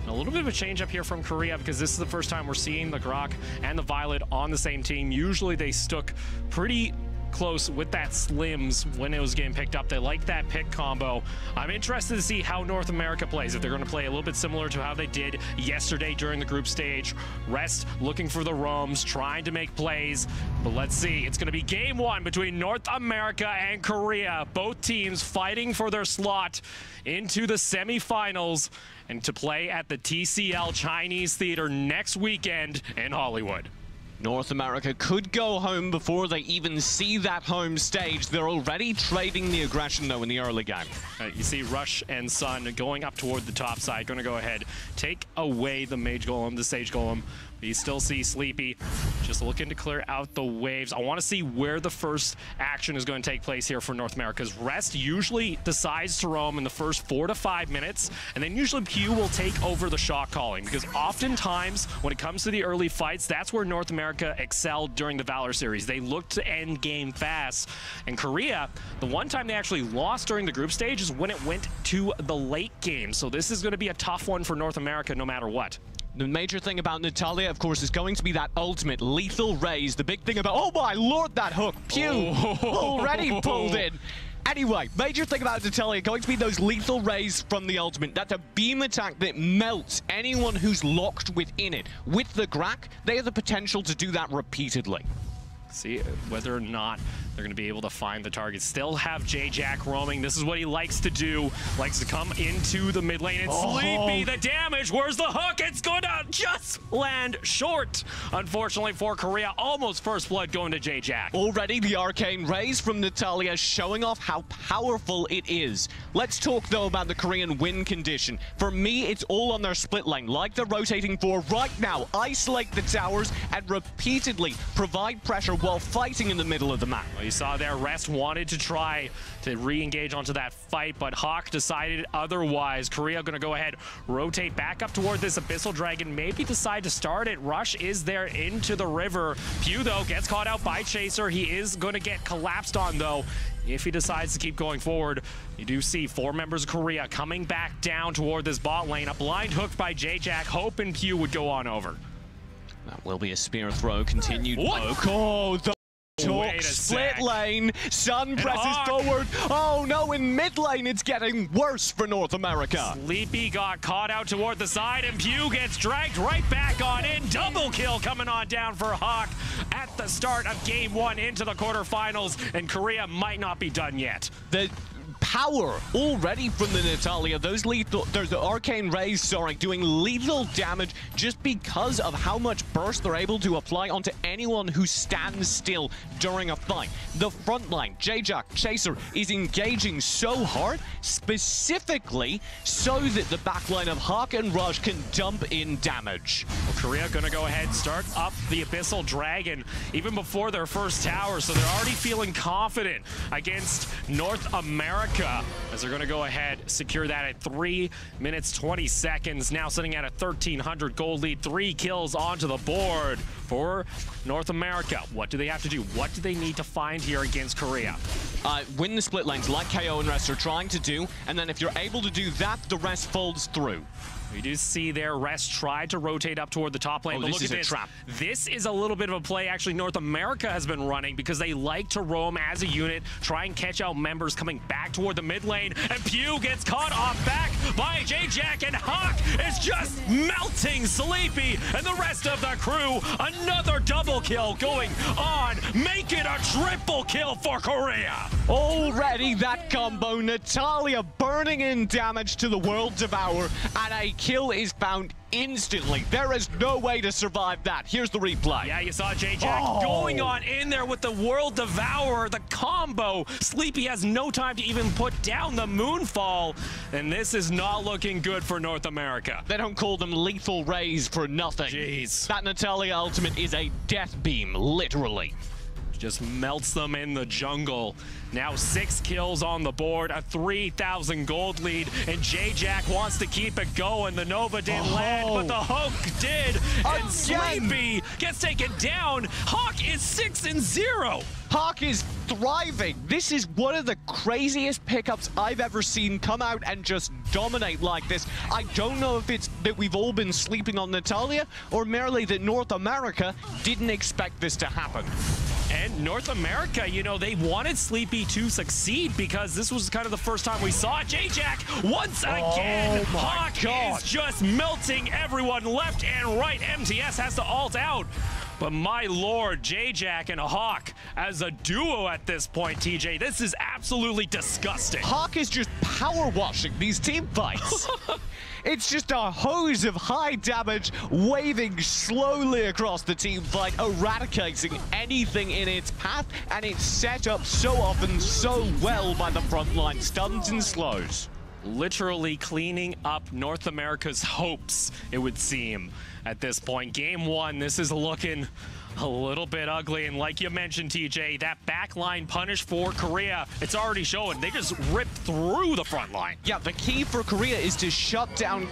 And a little bit of a change up here from Korea, because this is the first time we're seeing the Grok and the Violet on the same team. Usually they stuck pretty close with that Slims when it was getting picked up. They like that pick combo. I'm interested to see how North America plays, if they're going to play a little bit similar to how they did yesterday during the group stage. Rest looking for the roams, trying to make plays. But let's see. It's going to be game one between North America and Korea. Both teams fighting for their slot into the semifinals and to play at the TCL Chinese Theater next weekend in Hollywood. North America could go home before they even see that home stage. They're already trading the aggression, though, in the early game. You see Rush and Sun going up toward the top side, going to go ahead, take away the Mage Golem, the Sage Golem. You still see Sleepy just looking to clear out the waves. I want to see where the first action is going to take place here for North America's Rest usually decides to roam in the first 4 to 5 minutes, and then usually Q will take over the shot calling, because oftentimes when it comes to the early fights, that's where North America excelled during the Valor series. They looked to end game fast. And Korea, the one time they actually lost during the group stage is when it went to the late game. So this is going to be a tough one for North America no matter what. The major thing about Natalia, of course, is going to be that ultimate lethal raise. The big thing about, oh my lord, that hook, pew, already pulled in. Anyway, major thing about Natalia, going to be those lethal rays from the ultimate. That's a beam attack that melts anyone who's locked within it. With the Grak, they have the potential to do that repeatedly. See whether or not they're going to be able to find the target. Still have J-Jack roaming. This is what he likes to do. Likes to come into the mid lane. It's Sleepy, the damage. Where's the hook? It's going to just land short. Unfortunately for Korea, almost first blood going to J-Jack. Already the arcane rays from Natalia showing off how powerful it is. Let's talk, though, about the Korean win condition. For me, it's all on their split lane. Like they're rotating for right now. Isolate the towers and repeatedly provide pressure while fighting in the middle of the map. Well, you saw there, Rest wanted to try to re-engage onto that fight, but Hawk decided otherwise. Korea going to go ahead, rotate back up toward this Abyssal Dragon, maybe decide to start it. Rush is there into the river. Pew, though, gets caught out by Chaser. He is going to get collapsed on, though, if he decides to keep going forward. You do see 4 members of Korea coming back down toward this bot lane. A blind hook by J-Jack, hoping Pew would go on over. That will be a spear throw, continued poke. Oh, the talk, split lane, Sun presses forward. Oh no, in mid lane it's getting worse for North America. Sleepy got caught out toward the side, and Pew gets dragged right back on in. Double kill coming on down for Hawk at the start of game 1 into the quarterfinals, and Korea might not be done yet. The power already from the Natalia, those the arcane rays, sorry, doing lethal damage just because of how much burst they're able to apply onto anyone who stands still during a fight. The front line, J-Jack, Chaser, is engaging so hard, specifically so that the backline of Hawk and Rush can dump in damage. Well, Korea gonna go ahead, start up the Abyssal Dragon even before their first tower, so they're already feeling confident against North America, as they're going to go ahead, secure that at 3 minutes 20 seconds. Now sitting at a 1,300 gold lead, 3 kills onto the board for North America. What do they have to do? What do they need to find here against Korea? Win the split lanes like KO and Rest are trying to do, and then if you're able to do that, the rest folds through. We do see there, Rest tried to rotate up toward the top lane, but this look is at a this. trap. This is a little bit of a play actually North America has been running, because they like to roam as a unit, try and catch out members coming back toward the mid lane, and Pew gets caught off back by J-Jack, and Hawk is just melting Sleepy and the rest of the crew. Another double kill going on, make it a triple kill for Korea. Already that combo, Natalia burning in damage to the World Devourer, and a kill is found instantly. There is no way to survive that. Here's the replay. Yeah, you saw J-Jack going on in there with the World Devourer, the combo. Sleepy has no time to even put down the Moonfall, and this is not looking good for North America. They don't call them lethal rays for nothing. Jeez. That Natalia ultimate is a death beam, literally. Just melts them in the jungle. Now 6 kills on the board, a 3,000 gold lead, and J-Jack wants to keep it going. The Nova didn't land, but the Hook did, and Sleepy gets taken down. Hawk is 6-0. Hawk is thriving. This is one of the craziest pickups I've ever seen come out and just dominate like this. I don't know if it's that we've all been sleeping on Natalia, or merely that North America didn't expect this to happen. And North America, you know, they wanted Sleepy to succeed, because this was kind of the first time we saw J-Jack once again. Hawk is just melting everyone left and right. MTS has to ult out. But my lord, J-Jack and Hawk as a duo at this point, TJ, this is absolutely disgusting. Hawk is just power washing these team fights. It's just a hose of high damage waving slowly across the team fight, eradicating anything in its path, and it's set up so often so well by the frontline stuns and slows. Literally cleaning up North America's hopes, it would seem, at this point. Game one, this is looking a little bit ugly, and like you mentioned, TJ, that backline punish for Korea, it's already showing. They just ripped through the front line. Yeah, the key for Korea is to shut down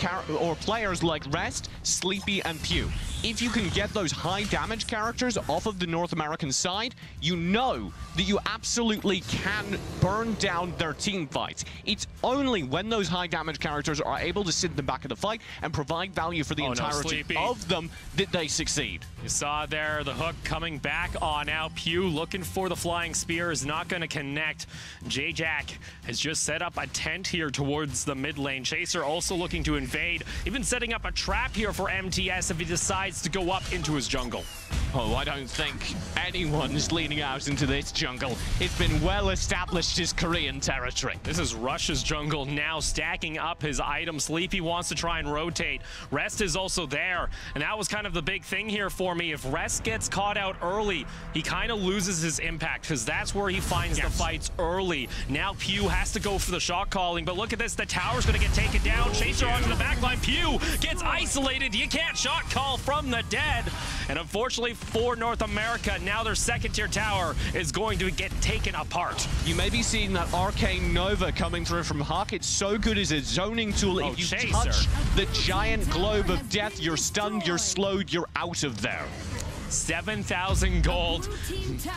players like Rest, Sleepy, and Pew. If you can get those high damage characters off of the North American side, you know that you absolutely can burn down their team fights. It's only when those high damage characters are able to sit in the back of the fight and provide value for the entirety of them that they succeed. You saw there the hook coming back on out. Pew looking for the flying spear is not going to connect. J-Jack has just set up a tent here towards the mid lane. Chaser also looking to invade, even setting up a trap here for MTS if he decides to go up into his jungle. Oh, I don't think anyone's leaning out into this jungle. It's been well established as Korean territory. This is Rush's jungle now, stacking up his items. Sleepy wants to try and rotate. Rest is also there, and that was kind of the big thing here for me. If Rest gets caught out early, he kind of loses his impact, because that's where he finds the fights early. Now Pew has to go for the shot calling, but look at this, the tower's going to get taken down. Chaser onto the backline. Pew gets isolated. You can't shot call from the dead, and unfortunately for North America, now their second-tier tower is going to get taken apart. You may be seeing that Arcane Nova coming through from Hawk. It's so good as a zoning tool. If you touch the giant globe of death, you're stunned, you're slowed, you're out of there. 7,000 gold.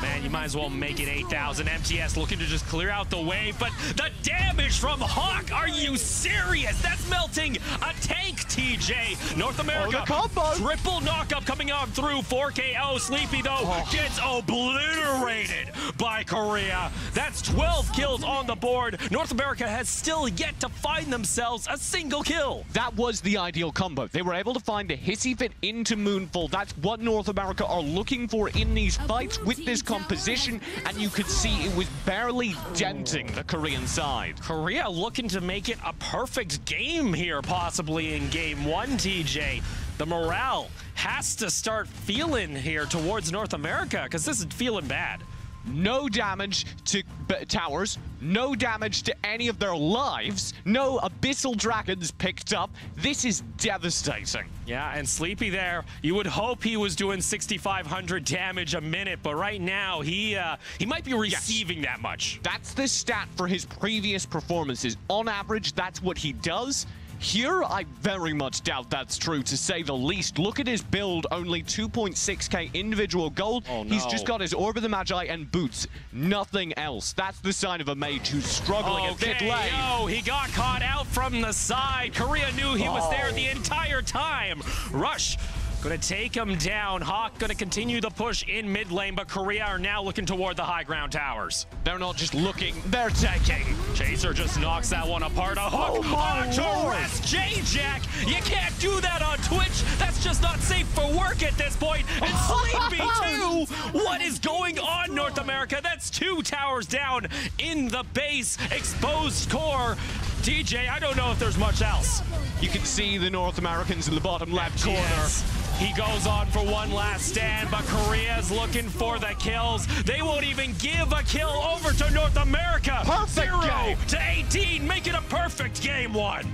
Man, you might as well make it 8,000. MTS looking to just clear out the way, but the damage from Hawk, are you serious? That's melting a tank, TJ. North America, triple knockup coming on through 4KO. Sleepy, though, gets obliterated by Korea. That's 12 kills on the board. North America has still yet to find themselves a single kill. That was the ideal combo. They were able to find a hissy fit into Moonfall. That's what North America are looking for in these fights with this composition, and you could see it was barely denting the Korean side. Korea looking to make it a perfect game here, possibly in game one, TJ. The morale has to start feeling here towards North America, because this is feeling bad. No damage to towers, no damage to any of their lives, no Abyssal Dragons picked up. This is devastating. Yeah, and Sleepy there, you would hope he was doing 6,500 damage a minute, but right now he might be receiving that much. That's the stat for his previous performances. On average, that's what he does. Here, I very much doubt that's true, to say the least. Look at his build, only 2.6k individual gold. Oh, no. He's just got his Orb of the Magi and boots, nothing else. That's the sign of a mage who's struggling at mid lane. Oh, he got caught out from the side. Korea knew he was there the entire time. Rush gonna take him down. Hawk gonna continue the push in mid lane, but Korea are now looking toward the high ground towers. They're not just looking, they're taking. Chaser just knocks that one apart. A hook onto Rest. J-Jack, you can't do that on Twitch. That's just not safe for work at this point. And Sleepy too. What is going on, North America? That's 2 towers down in the base. Exposed core. TJ, I don't know if there's much else. You can see the North Americans in the bottom left corner. He goes on for one last stand, but Korea's looking for the kills. They won't even give a kill over to North America. Perfect 0 game. to 18, make it a perfect game one.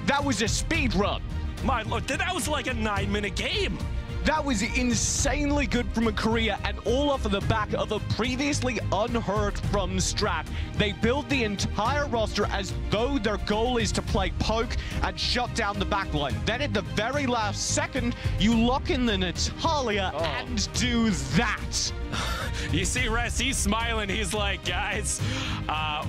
That was a speed run. My lord, that was like a 9-minute game. That was insanely good from Korea, and all off of the back of a previously unheard from strat. They build the entire roster as though their goal is to play poke and shut down the backline. Then at the very last second, you lock in the Natalia and do that. You see Rest, he's smiling. He's like, guys,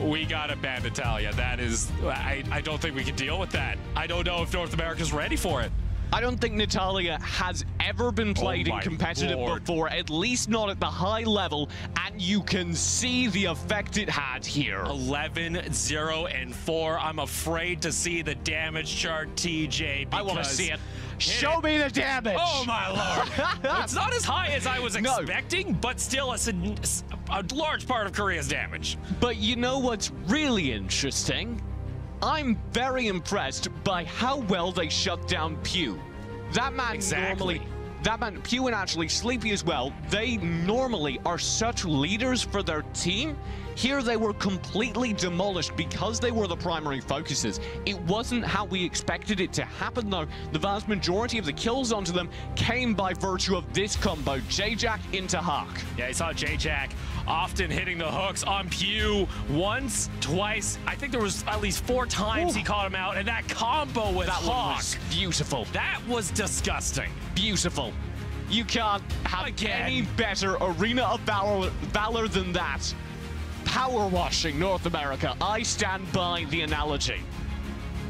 we gotta ban Natalia. That is, I don't think we can deal with that. I don't know if North America's ready for it. I don't think Natalia has ever been played in competitive before, at least not at the high level, and you can see the effect it had here. 11, 0, and 4. I'm afraid to see the damage chart, TJ, because I want to see it. Show me the damage. Oh my lord. It's not as high as I was expecting, but still a large part of Korea's damage. But you know what's really interesting? I'm very impressed by how well they shut down Pew. That man Pew and actually Sleepy as well, they normally are such leaders for their team. Here they were completely demolished because they were the primary focuses. It wasn't how we expected it to happen though. The vast majority of the kills onto them came by virtue of this combo, J-Jack into Hawk. Yeah, I saw J-Jack often hitting the hooks on Pew once, twice. I think there was at least 4 times he caught him out, and that combo with Hawk. One was beautiful. That was disgusting. Beautiful. You can't have any better Arena of Valor than that. Power washing North America. I stand by the analogy.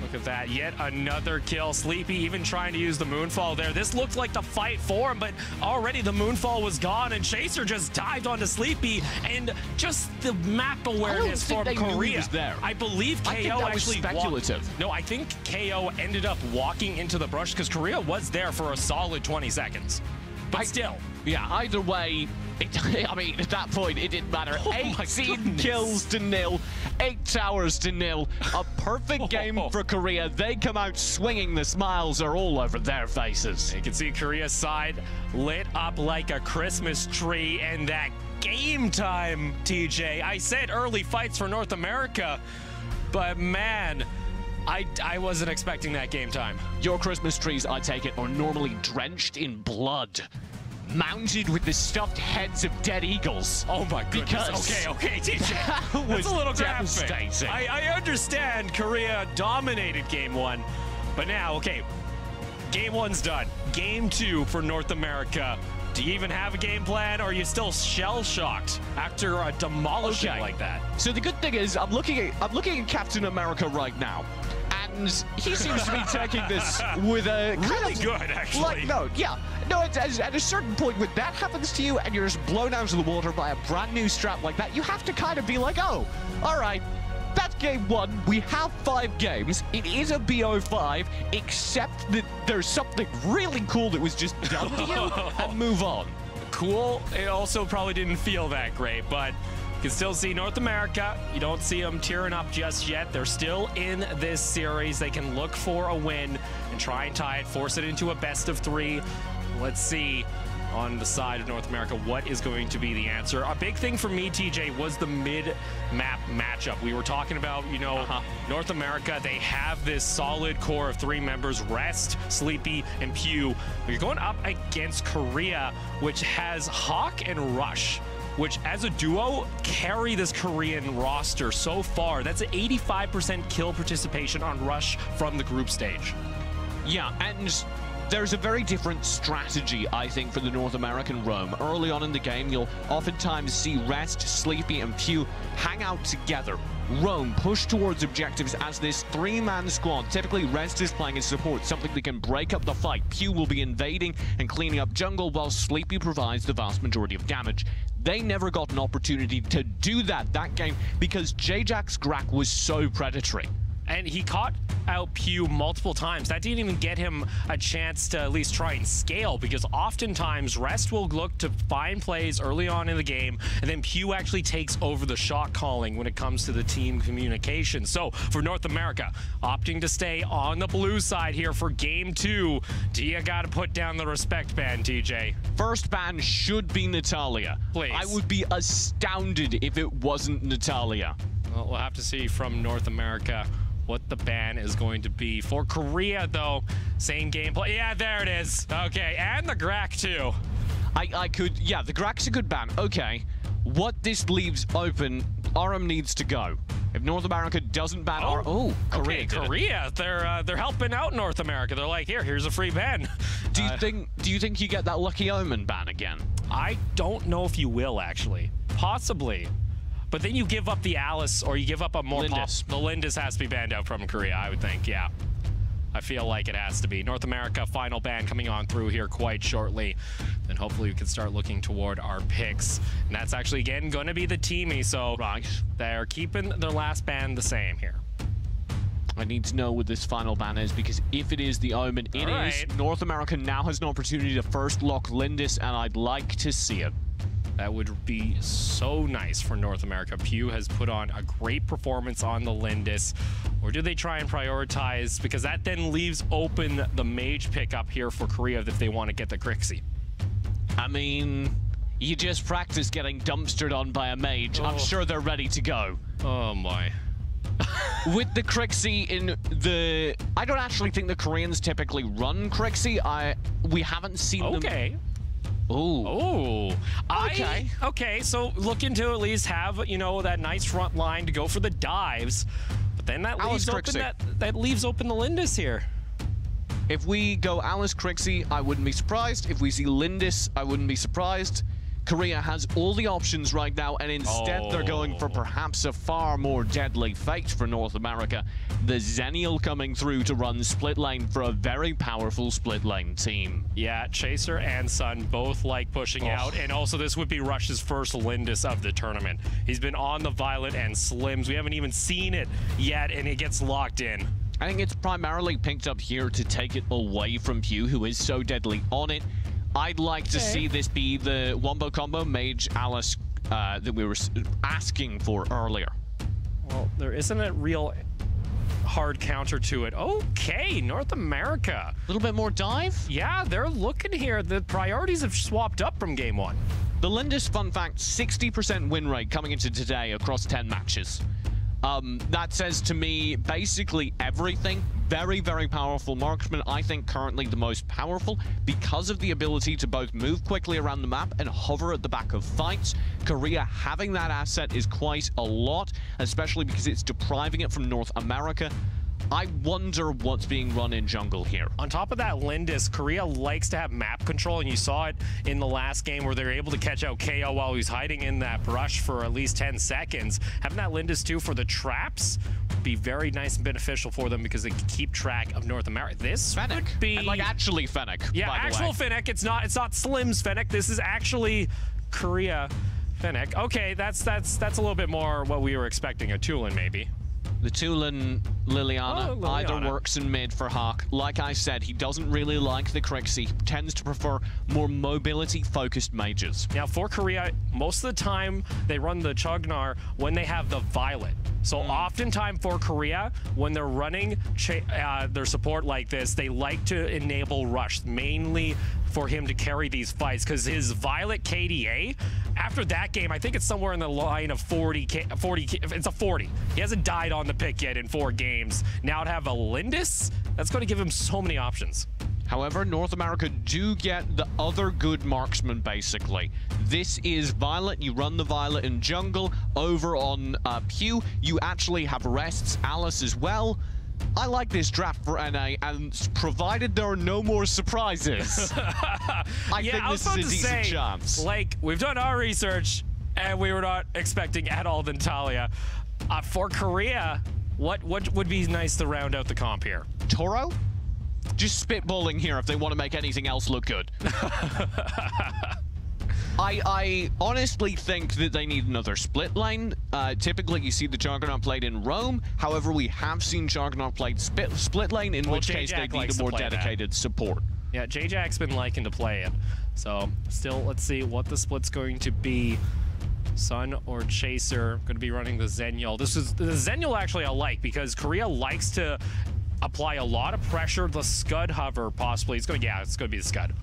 Look at that. Yet another kill. Sleepy even trying to use the Moonfall there. This looked like the fight for him, but already the Moonfall was gone, and Chaser just dived onto Sleepy, and just the map awareness for Korea. I believe KO actually speculative. No, I think KO ended up walking into the brush because Korea was there for a solid 20 seconds. But still. Yeah, either way, I mean, at that point, it didn't matter. 18 kills to 0, 8 towers to 0. A perfect game for Korea. They come out swinging. The smiles are all over their faces. You can see Korea's side lit up like a Christmas tree, and that game time, TJ. I said early fights for North America, but man, I wasn't expecting that game time. Your Christmas trees, I take it, are normally drenched in blood, mounted with the stuffed heads of dead eagles. Oh my goodness. Okay, TJ. That's a little devastating. I understand Korea dominated game 1, but now, okay, game 1's done. Game 2 for North America. Do you even have a game plan, or are you still shell-shocked after a demolishing like that? So the good thing is, I'm looking at Captain America right now, and he seems to be taking this with a really good, actually. At a certain point, when that happens to you and you're just blown out of the water by a brand new strap like that, you have to kind of be like, oh, all right. That's game 1. We have 5 games. It is a BO5, except that there's something really cool that was just done to you, and move on. Cool. It also probably didn't feel that great, but you can still see North America. You don't see them tearing up just yet. They're still in this series. They can look for a win and try and tie it, force it into a best of 3. Let's see on the side of North America what is going to be the answer. A big thing for me, TJ, was the mid-map matchup. We were talking about, you know, North America, they have this solid core of 3 members, Rest, Sleepy, and Pew. You're going up against Korea, which has Hawk and Rush, which as a duo carry this Korean roster so far. That's an 85% kill participation on Rush from the group stage. Yeah, and there's a very different strategy, I think, for the North American roam. Early on in the game, you'll oftentimes see Rest, Sleepy, and Pew hang out together. Roam, push towards objectives as this 3-man squad. Typically, Rest is playing as support, something that can break up the fight. Pew will be invading and cleaning up jungle, while Sleepy provides the vast majority of damage. They never got an opportunity to do that game because J-Jack's Grak was so predatory. And he caught out Pew multiple times. That didn't even get him a chance to at least try and scale, because oftentimes Rest will look to find plays early on in the game, and then Pew actually takes over the shot calling when it comes to the team communication. So for North America, opting to stay on the blue side here for game 2, Dia got to put down the respect ban, TJ. First ban should be Natalia. Please. I would be astounded if it wasn't Natalia. Well, we'll have to see from North America what the ban is going to be. For Korea, though, same gameplay. Yeah, there it is. Okay, and the Grak, too. Yeah, the Grak's a good ban. Okay, what this leaves open, RM needs to go. If North America doesn't ban Korea. Okay, Korea, they're helping out North America. They're like, here's a free ban. Do you think you get that Lucky Omen ban again? I don't know if you will, actually. Possibly. But then you give up the Alice, or you give up a more Lindis. The Lindis has to be banned out from Korea, I would think, yeah. I feel like it has to be. North America, final ban coming on through here quite shortly. Then hopefully we can start looking toward our picks. And that's actually, again, going to be the teamie, so they're keeping their last ban the same here. I need to know what this final ban is, because if it is the Omen, it is. North America now has an opportunity to first lock Lindis, and I'd like to see it. That would be so nice for North America. Pew has put on a great performance on the Lindis. Or do they try and prioritize? Because that then leaves open the mage pickup here for Korea if they want to get the Crixie. I mean, you just practice getting dumpstered on by a mage. I'm sure they're ready to go. Oh my. With the Crixie in the... I don't actually think the Koreans typically run Crixie. We haven't seen them... Okay. Ooh. Okay. Okay, so looking to at least have, you know, that nice front line to go for the dives. But then that leaves open that leaves open the Lindis here. If we go Alice Crixie, I wouldn't be surprised. If we see Lindis, I wouldn't be surprised. Korea has all the options right now, and instead they're going for perhaps a far more deadly fate for North America. The Zenial coming through to run split lane for a very powerful split lane team. Yeah, Chaser and Sun both like pushing out, and also this would be Rush's first Lindis of the tournament. He's been on the Violet and Slims. We haven't even seen it yet, and it gets locked in. I think it's primarily picked up here to take it away from Pew, who is so deadly on it. I'd like to see this be the wombo combo Mage Alice that we were asking for earlier. Well, there isn't a real hard counter to it. Okay, North America. A little bit more dive? Yeah, they're looking here. The priorities have swapped up from game one. The Lindis, fun fact, 60% win rate coming into today across 10 matches. That says to me basically everything. Very, very powerful marksman. I think currently the most powerful because of the ability to both move quickly around the map and hover at the back of fights. Korea having that asset is quite a lot, especially because it's depriving it from North America. I wonder what's being run in jungle here. On top of that, Lindis, Korea likes to have map control, and you saw it in the last game where they were able to catch out KO while he was hiding in that brush for at least 10 seconds. Having that Lindis too for the traps would be very nice and beneficial for them because they can keep track of North America. This Fennec. would be... And like actually Fennec, yeah, by the actual way. Fennec. It's not Slim's Fennec. This is actually Korea Fennec. Okay, that's a little bit more what we were expecting. A Tulin maybe. The Tulin Liliana either works in mid for Hawk. Like I said, he doesn't really like the Crixie. He tends to prefer more mobility-focused mages. Now, for Korea, most of the time, they run the Chugnar when they have the Violet. So oftentimes for Korea, when they're running their support like this, they like to enable Rush, mainly for him to carry these fights, because his Violet KDA, after that game, I think it's somewhere in the line of 40, it's a 40. He hasn't died on the pick yet in 4 games. Now to have a Lindis, that's going to give him so many options. However, North America do get the other good marksman, basically. This is Violet. You run the Violet in jungle. Over on Pew, you actually have rests, Alice as well. I like this draft for NA, and provided there are no more surprises, I think this is a decent chance. Like, we've done our research, and we were not expecting at all Natalia. For Korea, what would be nice to round out the comp here? Toro? Just spitballing here if they want to make anything else look good. I honestly think that they need another split lane. Typically, you see the Juggernaut played in Rome. However, we have seen Juggernaut played split lane, in which case they need a more dedicated support. Yeah, J-Jack's been liking to play it. So, still, let's see what the split's going to be. Sun or Chaser going to be running the Zenial. This is the Zenial actually I like because Korea likes to apply a lot of pressure. The Scud hover possibly. It's going to be the Scud.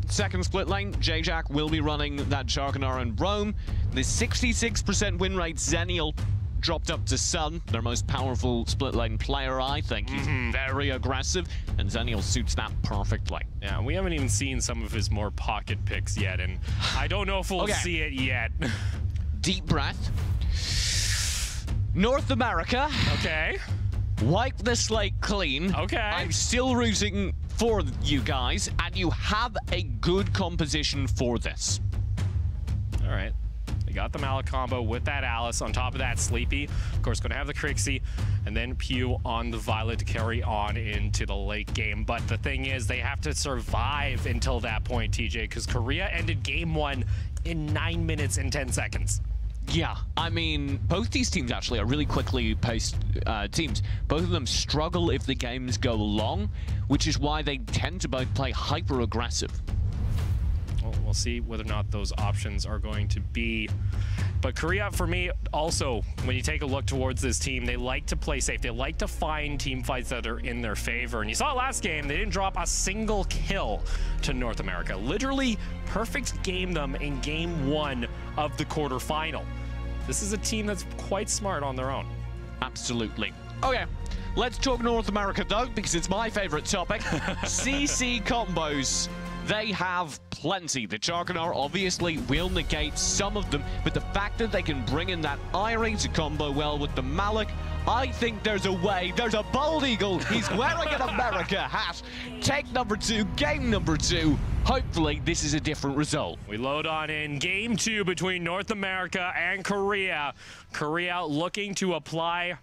Second split lane, J-Jack will be running that Juggernaut in Rome. The 66% win rate Zenial dropped up to Sun, their most powerful split lane player, I think. He's very aggressive, and Zenial suits that perfectly. Yeah, we haven't even seen some of his more pocket picks yet, and I don't know if we'll see it yet. Deep breath. North America. Okay. Wipe the slate clean. Okay. I'm still rooting for you guys, and you have a good composition for this. All right. They got the Malak combo with that Alice. On top of that, Sleepy, of course, going to have the Crixie, and then Pew on the Violet to carry on into the late game. But the thing is, they have to survive until that point, TJ, because Korea ended game 1 in 9 minutes and 10 seconds. Yeah, I mean, both these teams actually are really quickly paced teams. Both of them struggle if the games go long, which is why they tend to both play hyper-aggressive. Well, we'll see whether or not those options are going to be. But Korea, for me, also, when you take a look towards this team, they like to play safe. They like to find team fights that are in their favor. And you saw last game, they didn't drop a single kill to North America. Literally perfect game them in game 1 of the quarterfinal. This is a team that's quite smart on their own. Absolutely. Okay, let's talk North America, though, because it's my favorite topic. CC combos. They have plenty. The Charcanar obviously will negate some of them, but the fact that they can bring in that Irie to combo well with the Malik, I think there's a way. There's a bald eagle. He's wearing an America hat. Take number 2, game number 2. Hopefully, this is a different result. We load on in game 2 between North America and Korea. Korea looking to apply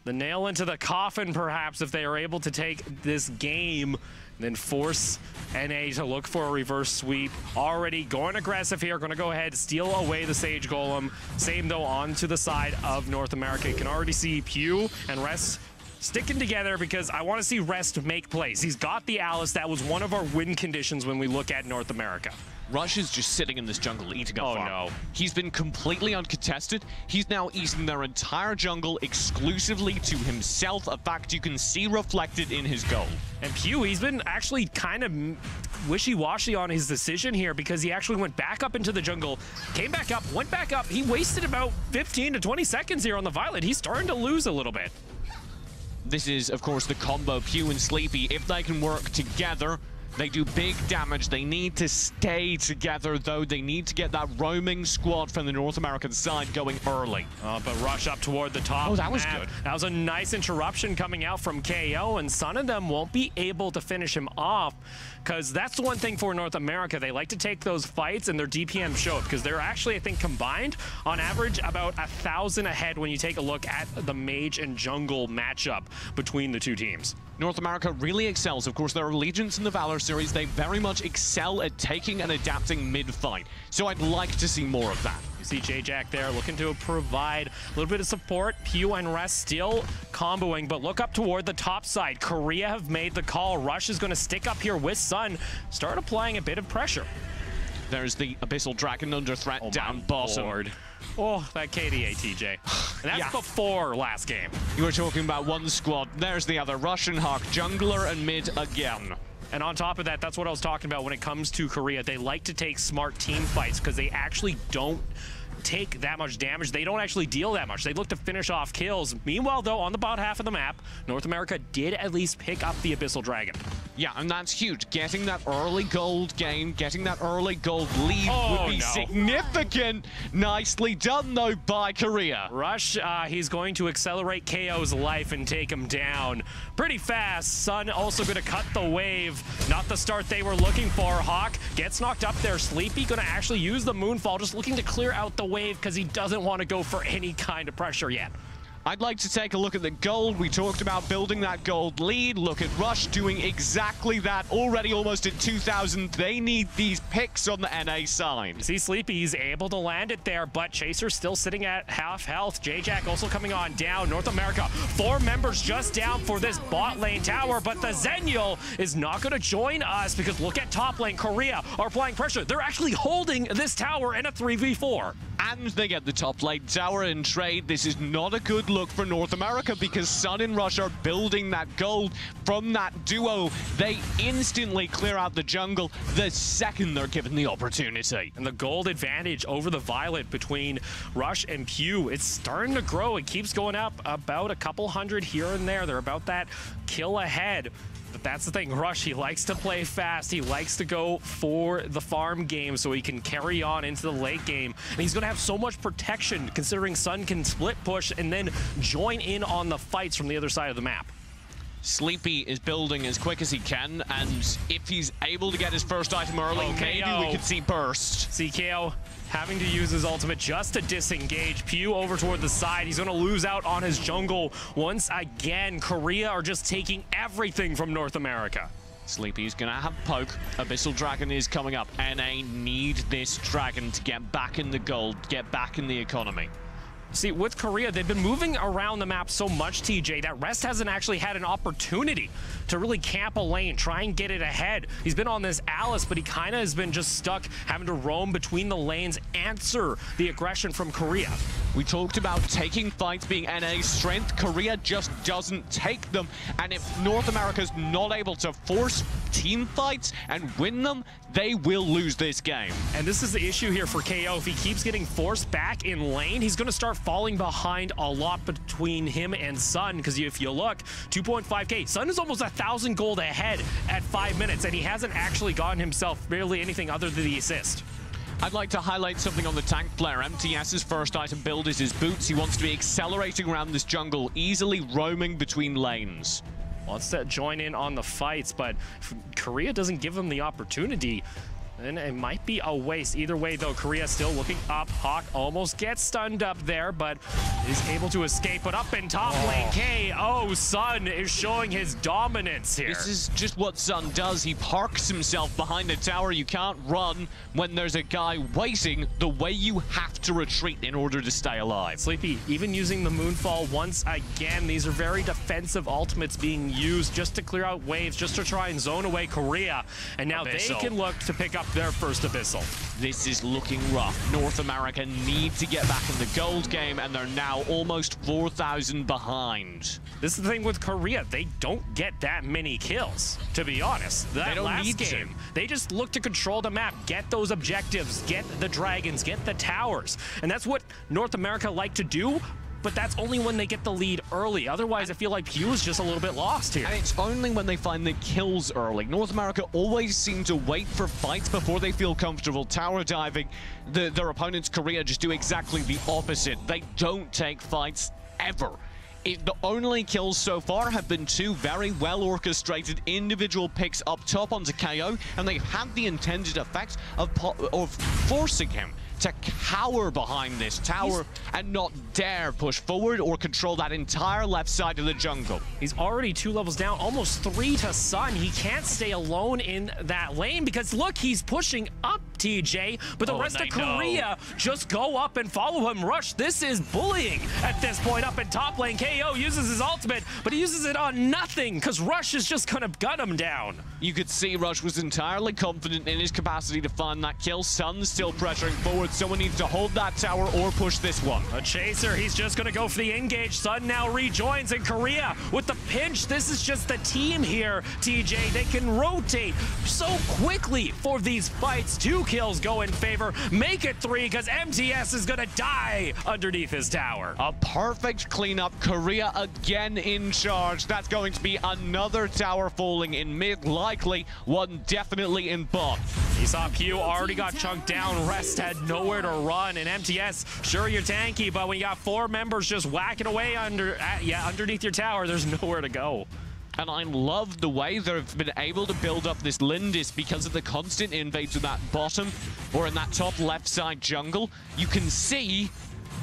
the nail into the coffin, perhaps, if they are able to take this game, then force NA to look for a reverse sweep. Already going aggressive here, going to go ahead, steal away the Sage Golem. Same, though, onto the side of North America. You can already see Pew and Rest sticking together because I want to see Rest make plays. He's got the Alice. That was one of our win conditions when we look at North America. Rush is just sitting in this jungle eating up farm. No. He's been completely uncontested. He's now eating their entire jungle exclusively to himself, a fact you can see reflected in his goal. And Pew, he's been actually kind of wishy-washy on his decision here because he actually went back up into the jungle, came back up, went back up. He wasted about 15 to 20 seconds here on the Violet. He's starting to lose a little bit. This is, of course, the combo Pew and Sleepy. If they can work together, they do big damage. They need to stay together, though. They need to get that roaming squad from the North American side going early. But Rush up toward the top. Oh, that was good. That was a nice interruption coming out from KO, and some of them won't be able to finish him off because that's the one thing for North America. They like to take those fights, and their DPM show it because they're actually, I think, combined on average about 1,000 ahead when you take a look at the Mage and Jungle matchup between the two teams. North America really excels. Of course, their allegiance in the Valor series, they very much excel at taking and adapting mid-fight. So I'd like to see more of that. You see J-Jack there looking to provide a little bit of support. Pew and Rest still comboing, but look up toward the top side. Korea have made the call. Rush is going to stick up here with Sun. Start applying a bit of pressure. There's the Abyssal Dragon under threat down bottom. Lord. Oh, that KDA, TJ. And that's before last game. You were talking about one squad. There's the other. Russian Hawk, jungler and mid again. And on top of that, that's what I was talking about when it comes to Korea. They like to take smart team fights because they actually don't take that much damage. They don't actually deal that much. They look to finish off kills. Meanwhile, though, on the bottom half of the map, North America did at least pick up the Abyssal Dragon. Yeah, and that's huge. Getting that early gold game, getting that early gold lead would be significant. Nicely done, though, by Korea. Rush, he's going to accelerate KO's life and take him down pretty fast. Sun also going to cut the wave. Not the start they were looking for. Hawk gets knocked up there. Sleepy going to actually use the Moonfall, just looking to clear out the wave because he doesn't want to go for any kind of pressure yet. I'd like to take a look at the gold. We talked about building that gold lead. Look at Rush doing exactly that. Already almost at 2,000. They need these picks on the NA side. See Sleepy, he's able to land it there, but Chaser's still sitting at half health. J-Jack also coming on down. North America, 4 members just down for this bot lane tower, but the Zenial is not going to join us because look at top lane. Korea are applying pressure. They're actually holding this tower in a 3v4. And they get the top lane tower in trade. This is not a good look for North America because Sun and Rush are building that gold from that duo. They instantly clear out the jungle the second they're given the opportunity. And the gold advantage over the Violet between Rush and Pew, it's starting to grow. It keeps going up about a couple hundred here and there. They're about that kill ahead. But that's the thing, Rush, he likes to play fast. He likes to go for the farm game so he can carry on into the late game. And he's going to have so much protection considering Sun can split push and then join in on the fights from the other side of the map. Sleepy is building as quick as he can, and if he's able to get his first item early, maybe we could see burst. CKO having to use his ultimate just to disengage. Pew over toward the side. He's going to lose out on his jungle once again. Korea are just taking everything from North America. Sleepy's gonna have poke. Abyssal Dragon is coming up. NA need this dragon to get back in the gold, get back in the economy. See, with Korea, they've been moving around the map so much, TJ, that Rest hasn't actually had an opportunity to really camp a lane, try and get it ahead. He's been on this Alice, but he kind of has been just stuck having to roam between the lanes, answer the aggression from Korea. We talked about taking fights being NA's strength. Korea just doesn't take them. And if North America's not able to force team fights and win them, they will lose this game. And this is the issue here for KO. If he keeps getting forced back in lane, he's going to start falling behind a lot between him and Sun, because if you look, 2.5k, Sun is almost 1,000 gold ahead at 5 minutes, and he hasn't actually gotten himself barely anything other than the assist. I'd like to highlight something on the tank player. MTS's first item build is his boots. He wants to be accelerating around this jungle, easily roaming between lanes. Wants to join in on the fights, but if Korea doesn't give him the opportunity, then it might be a waste. Either way, though, Korea still looking up. Hawk almost gets stunned up there, but is able to escape. But up in top lane, KO, Sun is showing his dominance here. This is just what Sun does. He parks himself behind a tower. You can't run when there's a guy waiting. The way you have to retreat in order to stay alive. Sleepy, even using the Moonfall once again. These are very defensive ultimates being used just to clear out waves, just to try and zone away Korea. And now they can look to pick up their first Abyssal. This is looking rough. North America need to get back in the gold game, and they're now almost 4,000 behind. This is the thing with Korea. They don't get that many kills, to be honest. That last game, they just look to control the map, get those objectives, get the dragons, get the towers. And that's what North America like to do, but that's only when they get the lead early. Otherwise, I feel like Pew is just a little bit lost here. And it's only when they find the kills early. North America always seem to wait for fights before they feel comfortable tower diving. Their opponents, Korea, just do exactly the opposite. They don't take fights ever. The only kills so far have been two very well-orchestrated individual picks up top onto KO, and they've had the intended effect of forcing him to cower behind this tower and not dare push forward or control that entire left side of the jungle. He's already 2 levels down, almost 3 to Sun. He can't stay alone in that lane because, look, he's pushing up, TJ, but the rest of Korea just go up and follow him. Rush, this is bullying at this point up in top lane. KO uses his ultimate, but he uses it on nothing because Rush is just gonna gun him down. You could see Rush was entirely confident in his capacity to find that kill. Sun's still pressuring forward. Someone needs to hold that tower or push this one. A chaser, he's just gonna go for the engage. Sun now rejoins in Korea with the pinch. This is just the team here, TJ. They can rotate so quickly for these fights. 2 kills go in favor. Make it 3 because MTS is gonna die underneath his tower. A perfect cleanup. Korea again in charge. That's going to be another tower falling in mid, likely one definitely in bot. You saw Pew already got chunked down. Rest had nowhere to run, and MTS, sure, you're tanky, but when you got 4 members just whacking away underneath your tower, there's nowhere to go. And I love the way they've been able to build up this Lindis because of the constant invades in that bottom or in that top left side jungle. You can see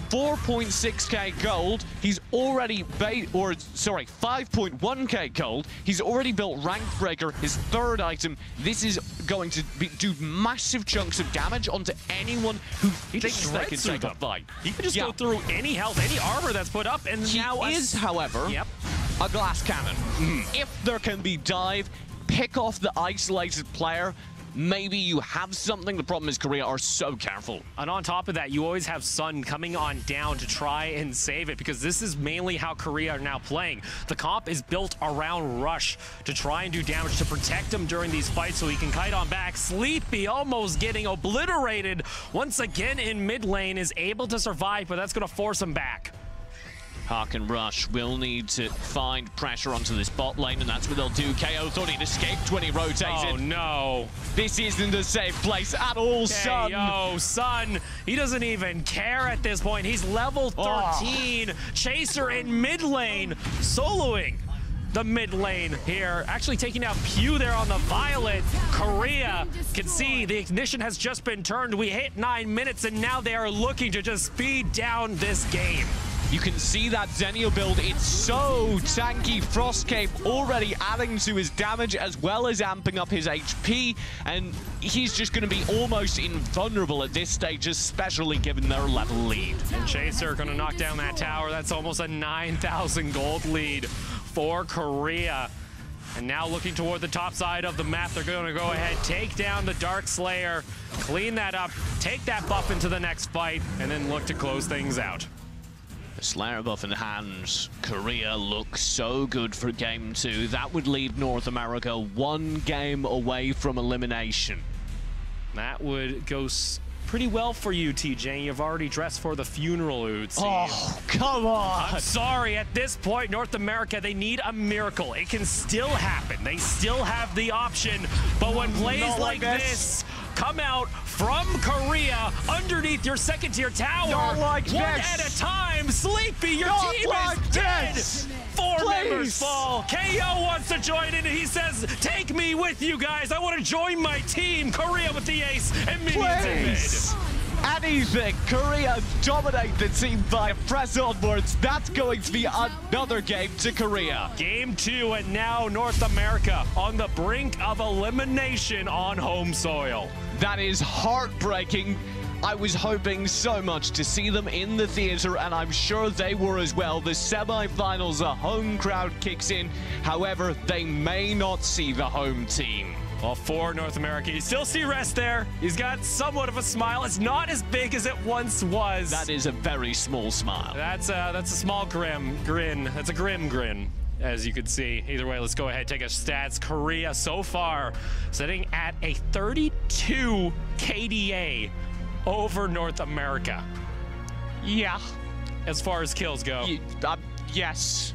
4.6k gold. He's already 5.1k gold. He's already built Rank Breaker, his 3rd item. This is going to do massive chunks of damage onto anyone who thinks they can take a fight. He can just go through any health, any armor that's put up, and now is, however, a glass cannon. If there can be dive, pick off the isolated player. Maybe you have something. The problem is Korea are so careful. And on top of that, you always have Sun coming on down to try and save it, because this is mainly how Korea are now playing. The comp is built around Rush to try and do damage to protect him during these fights so he can kite on back. Sleepy almost getting obliterated once again in mid lane, is able to survive, but that's going to force him back. Hawk and Rush will need to find pressure onto this bot lane, and that's what they'll do. KO thought he'd escaped when he rotated. Oh, no. This isn't a safe place at all, Sun. KO, Sun, he doesn't even care at this point. He's level 13. Chaser in mid lane, soloing the mid lane here. Actually taking out Pew there on the Violet. Korea can see the ignition has just been turned. We hit 9 minutes, and now they are looking to just speed down this game. You can see that Zenio build, it's so tanky. Frostcape already adding to his damage as well as amping up his HP, and he's just going to be almost invulnerable at this stage, especially given their level lead. And Chaser going to knock down that tower. That's almost a 9,000 gold lead for Korea. And now looking toward the top side of the map, they're going to go ahead, take down the Dark Slayer, clean that up, take that buff into the next fight, and then look to close things out. The Slayer buff in hands, Korea looks so good for game 2. That would leave North America 1 game away from elimination. That would go pretty well for you, TJ. You've already dressed for the funeral, it would seem. Oh, come on! I'm sorry, at this point, North America, they need a miracle. It can still happen. They still have the option, but when plays like this come out from Korea underneath your second-tier tower, one at a time, Sleepy, your team is dead! 4 members fall. KO wants to join in, and he says, take me with you guys. I want to join my team. Korea with the ace and minions in mid. Anything. Korea dominate the team by press onwards. That's going to be another game to Korea. Game 2, and now North America on the brink of elimination on home soil. That is heartbreaking. I was hoping so much to see them in the theater, and I'm sure they were as well. The semi-finals, a home crowd kicks in. However, they may not see the home team. Well, for North America, you still see Rest there. He's got somewhat of a smile. It's not as big as it once was. That is a very small smile. That's a small grin. That's a grim grin, as you could see. Either way, let's go ahead, take a stats. Korea so far sitting at a 32 KDA over North America. Yeah. As far as kills go. Yes.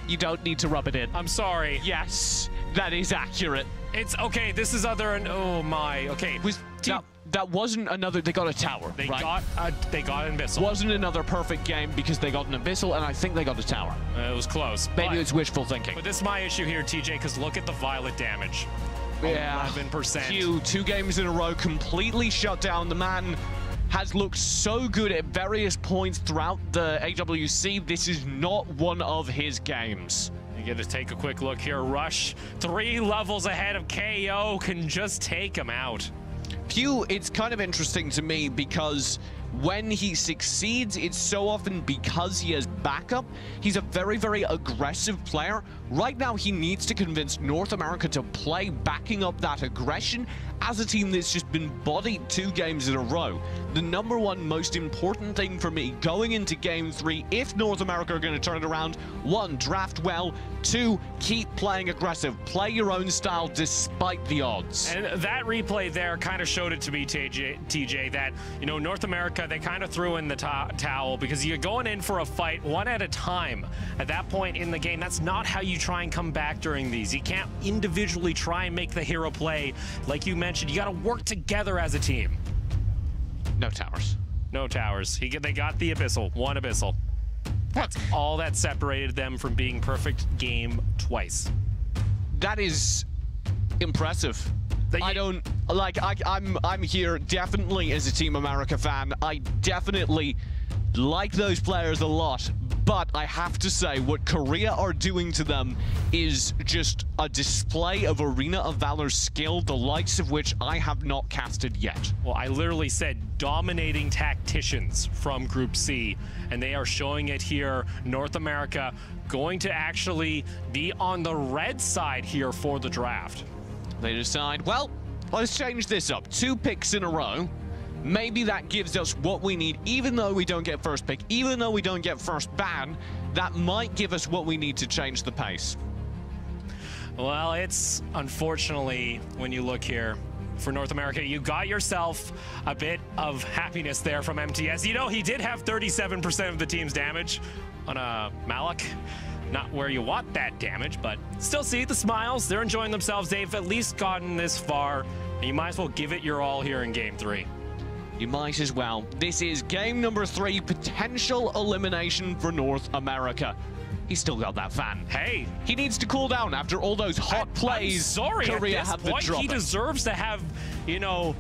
You don't need to rub it in. I'm sorry. Yes, that is accurate. It's okay. This is other. Oh my. Okay. That wasn't another. They got a tower. They right? got an abyssal. Wasn't another perfect game because they got an abyssal, and I think they got a tower. It was close. Maybe it's wishful thinking. But this is my issue here, TJ, because look at the violet damage. Yeah. 11%. Two games in a row completely shut down. The man has looked so good at various points throughout the AWC. This is not one of his games. You get to take a quick look here. Rush 3 levels ahead of KO, can just take him out. Pew, it's kind of interesting to me because when he succeeds, it's so often because he has backup. He's a very, very aggressive player. Right now, he needs to convince North America to play backing up that aggression as a team that's just been bodied 2 games in a row. The #1 most important thing for me going into Game 3, if North America are going to turn it around, 1, draft well, 2, keep playing aggressive. Play your own style despite the odds. And that replay there kind of showed it to me, TJ, that, you know, North America, they kind of threw in the towel because you're going in for a fight 1 at a time. At that point in the game, that's not how you try and come back during these. You can't individually try and make the hero play. Like you mentioned, you got to work together as a team. No towers. No towers. They got the abyssal. 1 abyssal. That's all that separated them from being perfect game twice. That is impressive. I don't like. I'm here definitely as a Team America fan. I definitely like those players a lot, but I have to say what Korea are doing to them is just a display of Arena of Valor's skill, the likes of which I have not casted yet. Well, I literally said dominating tacticians from Group C, and they are showing it here. North America going to actually be on the red side here for the draft. They decide, well, let's change this up. 2 picks in a row. Maybe that gives us what we need, even though we don't get first pick, even though we don't get first ban, that might give us what we need to change the pace. Well, it's unfortunately, when you look here, for North America, you got yourself a bit of happiness there from MTS. You know, he did have 37% of the team's damage on a Malik. Not where you want that damage, but still see the smiles. They're enjoying themselves. They've at least gotten this far. And you might as well give it your all here in Game 3. You might as well. This is game number 3, potential elimination for North America. He's still got that fan. Hey, he needs to cool down after all those hot plays. I'm sorry, Korea at this have been point, dropping. he deserves to have, you know,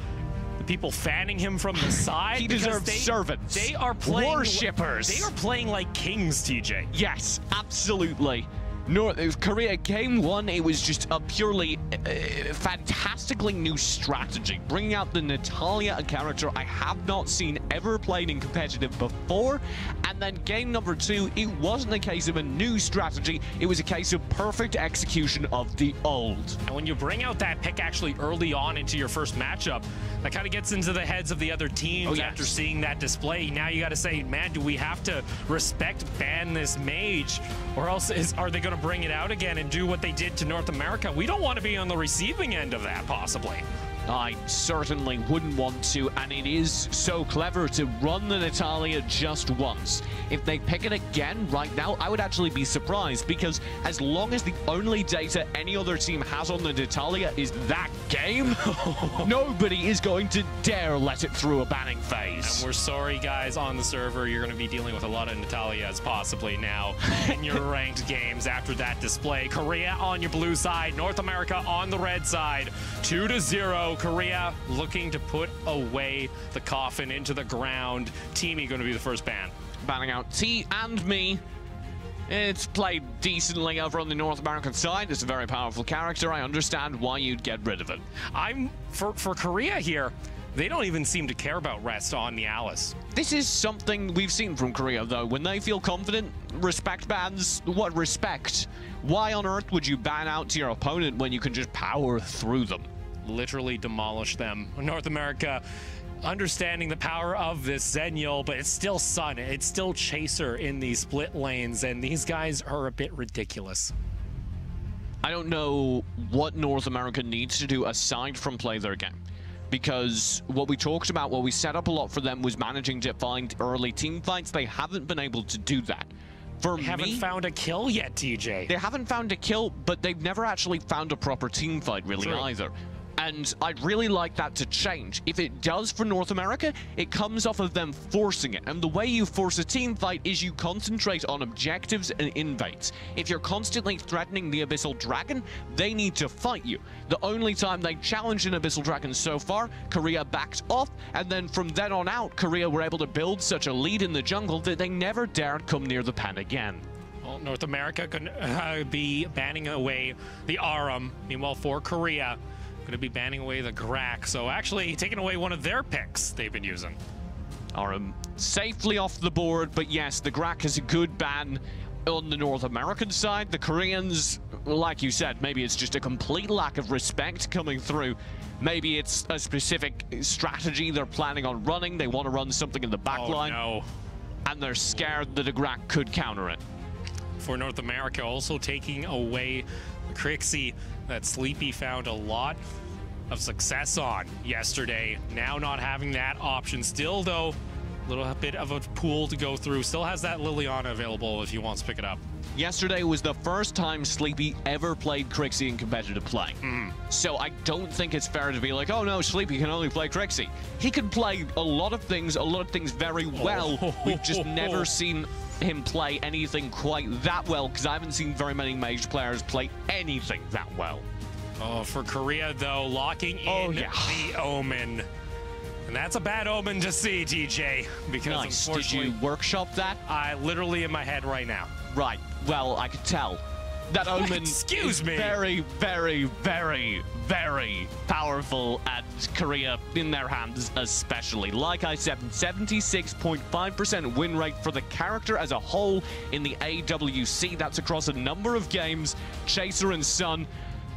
people fanning him from the side. He deserves servants. They are playing worshippers. They are playing like kings, TJ. Yes, absolutely. North Korea game 1, it was just a purely fantastically new strategy, bringing out the Natalia, a character I have not seen ever played in competitive before. And then game number 2, it wasn't a case of a new strategy, it was a case of perfect execution of the old. And when you bring out that pick actually early on into your first matchup, that kind of gets into the heads of the other teams after seeing that display. Now you got to say, man, do we have to ban this mage, or else are they going to bring it out again and do what they did to North America? We don't want to be on the receiving end of that, possibly. I certainly wouldn't want to, and it is so clever to run the Natalia just once. If they pick it again right now, I would actually be surprised, because as long as the only data any other team has on the Natalia is that game, nobody is going to dare let it through a banning phase. And we're sorry, guys, on the server, you're going to be dealing with a lot of Natalias possibly now in your ranked games after that display. Korea on your blue side, North America on the red side, 2-0. Korea looking to put away the coffin into the ground. Teamy going to be the first ban. Banning out T and me. It's played decently over on the North American side. It's a very powerful character. I understand why you'd get rid of it. For Korea here, they don't even seem to care about rest on the Alice. This is something we've seen from Korea, though. When they feel confident, respect bans. What respect? Why on earth would you ban out your opponent when you can just power through them? Literally demolish them. North America understanding the power of this Zenial, but it's still Sun, it's still Chaser in these split lanes, and these guys are a bit ridiculous. I don't know what North America needs to do aside from play their game, because what we talked about, what we set up a lot for them was managing to find early team fights. They haven't been able to do that. They haven't found a kill yet, TJ. They haven't found a kill, but they've never actually found a proper team fight really either. And I'd really like that to change. If it does for North America, it comes off of them forcing it. And the way you force a team fight is you concentrate on objectives and invades. If you're constantly threatening the Abyssal Dragon, they need to fight you. The only time they challenged an Abyssal Dragon so far, Korea backed off, and then from then on out, Korea were able to build such a lead in the jungle that they never dared come near the pen again. Well, North America could be banning away the Aram. Meanwhile, for Korea, going to be banning away the Grak, so actually taking away one of their picks they've been using. Aram safely off the board, but yes, the Grak is a good ban on the North American side. The Koreans, like you said, maybe it's just a complete lack of respect coming through. Maybe it's a specific strategy they're planning on running. They want to run something in the back line. No. And they're scared that a Grak could counter it. For North America, also taking away Crixie that Sleepy found a lot of success on yesterday. Now not having that option. Still, though, a little bit of a pool to go through. Still has that Liliana available if he wants to pick it up. Yesterday was the first time Sleepy ever played Crixie in competitive play. So I don't think it's fair to be like, oh no, Sleepy can only play Crixie. He can play a lot of things very well. We've just never seen him play anything quite that well, because I haven't seen very many mage players play anything that well. Oh, for Korea, though, locking in the Omen. And that's a bad omen to see, TJ, because unfortunately... Did you workshop that? I literally in my head right now. Right. Well, I could tell. That Omen is very, very, very, very powerful, and Korea in their hands especially. Like I said, 76.5% win rate for the character as a whole in the AWC. That's across a number of games. Chaser and Sun,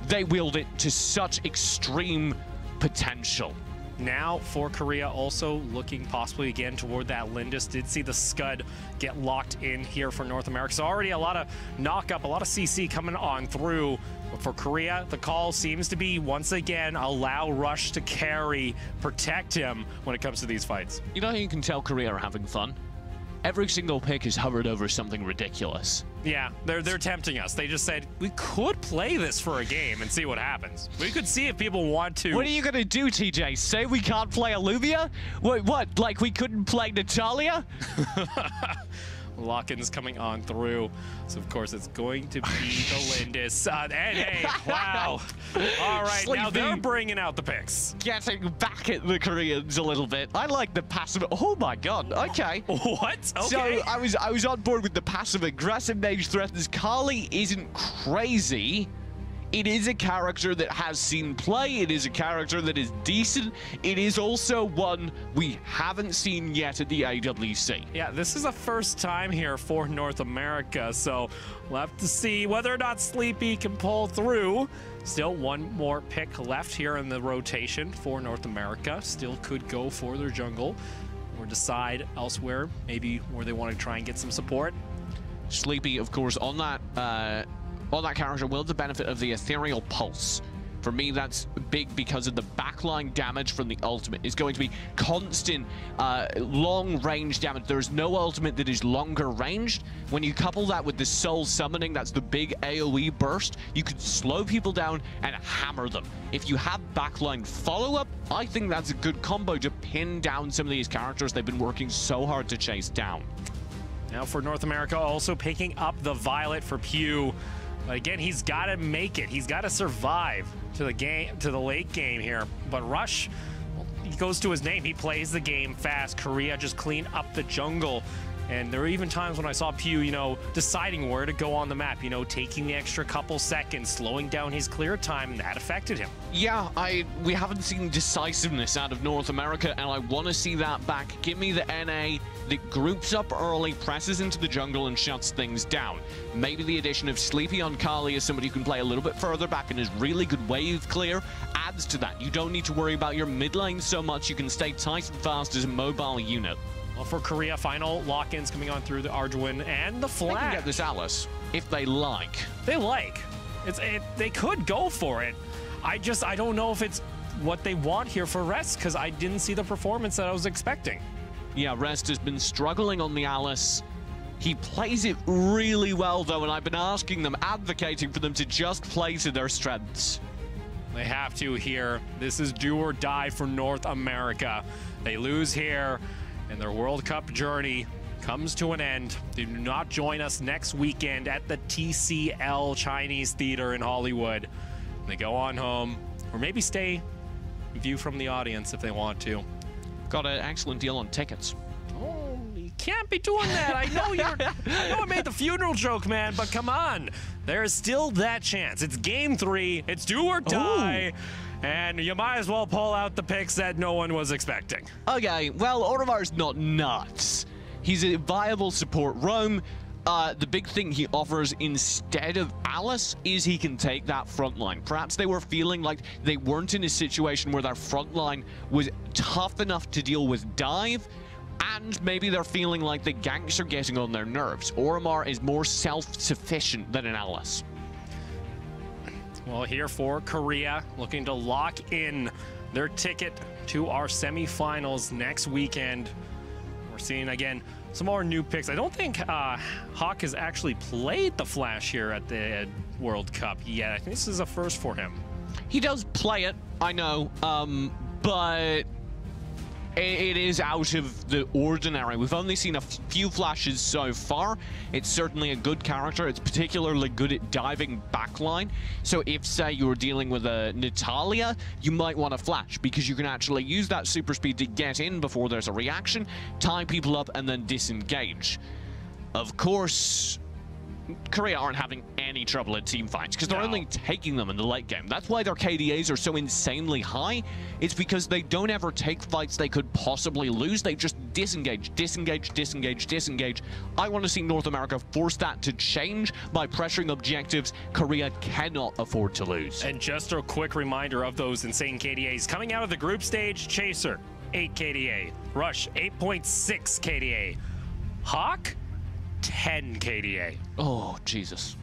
they wield it to such extreme potential. Now for Korea, also looking possibly again toward that Lindis. Did see the Scud get locked in here for North America. So already a lot of knock-up, a lot of CC coming on through. But for Korea, the call seems to be, once again, allow Rush to carry, protect him when it comes to these fights. You know how you can tell Korea are having fun? Every single pick is hovered over something ridiculous. Yeah, they're tempting us. They just said, we could play this for a game and see what happens. We could see if people want to. What are you going to do, TJ? Say we can't play Alluvia? Wait, what? Like we couldn't play Natalia? Lock-ins coming on through. So, of course, it's going to be the Lindis. NA, wow. All right, now they're bringing out the picks. Getting back at the Koreans a little bit. I like the passive. Oh, my God. Okay. What? Okay. So, I was on board with the passive-aggressive mage threatens. Kali isn't crazy. It is a character that has seen play. It is a character that is decent. It is also one we haven't seen yet at the AWC. Yeah, this is a first time here for North America, so we'll have to see whether or not Sleepy can pull through. Still one more pick left here in the rotation for North America. Still could go for their jungle or decide elsewhere, maybe where they want to try and get some support. Sleepy, of course, on that character will have the benefit of the Ethereal Pulse. For me, that's big because of the backline damage from the ultimate. It's going to be constant long-range damage. There is no ultimate that is longer ranged. When you couple that with the Soul Summoning, that's the big AoE burst, you could slow people down and hammer them. If you have backline follow-up, I think that's a good combo to pin down some of these characters they've been working so hard to chase down. Now for North America, also picking up the Violet for Pew. But again, he's got to make it. He's got to survive to the game, to the late game here. But Rush, well, he goes to his name. He plays the game fast. Korea just clean up the jungle. And there were even times when I saw Pew, you know, deciding where to go on the map, you know, taking the extra couple seconds, slowing down his clear time, and that affected him. Yeah, we haven't seen decisiveness out of North America, and I want to see that back. Give me the NA that groups up early, presses into the jungle, and shuts things down. Maybe the addition of Sleepy on Kali as somebody who can play a little bit further back and is really good wave clear adds to that. You don't need to worry about your mid lane so much. You can stay tight and fast as a mobile unit. Well, for Korea, final lock-ins coming on through the Arduin and the Flash. They can get this Alice if they like. They like. They could go for it. I don't know if it's what they want here for Rest, because I didn't see the performance that I was expecting. Yeah, Rest has been struggling on the Alice. He plays it really well, though, and I've been asking them, advocating for them to just play to their strengths. They have to here. This is do or die for North America. They lose here, and their World Cup journey comes to an end. They do not join us next weekend at the TCL Chinese Theater in Hollywood. They go on home, or maybe stay and view from the audience if they want to. Got an excellent deal on tickets. Oh, you can't be doing that. I know I made the funeral joke, man, but come on. There's still that chance. It's game 3. It's do or die. Ooh. And you might as well pull out the picks that no one was expecting. Okay, well, Auravar's not nuts. He's a viable support roam. The big thing he offers instead of Alice is he can take that front line. Perhaps they were feeling like they weren't in a situation where their front line was tough enough to deal with dive, and maybe they're feeling like the ganks are getting on their nerves. Oromar is more self-sufficient than an Alice. Well, here for Korea, looking to lock in their ticket to our semifinals next weekend. We're seeing, again, some more new picks. I don't think Hawk has actually played the Flash here at the World Cup yet. I think this is a first for him. He does play it, I know, but it is out of the ordinary. We've only seen a few flashes so far. It's certainly a good character. It's particularly good at diving backline. So if, say, you're dealing with a Natalia, you might want to flash because you can actually use that super speed to get in before there's a reaction, tie people up, and then disengage. Of course, Korea aren't having any trouble in team fights because they're only taking them in the late game. That's why their KDAs are so insanely high. It's because they don't ever take fights they could possibly lose. They just disengage, disengage, disengage, disengage. I want to see North America force that to change by pressuring objectives Korea cannot afford to lose. And just a quick reminder of those insane KDAs. Coming out of the group stage, Chaser, 8 KDA. Rush, 8.6 KDA. Hawk, 10 KDA. Oh, Jesus.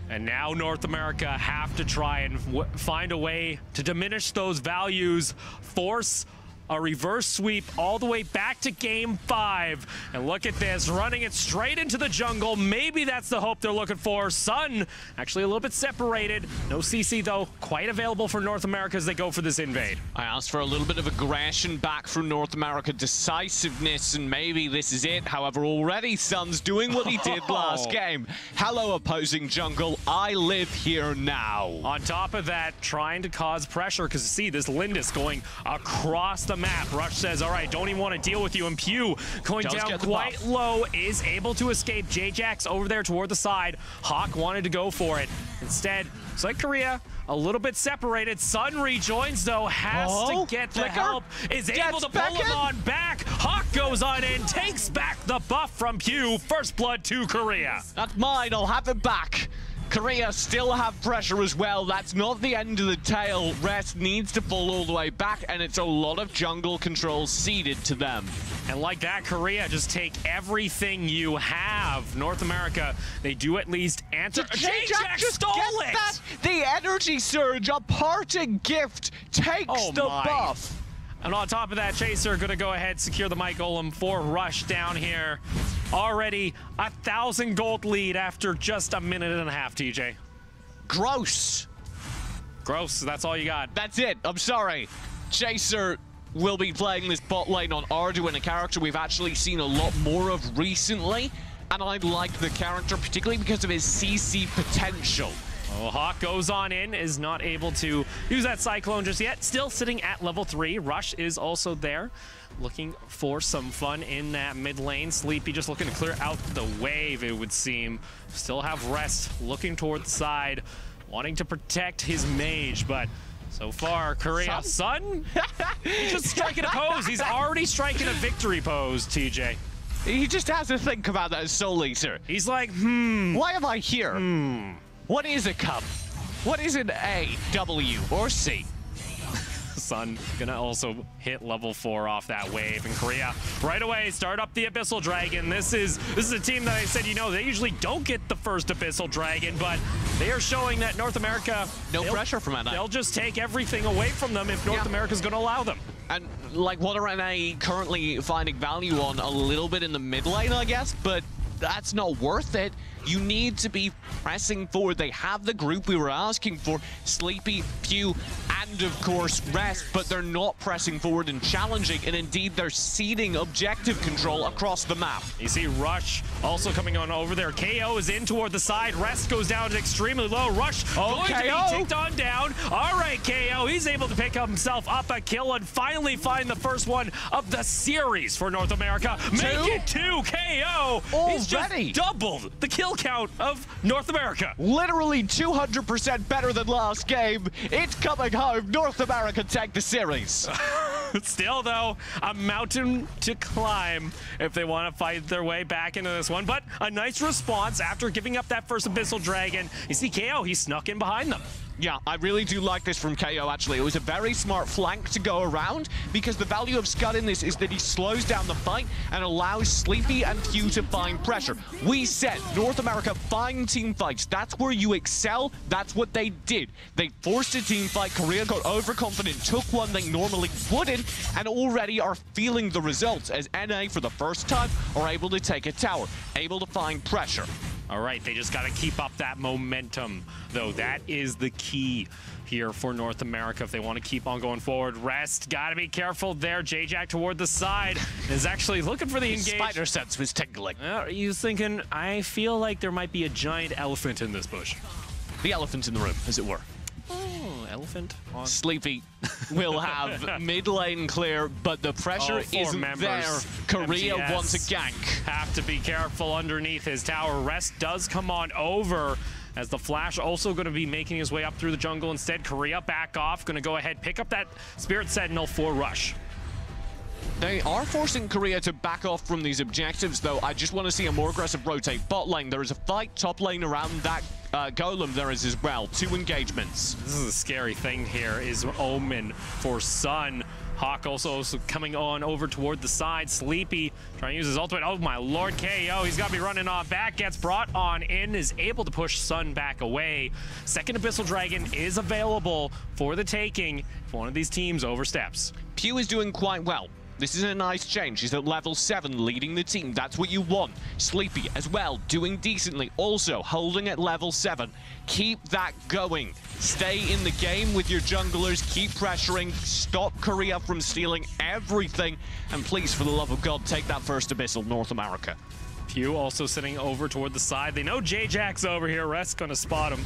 And now North America have to try and find a way to diminish those values, force a reverse sweep all the way back to game 5. And look at this, running it straight into the jungle. Maybe that's the hope they're looking for. Sun actually a little bit separated. No CC though, quite available for North America as they go for this invade. I asked for a little bit of aggression back from North America, decisiveness, and maybe this is it. However, already Sun's doing what he did last game. Hello, opposing jungle. I live here now. On top of that, trying to cause pressure, because see this Lindis going across the map. Rush says, all right, don't even want to deal with you. And Pew going down quite low, is able to escape. J-Jax over there toward the side. Hawk wanted to go for it. Instead, it's like Korea, a little bit separated. Sun rejoins though, has to get the help, is able to pull him on back. Hawk goes on in, takes back the buff from Pew. First blood to Korea. That's mine, I'll have it back. Korea still have pressure as well. That's not the end of the tail. Rest needs to fall all the way back, and it's a lot of jungle control ceded to them. And like that, Korea just take everything you have. North America, they do at least answer. J-Jax stole it! That? The energy surge, a parting gift, takes the buff. And on top of that, Chaser gonna go ahead, secure the Mike Golem for Rush down here. Already 1,000 gold lead after just a minute and a half, TJ. Gross. Gross, that's all you got. That's it, I'm sorry. Chaser will be playing this bot lane on Arduin, a character we've actually seen a lot more of recently. And I like the character, particularly because of his CC potential. Oh, Hawk goes on in, is not able to use that Cyclone just yet. Still sitting at level 3. Rush is also there, looking for some fun in that mid lane. Sleepy just looking to clear out the wave, it would seem. Still have Rest looking toward the side, wanting to protect his mage, but so far, Korea. Sun? He's just striking a pose. He's already striking a victory pose, TJ. He just has to think about that Soul Eater. He's like, why am I here? What is a cup? What is an A, W, or C? Sun gonna also hit level 4 off that wave, and Korea right away start up the Abyssal Dragon. This is a team that I said, you know, they usually don't get the first Abyssal Dragon, but they are showing that North America, no pressure from NA. They'll just take everything away from them if North America's gonna allow them. And like what are NA currently finding value on a little bit in the mid lane, I guess, but that's not worth it. You need to be pressing forward. They have the group we were asking for, Sleepy, Pew, and of course Rest, but they're not pressing forward and challenging, and indeed they're ceding objective control across the map. You see Rush also coming on over there. KO is in toward the side. Rest goes down extremely low. Rush going to be ticked on down. All right, KO, he's able to pick himself up a kill and finally find the first one of the series for North America. Make it 2 KO. He's just doubled the kill count of North America. Literally 200% better than last game. It's coming home. North America take the series. Still, though, a mountain to climb if they want to fight their way back into this one. But a nice response after giving up that first Abyssal Dragon. You see KO, he snuck in behind them. Yeah, I really do like this from KO, actually. It was a very smart flank to go around, because the value of Scud in this is that he slows down the fight and allows Sleepy and Pew to find pressure. We said, North America, find team fights. That's where you excel. That's what they did. They forced a team fight. Korea got overconfident, took one they normally wouldn't, and already are feeling the results as NA, for the first time, are able to take a tower, able to find pressure. All right, they just got to keep up that momentum, though. That is the key here for North America if they want to keep on going forward. Rest, got to be careful there. J-Jack toward the side is actually looking for the engage. Spider sense was tingling. He was thinking, I feel like there might be a giant elephant in this bush. The elephant in the room, as it were. Oh, elephant. Sleepy will have mid lane clear, but the pressure isn't there. Korea MTS wants a gank. Have to be careful underneath his tower. Rest does come on over, as the Flash also going to be making his way up through the jungle. Instead, Korea back off, going to go ahead, pick up that Spirit Sentinel for Rush. They are forcing Korea to back off from these objectives, though. I just want to see a more aggressive rotate. Bot lane, there is a fight. Top lane around that Golem there is as well. 2 engagements. This is a scary thing here, is Omen for Sun. Hawk also coming on over toward the side. Sleepy trying to use his ultimate. Oh my lord, KO. He's got to be running on back. Gets brought on in, is able to push Sun back away. Second Abyssal Dragon is available for the taking if one of these teams oversteps. Pew is doing quite well. This is a nice change. He's at level 7, leading the team. That's what you want. Sleepy as well, doing decently. Also, holding at level 7. Keep that going. Stay in the game with your junglers. Keep pressuring. Stop Korea from stealing everything. And please, for the love of God, take that first Abyssal, North America. Pew also sitting over toward the side. They know J-Jack's over here. Rest's going to spot him.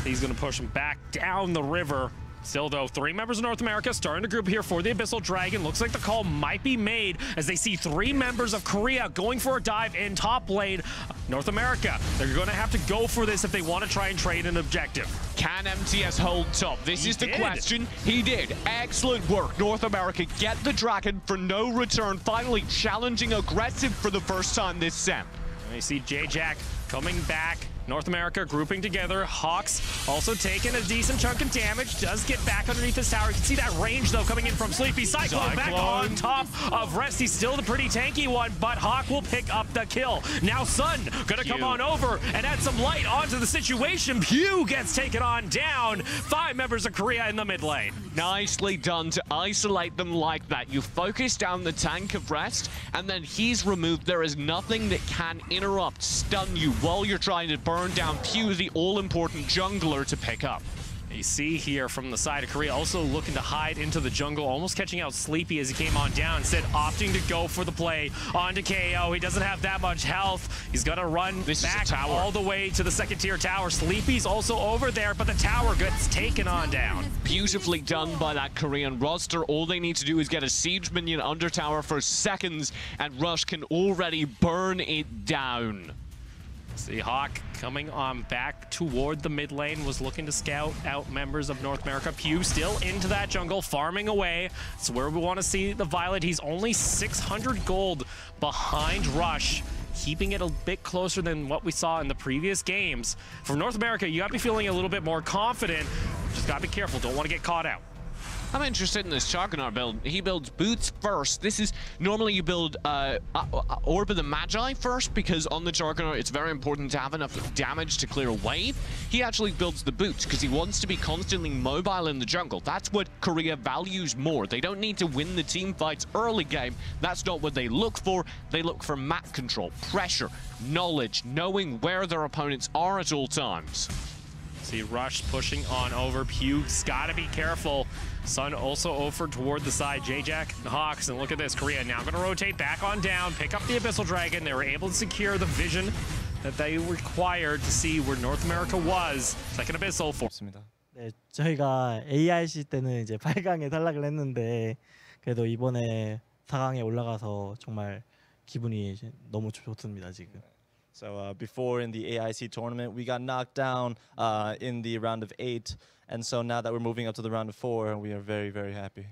He's going to push him back down the river. Still, though, 3 members of North America starting to group here for the Abyssal Dragon. Looks like the call might be made as they see 3 members of Korea going for a dive in top lane. North America, they're going to have to go for this if they want to try and trade an objective. Can MTS hold top? This is the question. He did. Excellent work. North America get the Dragon for no return. Finally challenging aggressive for the first time this set. And you see J-Jack coming back. North America grouping together. Hawks also taking a decent chunk of damage. Does get back underneath this tower. You can see that range, though, coming in from Sleepy. Cyclone back on top of Rest. He's still the pretty tanky one, but Hawk will pick up the kill. Now Sun gonna come on over and add some light onto the situation. Pew gets taken on down. 5 members of Korea in the mid lane. Nicely done to isolate them like that. You focus down the tank of Rest, and then he's removed. There is nothing that can interrupt, stun you while you're trying to burn down Pew, the all-important jungler, to pick up. You see here from the side of Korea also looking to hide into the jungle, almost catching out Sleepy as he came on down, instead opting to go for the play onto KO. He doesn't have that much health. He's gonna run back all the way to the second tier tower. Sleepy's also over there, but the tower gets taken on down. Beautifully done by that Korean roster. All they need to do is get a siege minion under tower for seconds, and Rush can already burn it down. See Hawk coming on back toward the mid lane, was looking to scout out members of North America. Pew still into that jungle, farming away. It's where we want to see the Violet. He's only 600 gold behind Rush, keeping it a bit closer than what we saw in the previous games. For North America, you got to be feeling a little bit more confident. Just got to be careful. Don't want to get caught out. I'm interested in this Charcanar build. He builds boots first. This is normally you build Orb of the Magi first, because on the Charcanar it's very important to have enough damage to clear a wave. He actually builds the boots because he wants to be constantly mobile in the jungle. That's what Korea values more. They don't need to win the team fights early game. That's not what they look for. They look for map control, pressure, knowledge, knowing where their opponents are at all times. See Rush pushing on over. Pew's got to be careful. Sun also over toward the side. J-Jack and Hawks, and look at this. Korea now going to rotate back on down, pick up the Abyssal Dragon. They were able to secure the vision that they required to see where North America was. Second Abyssal for. 네, 저희가 ARC 때는 이제 8강에 탈락을 했는데 그래도 이번에 4강에 올라가서 정말 기분이 너무 좋습니다 지금. So before in the AIC tournament, we got knocked down in the round of 8. And so now that we're moving up to the round of 4, we are very, very happy.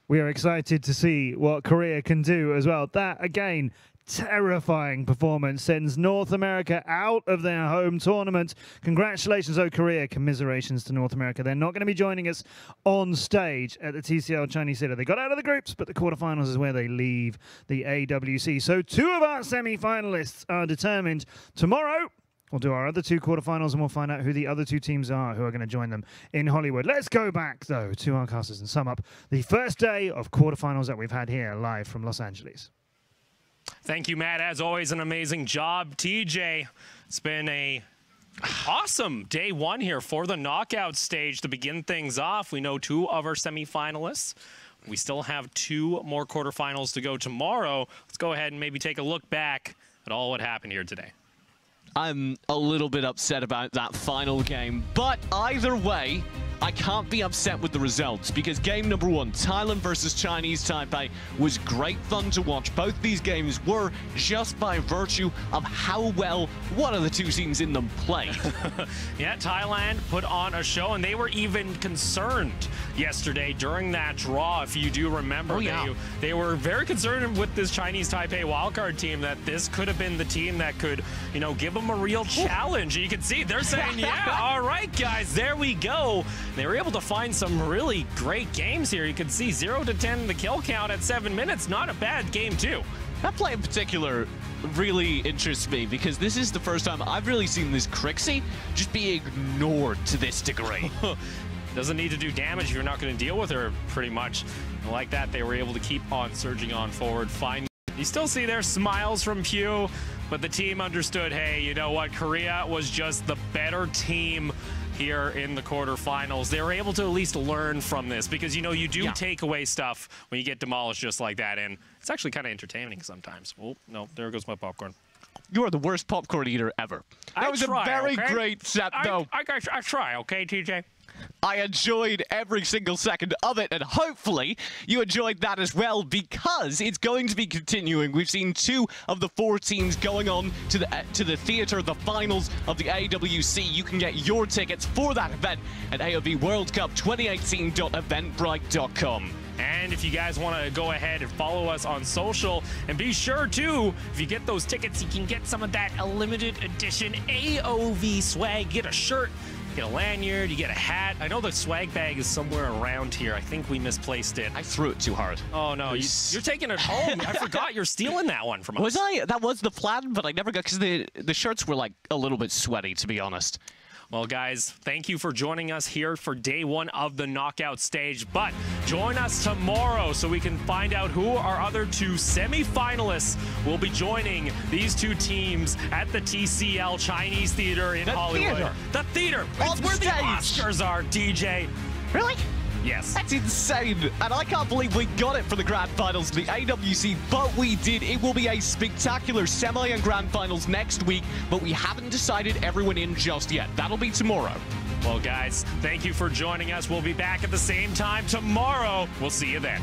We are excited to see what Korea can do as well. That, again, terrifying performance sends North America out of their home tournament. Congratulations, Korea. Commiserations to North America. They're not going to be joining us on stage at the TCL Chinese Theater. They got out of the groups, but the quarterfinals is where they leave the AWC. So 2 of our semi-finalists are determined. Tomorrow, we'll do our other 2 quarterfinals, and we'll find out who the other 2 teams are who are going to join them in Hollywood. Let's go back, though, to our casters and sum up the first day of quarterfinals that we've had here live from Los Angeles. Thank you, Matt. As always, an amazing job. TJ, it's been a awesome day 1 here for the knockout stage to begin things off. We know 2 of our semifinalists. We still have 2 more quarterfinals to go tomorrow. Let's go ahead and maybe take a look back at all what happened here today. I'm a little bit upset about that final game, but either way, I can't be upset with the results, because game number 1, Thailand versus Chinese Taipei, was great fun to watch. Both these games were just by virtue of how well one of the 2 teams in them played. Yeah, Thailand put on a show, and they were even concerned yesterday during that draw, if you do remember. Oh, yeah. They were very concerned with this Chinese Taipei wildcard team that this could have been the team that could, you know, give them a real challenge. You can see they're saying, yeah, all right, guys, there we go. They were able to find some really great games here. You can see 0 to 10 the kill count at 7 minutes. Not a bad game, too. That play in particular really interests me, because this is the first time I've really seen this Crixie just be ignored to this degree. doesn't need to do damage if you're not going to deal with her, pretty much. And like that, they were able to keep on surging on forward. Fine. You still see their smiles from Pew, but the team understood, hey, you know what? Korea was just the better team here in the quarterfinals. They were able to at least learn from this because, you know, you do take away stuff when you get demolished just like that, and it's actually kind of entertaining sometimes. Oh, no, there goes my popcorn. You are the worst popcorn eater ever. That was a very great set, though. I try, okay, TJ? I enjoyed every single second of it, and hopefully you enjoyed that as well, because it's going to be continuing. We've seen 2 of the 4 teams going on to the theater, the finals of the AWC. You can get your tickets for that event at AOV2018.eventbrite.com. And if you guys want to go ahead and follow us on social, and be sure to, if you get those tickets, you can get some of that limited edition AOV swag. Get a shirt, get a lanyard, you get a hat. I know the swag bag is somewhere around here. I think we misplaced it. I threw it too hard. Oh, no. You're taking it home. I forgot you're stealing that one from us. Was I? That was the plan, but I never got, because the shirts were like a little bit sweaty, to be honest. Well, guys, thank you for joining us here for day 1 of the knockout stage. But join us tomorrow so we can find out who our other 2 semi-finalists will be joining these 2 teams at the TCL Chinese Theater in Hollywood. The theater. It's where the Oscars are, DJ. Really? Yes. That's insane. And I can't believe we got it for the grand finals of the AWC, but we did. It will be a spectacular semi and grand finals next week, but we haven't decided everyone in just yet. That'll be tomorrow. Well, guys, thank you for joining us. We'll be back at the same time tomorrow. We'll see you then.